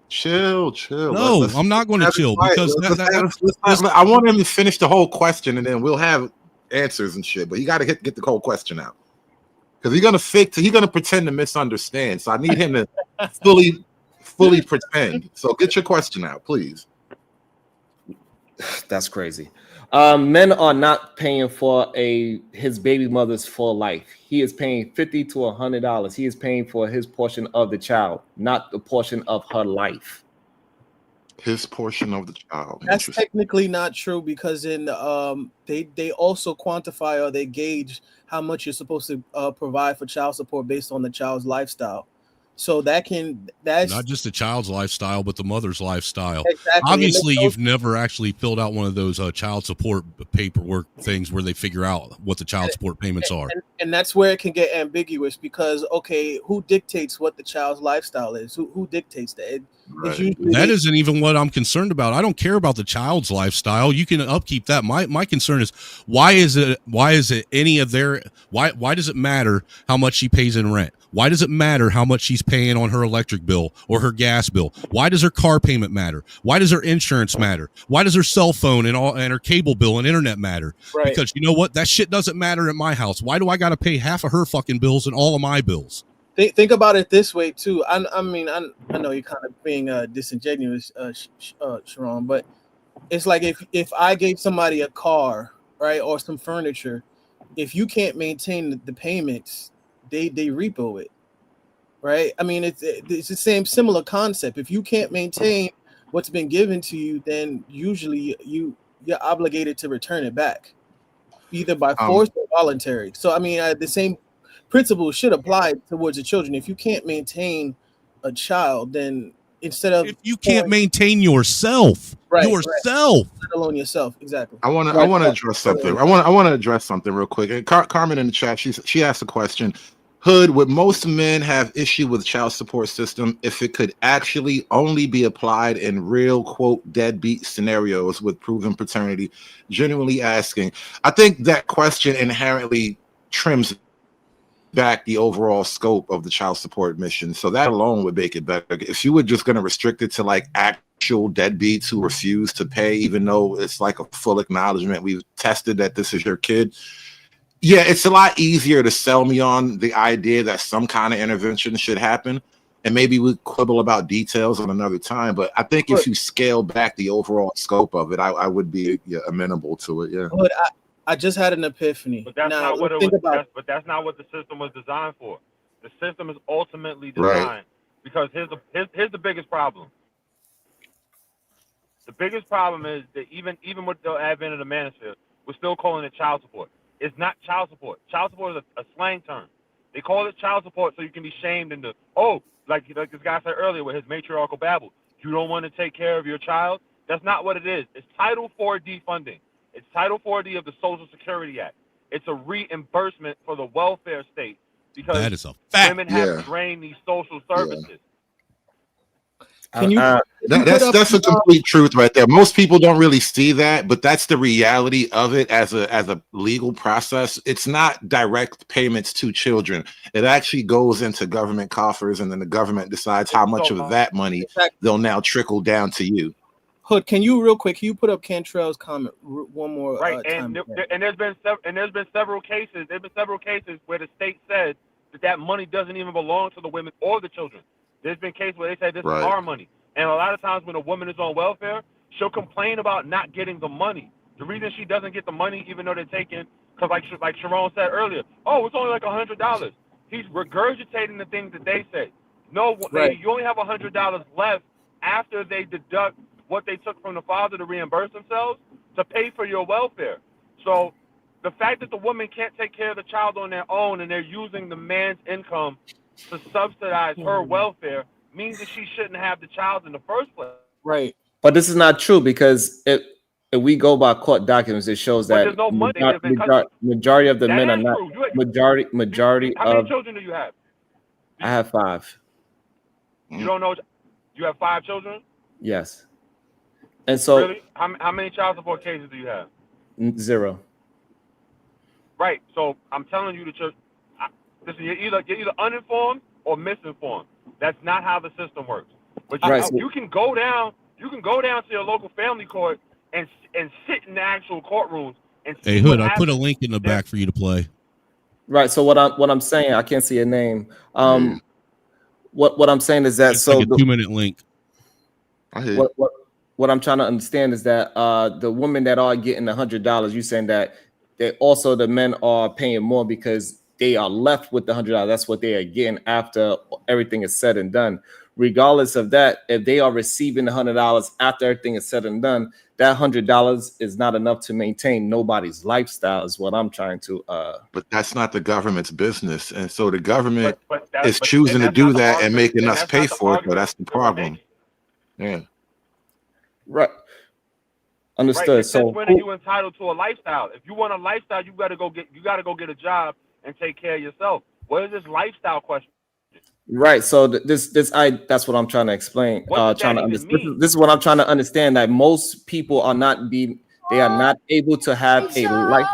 Chill. No, I'm not going to chill because I want him to finish the whole question and then we'll have answers and shit. But you got to get the whole question out. Because he's gonna pretend to misunderstand. So I need him to fully pretend. So get your question out, please. That's crazy. Men are not paying for his baby mother's full life. He is paying $50 to $100. He is paying for his portion of the child, not the portion of her life. His portion of the child. That's technically not true, because in they also quantify, or they gauge how much you're supposed to provide for child support based on the child's lifestyle. So that's not just the child's lifestyle, but the mother's lifestyle. Exactly. Obviously, you've never actually filled out one of those child support paperwork things where they figure out what the child support payments are. And that's where it can get ambiguous, because, okay, who dictates what the child's lifestyle is? Who dictates that? That isn't even what I'm concerned about. I don't care about the child's lifestyle. You can upkeep that. My concern is why does it matter how much she pays in rent? Why does it matter how much she's paying on her electric bill or her gas bill? Why does her car payment matter? Why does her insurance matter? Why does her cell phone and her cable bill and internet matter? Right. Because you know what? That shit doesn't matter at my house. Why do I got to pay half of her fucking bills and all of my bills? Think about it this way too. I know you're kind of being disingenuous, Chiron, but it's like if I gave somebody a car, right, or some furniture, if you can't maintain the payments, they repo it, right? I mean, it's the same similar concept. If you can't maintain what's been given to you, then usually you're obligated to return it back, either by force or voluntary. So I mean, the same principle should apply towards the children. If you can't maintain a child, then instead of, if you can't maintain yourself, let alone yourself, exactly. I want to address something. I want to address something real quick. And Carmen in the chat, she asked a question. Hood, would most men have issue with child support system if it could actually only be applied in real, quote, deadbeat scenarios with proven paternity? Genuinely asking. I think that question inherently trims back the overall scope of the child support mission. So that alone would make it better. If you were just going to restrict it to like actual deadbeats who refuse to pay, even though it's like a full acknowledgement, we've tested that this is your kid. Yeah, it's a lot easier to sell me on the idea that some kind of intervention should happen. And maybe we quibble about details on another time. But I think if you scale back the overall scope of it, I would be amenable to it. Yeah. But I just had an epiphany. But that's not what it was. But that's not what the system was designed for. The system is ultimately designed because here's the biggest problem. The biggest problem is that even with the advent of the manosphere, we're still calling it child support. It's not child support. Child support is a slang term. They call it child support so you can be shamed into, like this guy said earlier with his matriarchal babble. You don't want to take care of your child? That's not what it is. It's Title IV defunding. It's Title 40 of the Social Security Act. It's a reimbursement for the welfare state because that is a fact. women have drained these social services. Can you? That's a complete truth right there. Most people don't really see that, but that's the reality of it as a legal process. It's not direct payments to children. It actually goes into government coffers, and then the government decides how much of that money they'll now trickle down to you. Hood, can you real quick? Can you put up Cantrell's comment one more Right, time? and there's been several cases. There've been several cases where the state said that money doesn't even belong to the women or the children. There's been cases where they said this is our money, and a lot of times when a woman is on welfare, she'll complain about not getting the money. The reason she doesn't get the money, even though they're taking, because like Chiron said earlier, oh, it's only like $100. He's regurgitating the things that they say. No, lady, you only have $100 left after they deduct what they took from the father to reimburse themselves to pay for your welfare. So the fact that the woman can't take care of the child on their own and they're using the man's income to subsidize her welfare means that she shouldn't have the child in the first place. Right. But this is not true because if we go by court documents, it shows that there's no money majority of the that men are is not true. majority How many of. children do you have? I have 5. You don't know? You have 5 children? Yes. And so really, how many child support cases do you have? 0. Right. So I'm telling you listen, you're either uninformed or misinformed. That's not how the system works. But you can go down to your local family court and sit in the actual courtrooms and see. Hey Hood, I put a link in the back for you to play. Right. So what I'm saying, I can't see a name. What I'm saying is that it's like a 2-minute link. What I'm trying to understand is that the women that are getting $100, you saying that they also the men are paying more because they are left with the $100. That's what they are getting after everything is said and done. Regardless of that, if they are receiving the $100 after everything is said and done, that $100 is not enough to maintain nobody's lifestyle. Is what I'm trying to. But that's not the government's business, and so the government is choosing to do that and making us pay for it. So that's the problem. Yeah. Right. Understood. Right. So when are you entitled to a lifestyle? If you want a lifestyle, you got to go get a job and take care of yourself. What is this lifestyle question? Right. So that's what I'm trying to explain. Trying to understand. This is what I'm trying to understand, that most people are not able to have a life.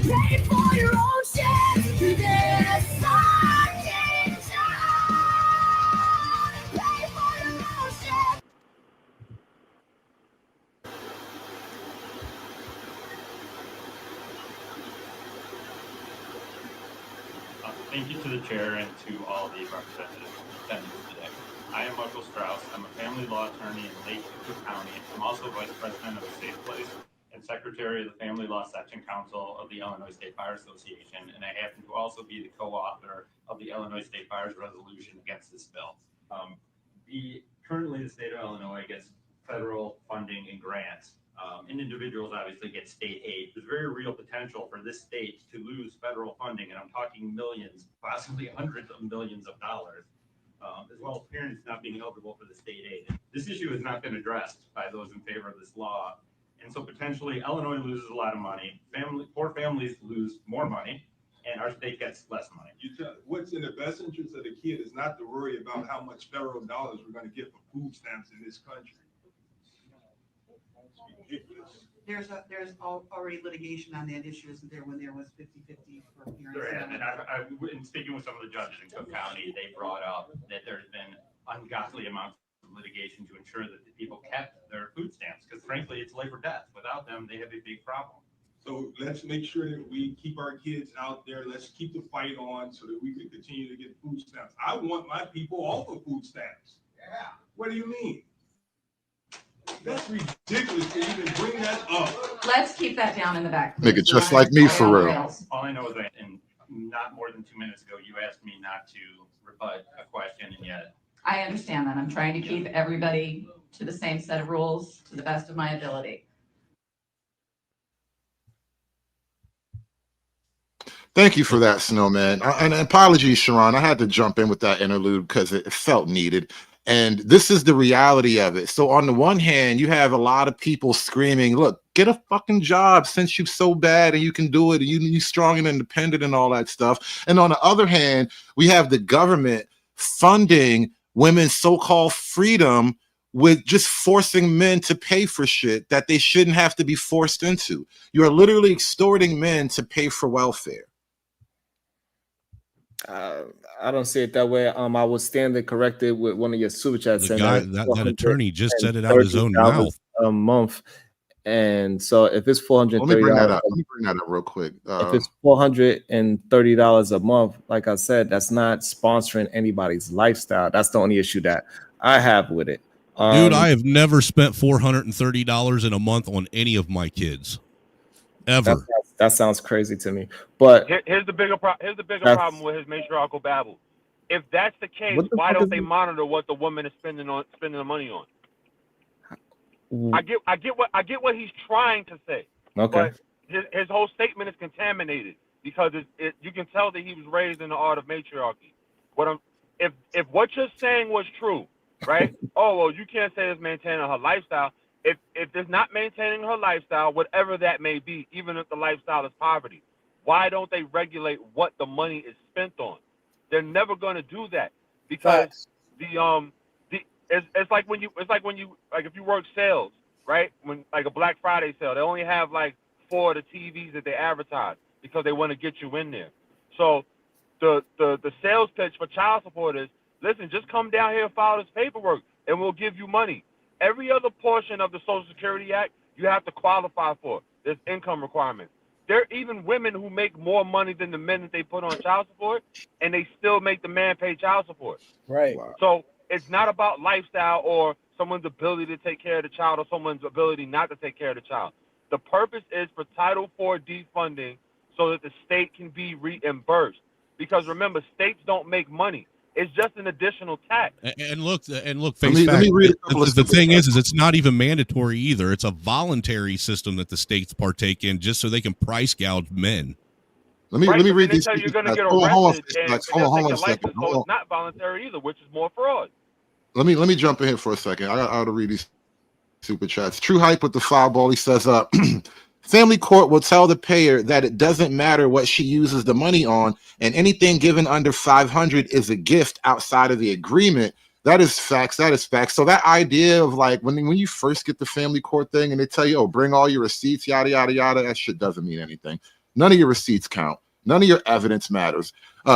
Pay for your own shit. You get a fucking job. Pay for your own shit. Thank you to the chair and to all the representatives attending today. I am Michael Strauss. I'm a family law attorney in Lake Cook County. I'm also vice president of a Safe Place and secretary of the Family Law Section Council of the Illinois State Bar Association, and I happen to also be the co-author of the Illinois State Bar's resolution against this bill. Currently, the state of Illinois gets federal funding and grants, and individuals obviously get state aid. There's very real potential for this state to lose federal funding, and I'm talking millions, possibly hundreds of millions of dollars, as well as parents not being eligible for the state aid. This issue has not been addressed by those in favor of this law. And so potentially Illinois loses a lot of money, poor families lose more money, and our state gets less money. What's in the best interest of the kid is not to worry about how much federal dollars we're going to get for food stamps in this country. There's already litigation on that issue, isn't there, when there was 50-50 for parents? And I've been speaking with some of the judges in Cook County. They brought up that there's been ungodly amounts of litigation to ensure that the people kept their food stamps, because frankly it's life or death. Without them, they have a big problem. So let's make sure that we keep our kids out there. Let's keep the fight on so that we can continue to get food stamps. I want my people off of food stamps. Yeah. What do you mean? That's ridiculous to even bring that up. Let's keep that down in the back. Nigga, just like me, for real. All I know is that not more than 2 minutes ago, you asked me not to rebut a question, and yet. I understand that. I'm trying to keep everybody to the same set of rules to the best of my ability. Thank you for that, Snowman. And apologies, Chiron. I had to jump in with that interlude because it felt needed. And this is the reality of it. So on the one hand, you have a lot of people screaming, look, get a fucking job since you're so bad and you can do it and you're strong and independent and all that stuff. And on the other hand, we have the government funding women's so-called freedom with just forcing men to pay for shit that they shouldn't have to be forced into. You are literally extorting men to pay for welfare. I don't see it that way. I was standing corrected with one of your super chats. The guy, that attorney just said it out his own mouth. A month, and so if it's $430, let me bring that up. Let me bring that up real quick. If it's $430 a month, like I said, that's not sponsoring anybody's lifestyle. That's the only issue that I have with it. Dude, I have never spent $430 in a month on any of my kids, ever. That sounds crazy to me. But here's the bigger problem with his matriarchal babble. If that's the case, why don't they monitor what the woman is spending the money on? I get what he's trying to say. Okay. But his whole statement is contaminated because you can tell that he was raised in the art of matriarchy. If what you're saying was true, right? Oh well, you can't say it's maintaining her lifestyle. If it's not maintaining her lifestyle, whatever that may be, even if the lifestyle is poverty, why don't they regulate what the money is spent on? They're never going to do that because it's like when you if you work sales, right? When like a Black Friday sale, they only have like 4 of the TVs that they advertise because they want to get you in there. So the sales pitch for child support is, listen, just come down here and file this paperwork and we'll give you money. Every other portion of the Social Security Act, you have to qualify for. There's income requirements. There are even women who make more money than the men that they put on child support, and they still make the man pay child support. Right. So it's not about lifestyle or someone's ability to take care of the child or someone's ability not to take care of the child. The purpose is for Title IV defunding so that the state can be reimbursed. Because remember, states don't make money. It's just an additional tax. And look, face fact. The thing is it's not even mandatory either. It's a voluntary system that the states partake in just so they can price gouge men. Let me read these. You're going to get arrested and they'll take your license, so it's not voluntary either, which is more fraud. Let me jump in here for a second. I got to read these super chats. True Hype with the foul ball. He says, family court will tell the payer that it doesn't matter what she uses the money on, and anything given under $500 is a gift outside of the agreement. That is facts. That is facts. So that idea of like when you first get the family court thing and they tell you, oh, bring all your receipts, yada, yada, yada, that shit doesn't mean anything. None of your receipts count. None of your evidence matters.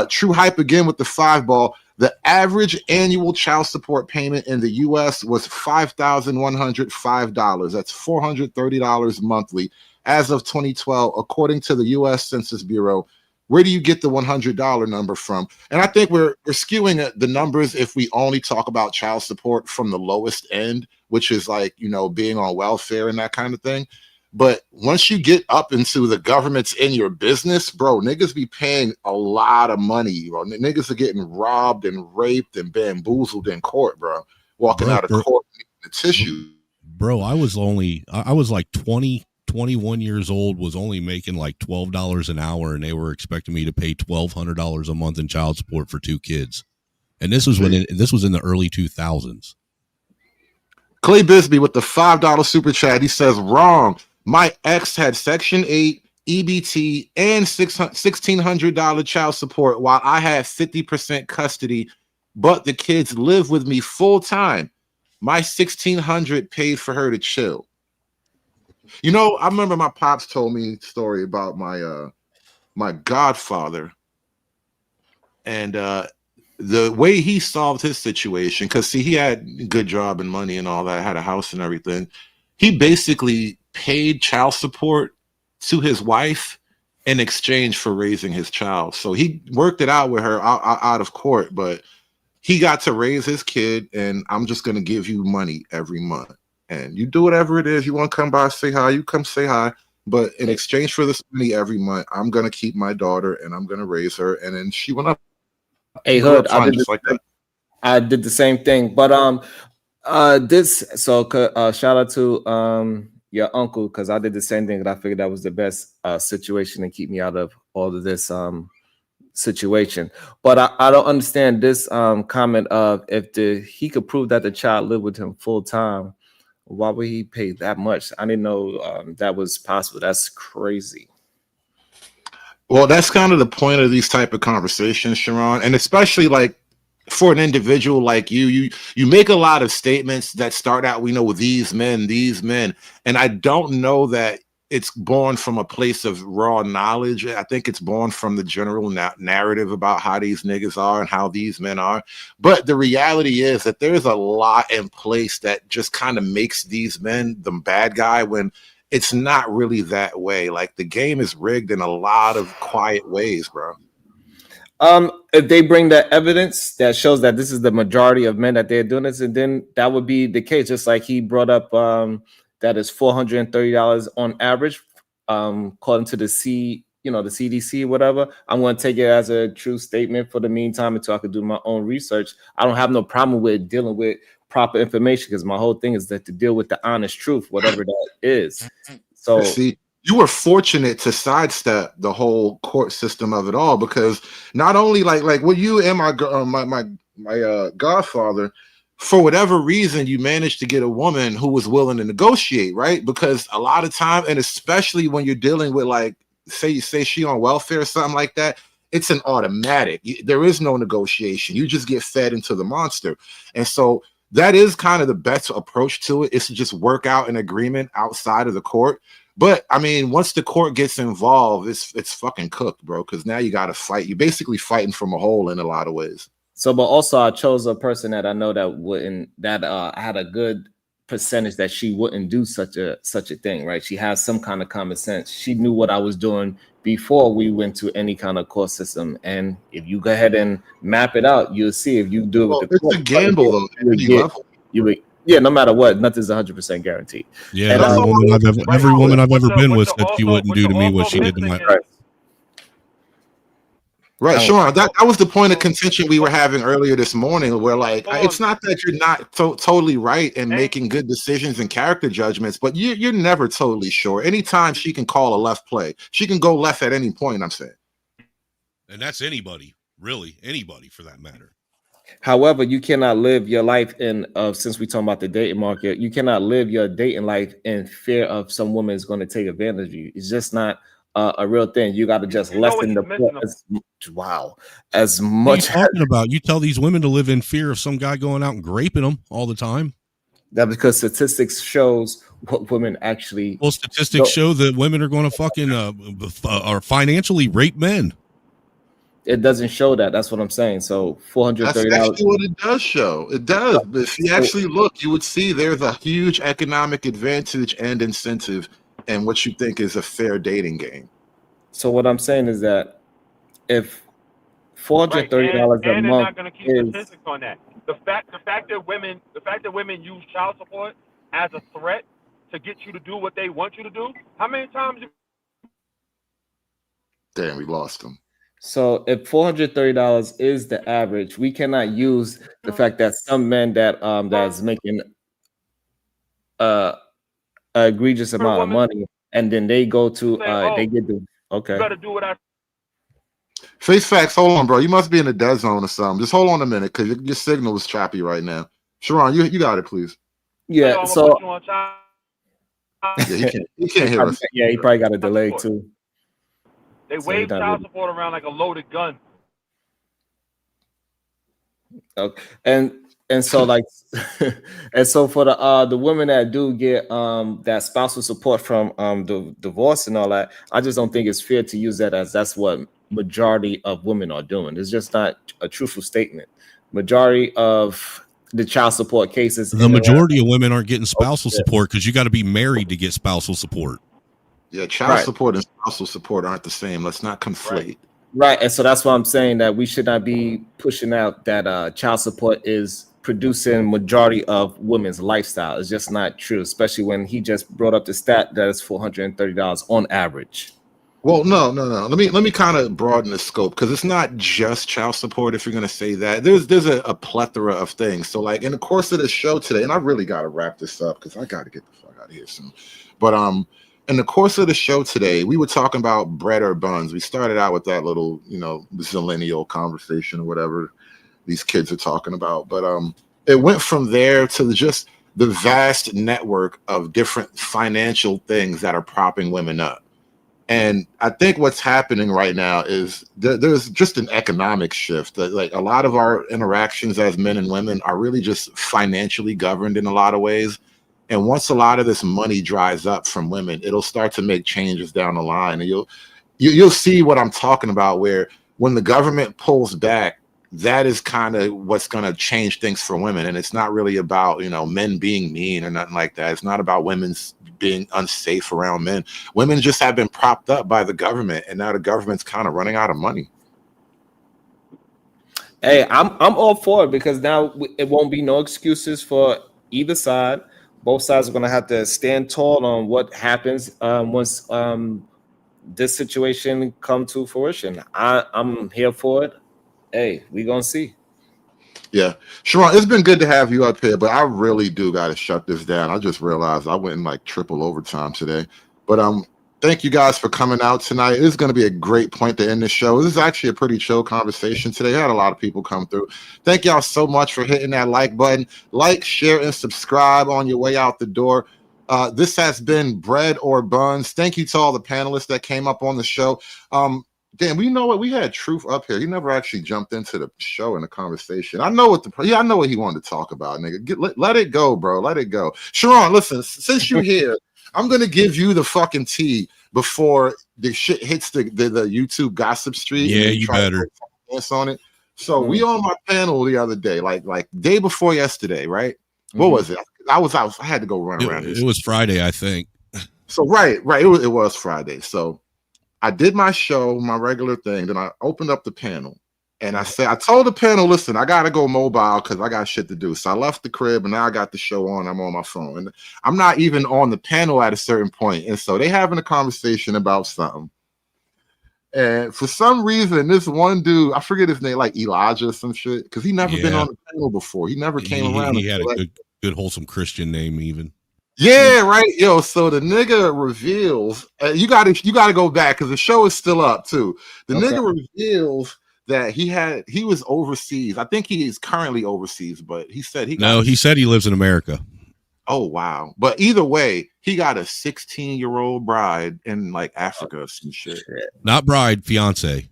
True Hype again with the 5 ball. The average annual child support payment in the U.S. was $5,105. That's $430 monthly as of 2012, according to the U.S. Census Bureau. Where do you get the $100 number from? And I think we're skewing the numbers if we only talk about child support from the lowest end, which is like, being on welfare and that kind of thing. But once you get up into the government's in your business, bro, niggas be paying a lot of money, bro. Niggas are getting robbed and raped and bamboozled in court, bro. Walking out of court with the tissue. Bro, I was like 21 years old, was only making like $12 an hour, and they were expecting me to pay $1,200 a month in child support for 2 kids. And this was this was in the early 2000s. Clay Bisbee with the $5 super chat. He says, wrong. My ex had Section 8, EBT, and $1,600 child support while I had 50% custody, but the kids live with me full time. My $1,600 paid for her to chill. I remember my pops told me a story about my godfather and the way he solved his situation, because see, he had a good job and money and all that, had a house and everything. He basically paid child support to his wife in exchange for raising his child. So he worked it out with her out of court, but he got to raise his kid, and I'm just going to give you money every month. And you do whatever it is. You want to come by, say hi, you come say hi. But in exchange for this money every month, I'm going to keep my daughter and I'm going to raise her. And then she went up. Hey, Hood, I did the same thing. But shout out to your uncle, because I did the same thing, and I figured that was the best situation to keep me out of all of this situation. But I don't understand this comment of if he could prove that the child lived with him full time, why would he pay that much? I didn't know that was possible. That's crazy. Well, that's kind of the point of these type of conversations, Chiron, and especially like for an individual like you make a lot of statements that start out, we know, with these men, and I don't know that it's born from a place of raw knowledge. I think it's born from the general narrative about how these niggas are and how these men are. But the reality is that there's a lot in place that just kind of makes these men the bad guy when it's not really that way. Like, the game is rigged in a lot of quiet ways, bro. If they bring the evidence that shows that this is the majority of men that they're doing this, and then that would be the case. Just like he brought up that is $430 on average, according to the CDC, whatever. I'm going to take it as a true statement for the meantime until I can do my own research. I don't have no problem with dealing with proper information, because my whole thing is that to deal with the honest truth, whatever that is. So see, you were fortunate to sidestep the whole court system of it all, because not only like what you and my godfather, for whatever reason, you managed to get a woman who was willing to negotiate, right? Because a lot of time, and especially when you're dealing with, like, say she on welfare or something like that, it's an automatic. There is no negotiation. You just get fed into the monster. And so that is kind of the best approach to it, is to just work out an agreement outside of the court. But I mean, once the court gets involved, it's fucking cooked, bro, because now you got to fight. You're basically fighting from a hole in a lot of ways. So, but also I chose a person that I know that had a good percentage that she wouldn't do such a thing, right? She has some kind of common sense. She knew what I was doing before we went to any kind of court system. And if you go ahead and map it out, you'll see if you do it with the court. It's a gamble, though. Yeah, no matter what, nothing's 100% guaranteed. Yeah, And every woman I've ever been with said she wouldn't do to me what she did to my. Right, Sean, that was the point of contention we were having earlier this morning, where, like, it's not that you're not totally right in making good decisions and character judgments, but you're never totally sure. Anytime she can call a left play, she can go left at any point, I'm saying. And that's anybody, really, anybody for that matter. However, you cannot live your life since we talking about the dating market, you cannot live your dating life in fear of some woman is going to take advantage of you. It's just not a real thing. You got to just lessen the as much. What are you talking about? You tell these women to live in fear of some guy going out and raping them all the time. That because statistics shows what women actually. Well, statistics show that women are going to fucking are financially rape men. It doesn't show that. That's what I'm saying. So $430. That's actually what it does show. It does. But if you actually look, you would see there's a huge economic advantage and incentive in what you think is a fair dating game. So what I'm saying is that if $430 a month, not going to keep statistics on that. The fact that women use child support as a threat to get you to do what they want you to do. How many times? Damn, we lost them. So if $430 is the average, we cannot use the fact that some men that's making an egregious amount of money, and then they go to they get the okay. You got to do what I. Face facts. Hold on, bro. You must be in the dead zone or something. Just hold on a minute, because your signal is choppy right now. Sharon, you got it, please. Yeah. So yeah, he can't hear us. Yeah, he probably got a delay too. They wave child support around like a loaded gun. Okay. And so like and so for the women that do get that spousal support from the divorce and all that, I just don't think it's fair to use that as that's what majority of women are doing. It's just not a truthful statement. Majority of the child support cases, the majority of women aren't getting spousal support because you got to be married to get spousal support. Yeah, child support and spousal support aren't the same. Let's not conflate. Right. And so that's why I'm saying that we should not be pushing out that child support is producing majority of women's lifestyle. It's just not true, especially when he just brought up the stat that it's $430 on average. Well, no. Let me kind of broaden the scope, because it's not just child support. If you're going to say that, there's a plethora of things. So, like, in the course of the show today, and I really got to wrap this up because I got to get the fuck out of here soon. But in the course of the show today, we were talking about bread or buns. We started out with that little, zillennial conversation or whatever these kids are talking about. But it went from there to just the vast network of different financial things that are propping women up. And I think what's happening right now is there's just an economic shift. Like a lot of our interactions as men and women are really just financially governed in a lot of ways. And once a lot of this money dries up from women, it'll start to make changes down the line. And you'll see what I'm talking about, where when the government pulls back, that is kind of what's going to change things for women. And it's not really about, men being mean or nothing like that. It's not about women's being unsafe around men. Women just have been propped up by the government, and now the government's kind of running out of money. Hey, I'm all for it, because now it won't be no excuses for either side. Both sides are going to have to stand tall on what happens once this situation come to fruition. I'm here for it. Hey, we gonna see. Yeah, Chiron, it's been good to have you up here, but I really do got to shut this down. I just realized I went in like triple overtime today. But thank you guys for coming out tonight. It's going to be a great point to end the show. This is actually a pretty chill conversation today. I had a lot of people come through. Thank y'all so much for hitting that like button. Like, share, and subscribe on your way out the door. This has been Bread or Buns. Thank you to all the panelists that came up on the show. Damn, we know what we had Truth up here. He never actually jumped into the show in the conversation. I know what he wanted to talk about, nigga. Let it go, bro. Let it go. Chiron, listen, since you're here, I'm gonna give you the fucking tea before the shit hits the YouTube gossip street. Yeah, you better. On it. So we on my panel the other day, like day before yesterday, right? What was it? I had to go run around. It was Friday, I think. So right. It was Friday. So I did my show, my regular thing. Then I opened up the panel, and I told the panel, listen, I got to go mobile because I got shit to do. So I left the crib, and now I got the show on. I'm on my phone. And I'm not even on the panel at a certain point. And so they having a conversation about something. And for some reason, this one dude, I forget his name, like Elijah or some shit, because he never been on the panel before. He never came around. He had a good, wholesome Christian name even. Yeah, right. Yo, so the nigga reveals, you gotta go back because the show is still up too. The nigga reveals that he was overseas. I think he is currently overseas, but he said he said he lives in America. Oh wow. But either way, he got a 16-year-old bride in like Africa or some shit. Not bride, fiance,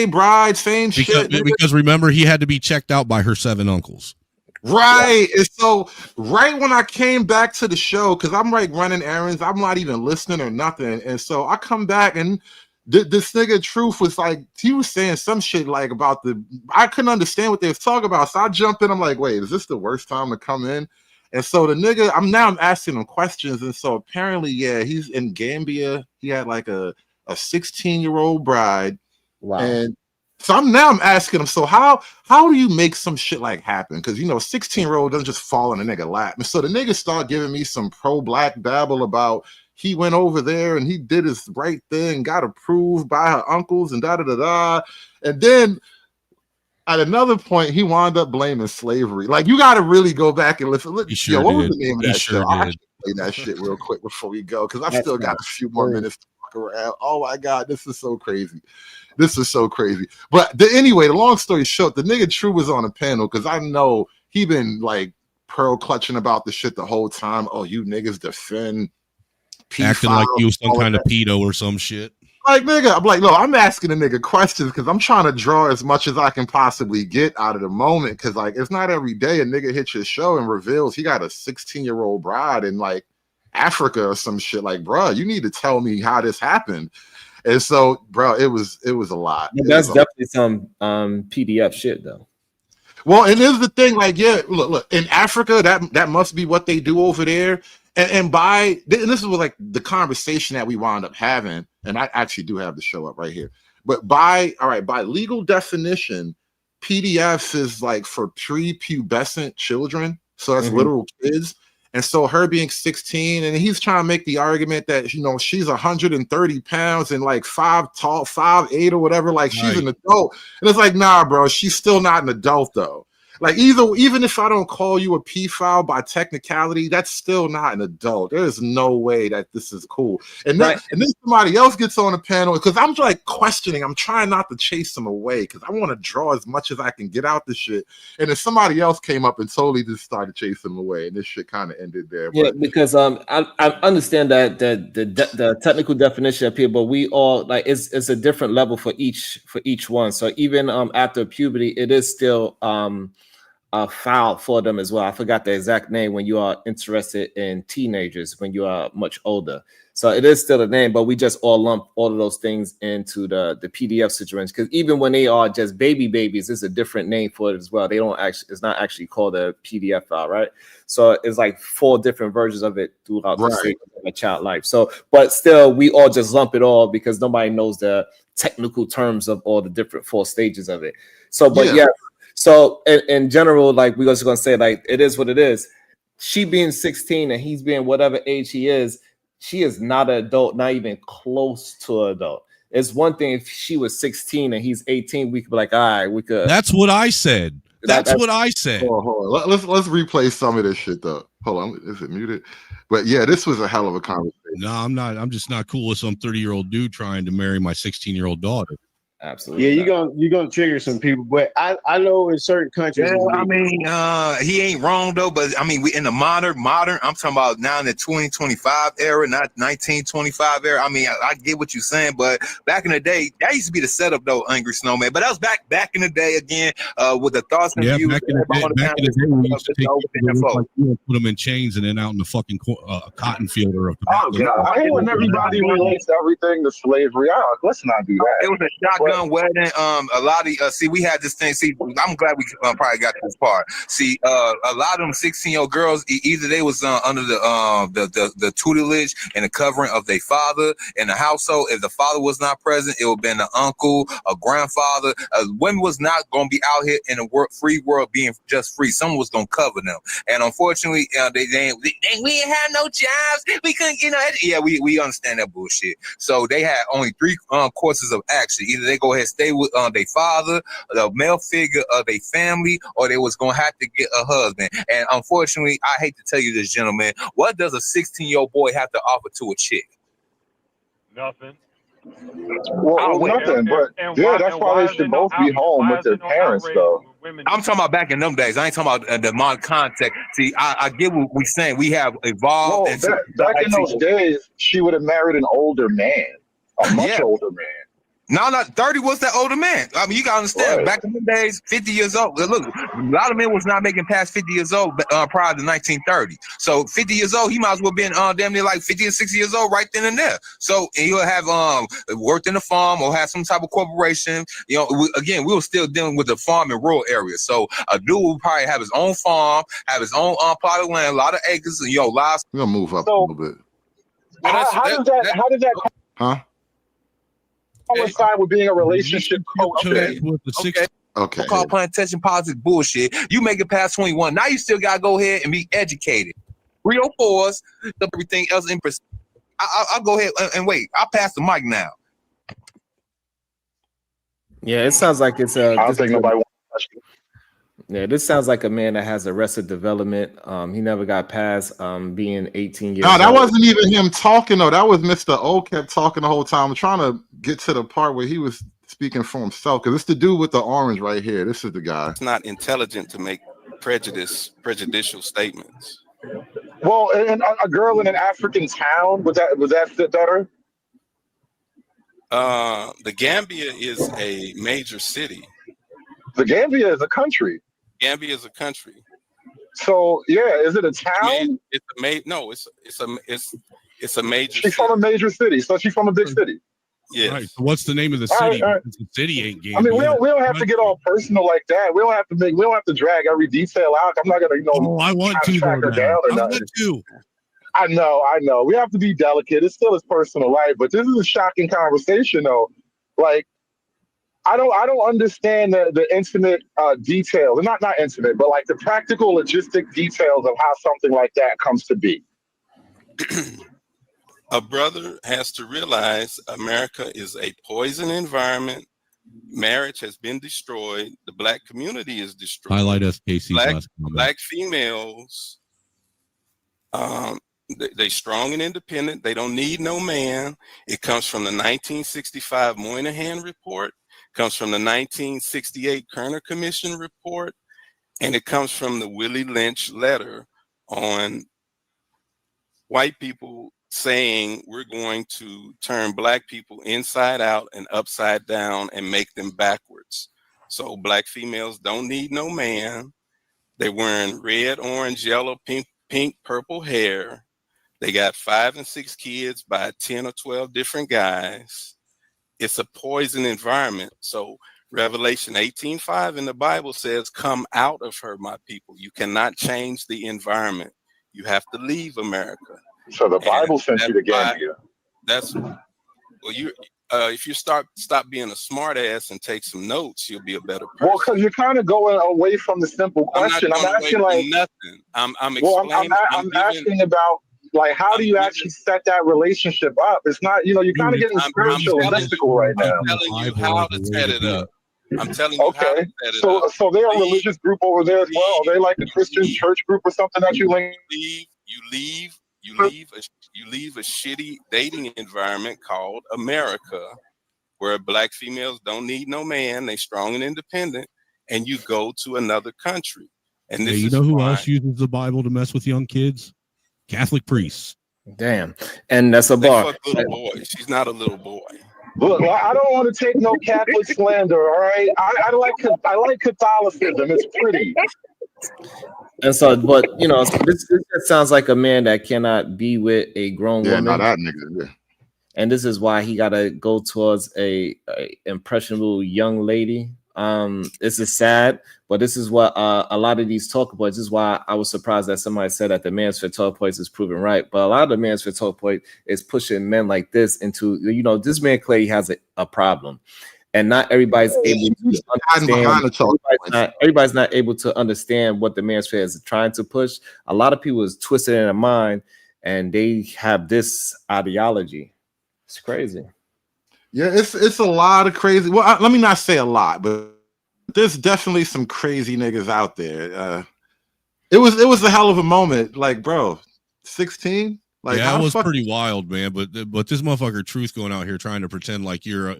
bride, same shit. Because remember, he had to be checked out by her 7 uncles. Right. And so right when I came back to the show, because I'm like running errands, I'm not even listening or nothing. And so I come back, and this nigga Truth was like, he was saying some shit like about I couldn't understand what they was talking about. So I jumped in. I'm like, wait, is this the worst time to come in? And so the nigga, I'm asking him questions. And so apparently, yeah, he's in Gambia. He had like a 16-year-old bride. Wow. And so I'm asking him, so how do you make some shit like happen? Because 16-year-old doesn't just fall in a nigga lap. And so the nigga start giving me some pro-black babble about he went over there and he did his right thing, got approved by her uncles and da-da-da-da. And then at another point, he wound up blaming slavery. Like, you got to really go back and listen. What was the name of that show? I should play that shit real quick before we go, because I still got a few more minutes to walk around. Oh my God, this is so crazy. But anyway, the long story short, the nigga True was on a panel because I know he been like pearl clutching about the shit the whole time. Oh, you niggas defend acting like you was some kind of pedo or some shit. Like, nigga, I'm like, no, I'm asking a nigga questions because I'm trying to draw as much as I can possibly get out of the moment. Because like, it's not every day a nigga hits your show and reveals he got a 16-year-old bride in like Africa or some shit. Like, bro, you need to tell me how this happened. And so, bro, it was a lot. That's definitely some PDF shit, though. Well, and here's the thing, like, yeah, look, in Africa, that must be what they do over there. And this is like the conversation that we wound up having, and I actually do have the show up right here. But by legal definition, PDF is like for prepubescent children, so that's literal kids. And so her being 16, and he's trying to make the argument that, she's 130 pounds and like 5'8" or whatever. Like, she's an adult. And it's like, nah, bro, she's still not an adult though. Like even if I don't call you a pedophile by technicality, that's still not an adult. There is no way that this is cool. And then somebody else gets on the panel because I'm like questioning. I'm trying not to chase them away because I want to draw as much as I can get out this shit. And then somebody else came up and totally just started chasing them away, and this shit kind of ended there. Yeah, because I understand that the technical definition up here, but we all like it's a different level for each one. So even after puberty, it is still foul for them as well. I forgot the exact name when you are interested in teenagers when you are much older. So it is still a name, but we just all lump all of those things into the PDF situation because even when they are just babies, it's a different name for it as well. They don't actually, it's not actually called a PDF file, right? So it's like 4 different versions of it throughout the state of a child life. So, but still, we all just lump it all because nobody knows the technical terms of all the different 4 stages of it. So, but yeah. So in general, like we're just gonna say, like it is what it is. She being 16 and he's being whatever age he is, she is not an adult, not even close to an adult. It's one thing if she was 16 and he's 18, we could be like, all right, we could. That's what I said. That's what I said. Hold on. Let's replay some of this shit though. Hold on, is it muted? But yeah, this was a hell of a conversation. No, I'm not. I'm just not cool with some 30-year-old dude trying to marry my 16-year-old daughter. Absolutely. Yeah, you're gonna trigger some people, but I know in certain countries. Yeah, I mean, he ain't wrong though, but I mean, we in the modern, I'm talking about now in the 2025 era, not 1925 era. I mean, I get what you're saying, but back in the day, that used to be the setup though, Angry Snowman. But that was back in the day again, with the thoughts and views. Back in the day, we used to take people, put them in chains and then out in the fucking cotton field or oh god, I hate when everybody relates everything to slavery. Let's not do that. It was a shotgun wedding. A lot of see, we had this thing. See, I'm glad we probably got to this part. See, a lot of them 16-year-old girls, either they was under the tutelage and the covering of their father in the household. If the father was not present, it would have been an uncle, a grandfather. Women was not going to be out here in the free world being just free. Someone was going to cover them, and unfortunately, we didn't have no jobs. We couldn't, yeah, we understand that bullshit. So they had only 3 courses of action. Either they go ahead and stay with their father, the male figure of their family, or they was gonna have to get a husband. And unfortunately, I hate to tell you this, gentlemen, what does a 16-year-old boy have to offer to a chick? Nothing. Well, nothing, but yeah, that's why they should both be home with their parents, though. I'm talking about back in them days. I ain't talking about the modern context. See, I get what we're saying. We have evolved. Well, back in those days, she would have married an older man, a much older man. No, not 30 was that older man. I mean, you gotta understand. Back in the days, 50 years old. Look, a lot of men was not making past 50 years old prior to 1930. So 50 years old, he might as well been damn near like 50 and 60 years old right then and there. So he'll have worked in the farm or have some type of corporation. We were still dealing with the farm in rural areas. So a dude will probably have his own farm, have his own plot of land, a lot of acres, and lives. We're gonna move up a little bit. How does that? Huh? Coincide with being a relationship coach. Okay. We'll call plantation politics bullshit. You make it past 21. Now you still gotta go ahead and be educated. 304s, everything else in perspective. I'll go ahead and wait. I'll pass the mic now. Yeah, it sounds like it's a. I don't think nobody wants to. Yeah, this sounds like a man that has arrested development. He never got past being 18 years No, that old. wasn't even him talking though. That was Mr. O kept talking the whole time. I'm trying to get to the part where he was speaking for himself because it's the dude with the orange right here. This is the guy. It's not intelligent to make prejudicial statements. Well, and a girl in an African town, was that fit better? The Gambia is a major city. The Gambia is a country. Gambia is a country. So yeah, is it a town? It's a major. She's from a major city, so she's from a big city. Yeah. Right. So what's the name of the city? All right. The city ain't Gambia. I mean, we don't have to get all personal like that. We don't have to drag every detail out. I'm not gonna, I want to track her down or nothing. To. I know. We have to be delicate. It's still his personal life, but this is a shocking conversation, though. Like, I don't understand the intimate details, not intimate, but like the practical logistic details of how something like that comes to be. A brother has to realize America is a poison environment Marriage has been destroyed. The black community is destroyed. Highlight SKC's last comment. Black females, they strong and independent. They don't need no man. It comes from the 1965 Moynihan Report, comes from the 1968 Kerner Commission Report, and it comes from the Willie Lynch letter on white people saying we're going to turn black people inside out and upside down and make them backwards. So black females don't need no man. They're wearing red, orange, yellow, pink, purple hair. They got 5 and 6 kids by 10 or 12 different guys. It's a poison environment. So Revelation 18:5 in the Bible says, come out of her, my people. You cannot change the environment. You have to leave America. So the Bible sent you to Gambia. That's well, you. If you stop being a smart ass and take some notes, you'll be a better person. Well, because you're kind of going away from the simple question. I'm asking like nothing. I'm explaining. I'm asking about like how do you actually set that relationship up? It's not, you're kind of getting spiritual and mystical right now. I'm telling you how to set it up. I'm telling you how to set it up. So they're a religious group over there as well. Are they like a Christian church group or something that you link? You leave a shitty dating environment called America, where black females don't need no man, they strong and independent, and you go to another country. And this you know who else uses the Bible to mess with young kids? Catholic priests. Damn. And that's a bar. Fuck little boy. She's not a little boy. Look, I don't want to take no Catholic slander, all right? I like Catholicism. It's pretty. And so, but this just sounds like a man that cannot be with a grown woman. Not that nigga. Yeah. And this is why he gotta go towards a impressionable young lady. This is sad, but this is what a lot of these talk points. This is why I was surprised that somebody said that the man's for talk points is proven right. But a lot of the man's for talk point is pushing men like this into, this man clearly has a problem. And not everybody's able to understand. Everybody's not able to understand what the manosphere is trying to push. A lot of people is twisted in their mind, and they have this ideology. It's crazy. Yeah, it's a lot of crazy. Well, let me not say a lot, but there's definitely some crazy niggas out there. It was a hell of a moment. Like, bro, 16. Like, yeah, it was pretty wild, man. But this motherfucker Truth going out here trying to pretend like you're,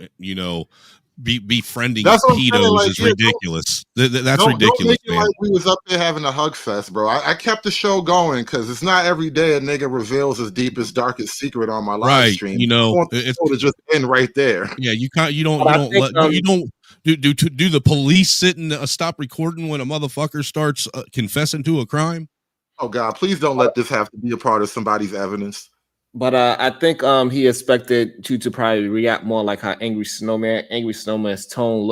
befriending pedos is ridiculous. That's ridiculous, don't make it man. like we was up there having a hug fest, bro. I kept the show going because it's not every day a nigga reveals his deepest, darkest secret on my live stream. It's to just end right there. Yeah, you don't do the police sit and stop recording when a motherfucker starts confessing to a crime? Oh God, please don't let this have to be a part of somebody's evidence. But I think he expected you to probably react more like how Angry Snowman's tone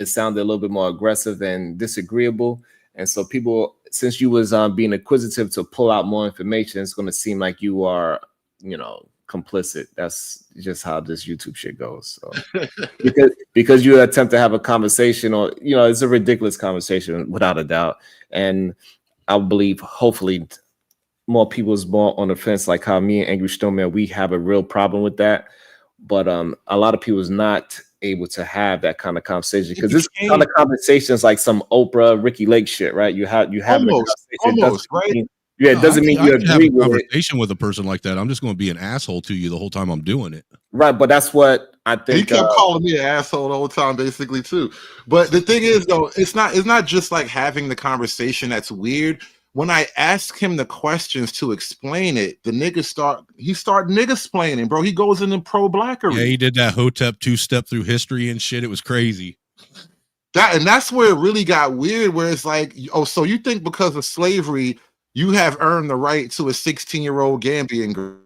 sounded a little bit more aggressive and disagreeable. And so people, since you was being inquisitive to pull out more information, it's going to seem like you are, complicit. That's just how this YouTube shit goes. So because you attempt to have a conversation, or it's a ridiculous conversation without a doubt. And I believe hopefully more people is more on the fence, like how me and Angry Snowman, we have a real problem with that. But a lot of people is not able to have that kind of conversation, because this kind of conversation is like some Oprah, Ricky Lake shit, right? You have almost, right? Yeah, it doesn't mean you agree with conversation with a person like that. I'm just going to be an asshole to you the whole time I'm doing it. Right, but that's what I think. He kept calling me an asshole the whole time, basically, too. But the thing is, though, it's not just like having the conversation that's weird. When I ask him the questions to explain it, the niggas start nigga-splaining, bro. He goes into pro-blackery. Yeah, he did that Hotep 2-step through history and shit. It was crazy. That's where it really got weird, where it's like, oh, so you think because of slavery, you have earned the right to a 16-year-old Gambian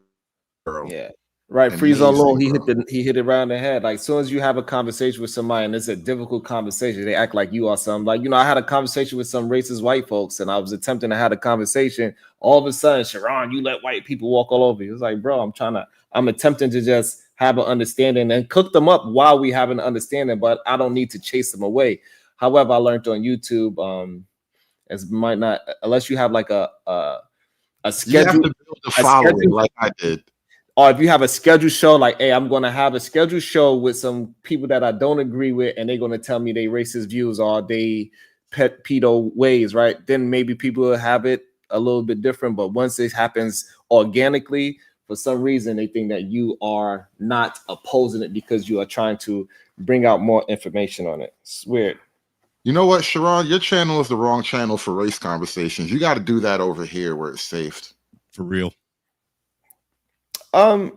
girl. Yeah. Right, freeze on low. He hit it around the head. Like, as soon as you have a conversation with somebody and it's a difficult conversation, they act like you are something. Like, I had a conversation with some racist white folks, and I was attempting to have a conversation. All of a sudden, Chiron, you let white people walk all over you. It's like, bro, I'm attempting to just have an understanding and cook them up while we have an understanding, but I don't need to chase them away. However, I learned on YouTube, might not, unless you have like a schedule, you have to build a following like I did. or if you have a scheduled show, like, hey, I'm going to have a scheduled show with some people that I don't agree with, and they're going to tell me they racist views or they pedo ways, right? Then maybe people will have it a little bit different. But once it happens organically, for some reason, they think that you are not opposing it because you are trying to bring out more information on it. It's weird. You know what, Chiron? Your channel is the wrong channel for race conversations. You got to do that over here where it's safe. For real. I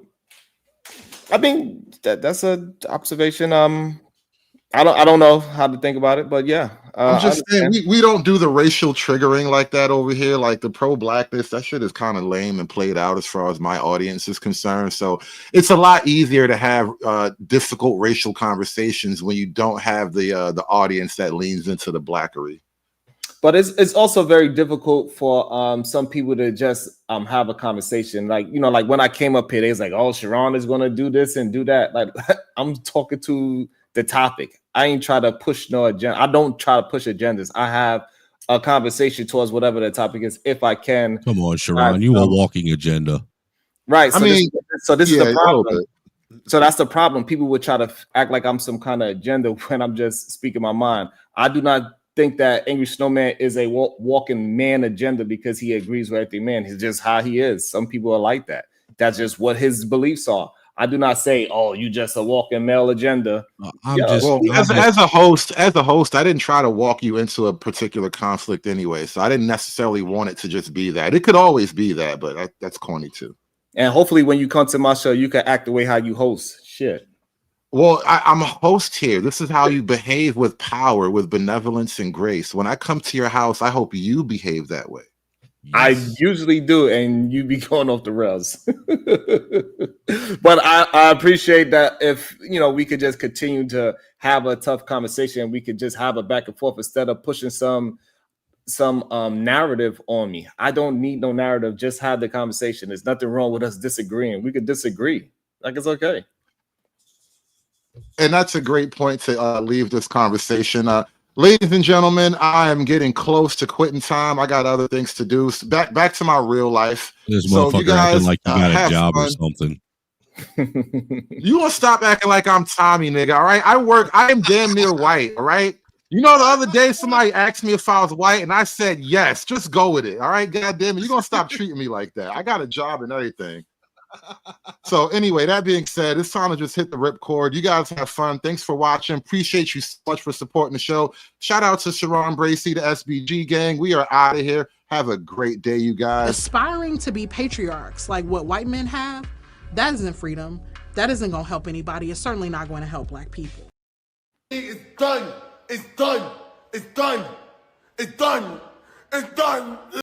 think that's an observation. I don't know how to think about it, but yeah. I'm just saying we don't do the racial triggering like that over here. Like the pro-blackness, that shit is kind of lame and played out as far as my audience is concerned. So it's a lot easier to have difficult racial conversations when you don't have the audience that leans into the blackery. But it's also very difficult for some people to just have a conversation. Like, you know, like when I came up here, they was like, oh, Chiron is going to do this and do that. Like, I'm talking to the topic. I ain't try to push no agenda. I don't try to push agendas. I have a conversation towards whatever the topic is, if I can. Come on, Chiron, you a walking agenda. Right. So this is the problem. So that's the problem. People would try to act like I'm some kind of agenda when I'm just speaking my mind. I do not think that Angry Snowman is a walking man agenda because he agrees with everything man. It's just how he is. Some people are like that. That's just what his beliefs are. I do not say, oh, you just a walking male agenda. As a host, I didn't try to walk you into a particular conflict anyway. So I didn't necessarily want it to just be that. It could always be that, but that's corny too. And hopefully when you come to my show, you can act the way how you host. Shit. Well, I'm a host here. This is how you behave with power, with benevolence and grace. When I come to your house, I hope you behave that way. I usually do, and you be going off the rails. But I appreciate that if, you know, we could just continue to have a tough conversation. We could just have a back and forth instead of pushing some narrative on me. I don't need no narrative. Just have the conversation. There's nothing wrong with us disagreeing. We could disagree. Like, it's okay. And that's a great point to leave this conversation. Ladies and gentlemen, I am getting close to quitting time. I got other things to do. So back to my real life. This so motherfucker acting like you got a job or something. You want to stop acting like I'm Tommy, nigga, all right? I am damn near white, all right? You know, the other day somebody asked me if I was white, and I said yes. Just go with it, all right? God damn it, you're going to stop treating me like that. I got a job and everything. So anyway, that being said, it's time to just hit the ripcord. You guys have fun. Thanks for watching. Appreciate you so much for supporting the show. Shout out to Chiron Bracy, the SBG gang. We are out of here. Have a great day, you guys. Aspiring to be patriarchs like what white men have, that isn't freedom. That isn't going to help anybody. It's certainly not going to help black people. It's done. It's done. It's done. It's done. It's done.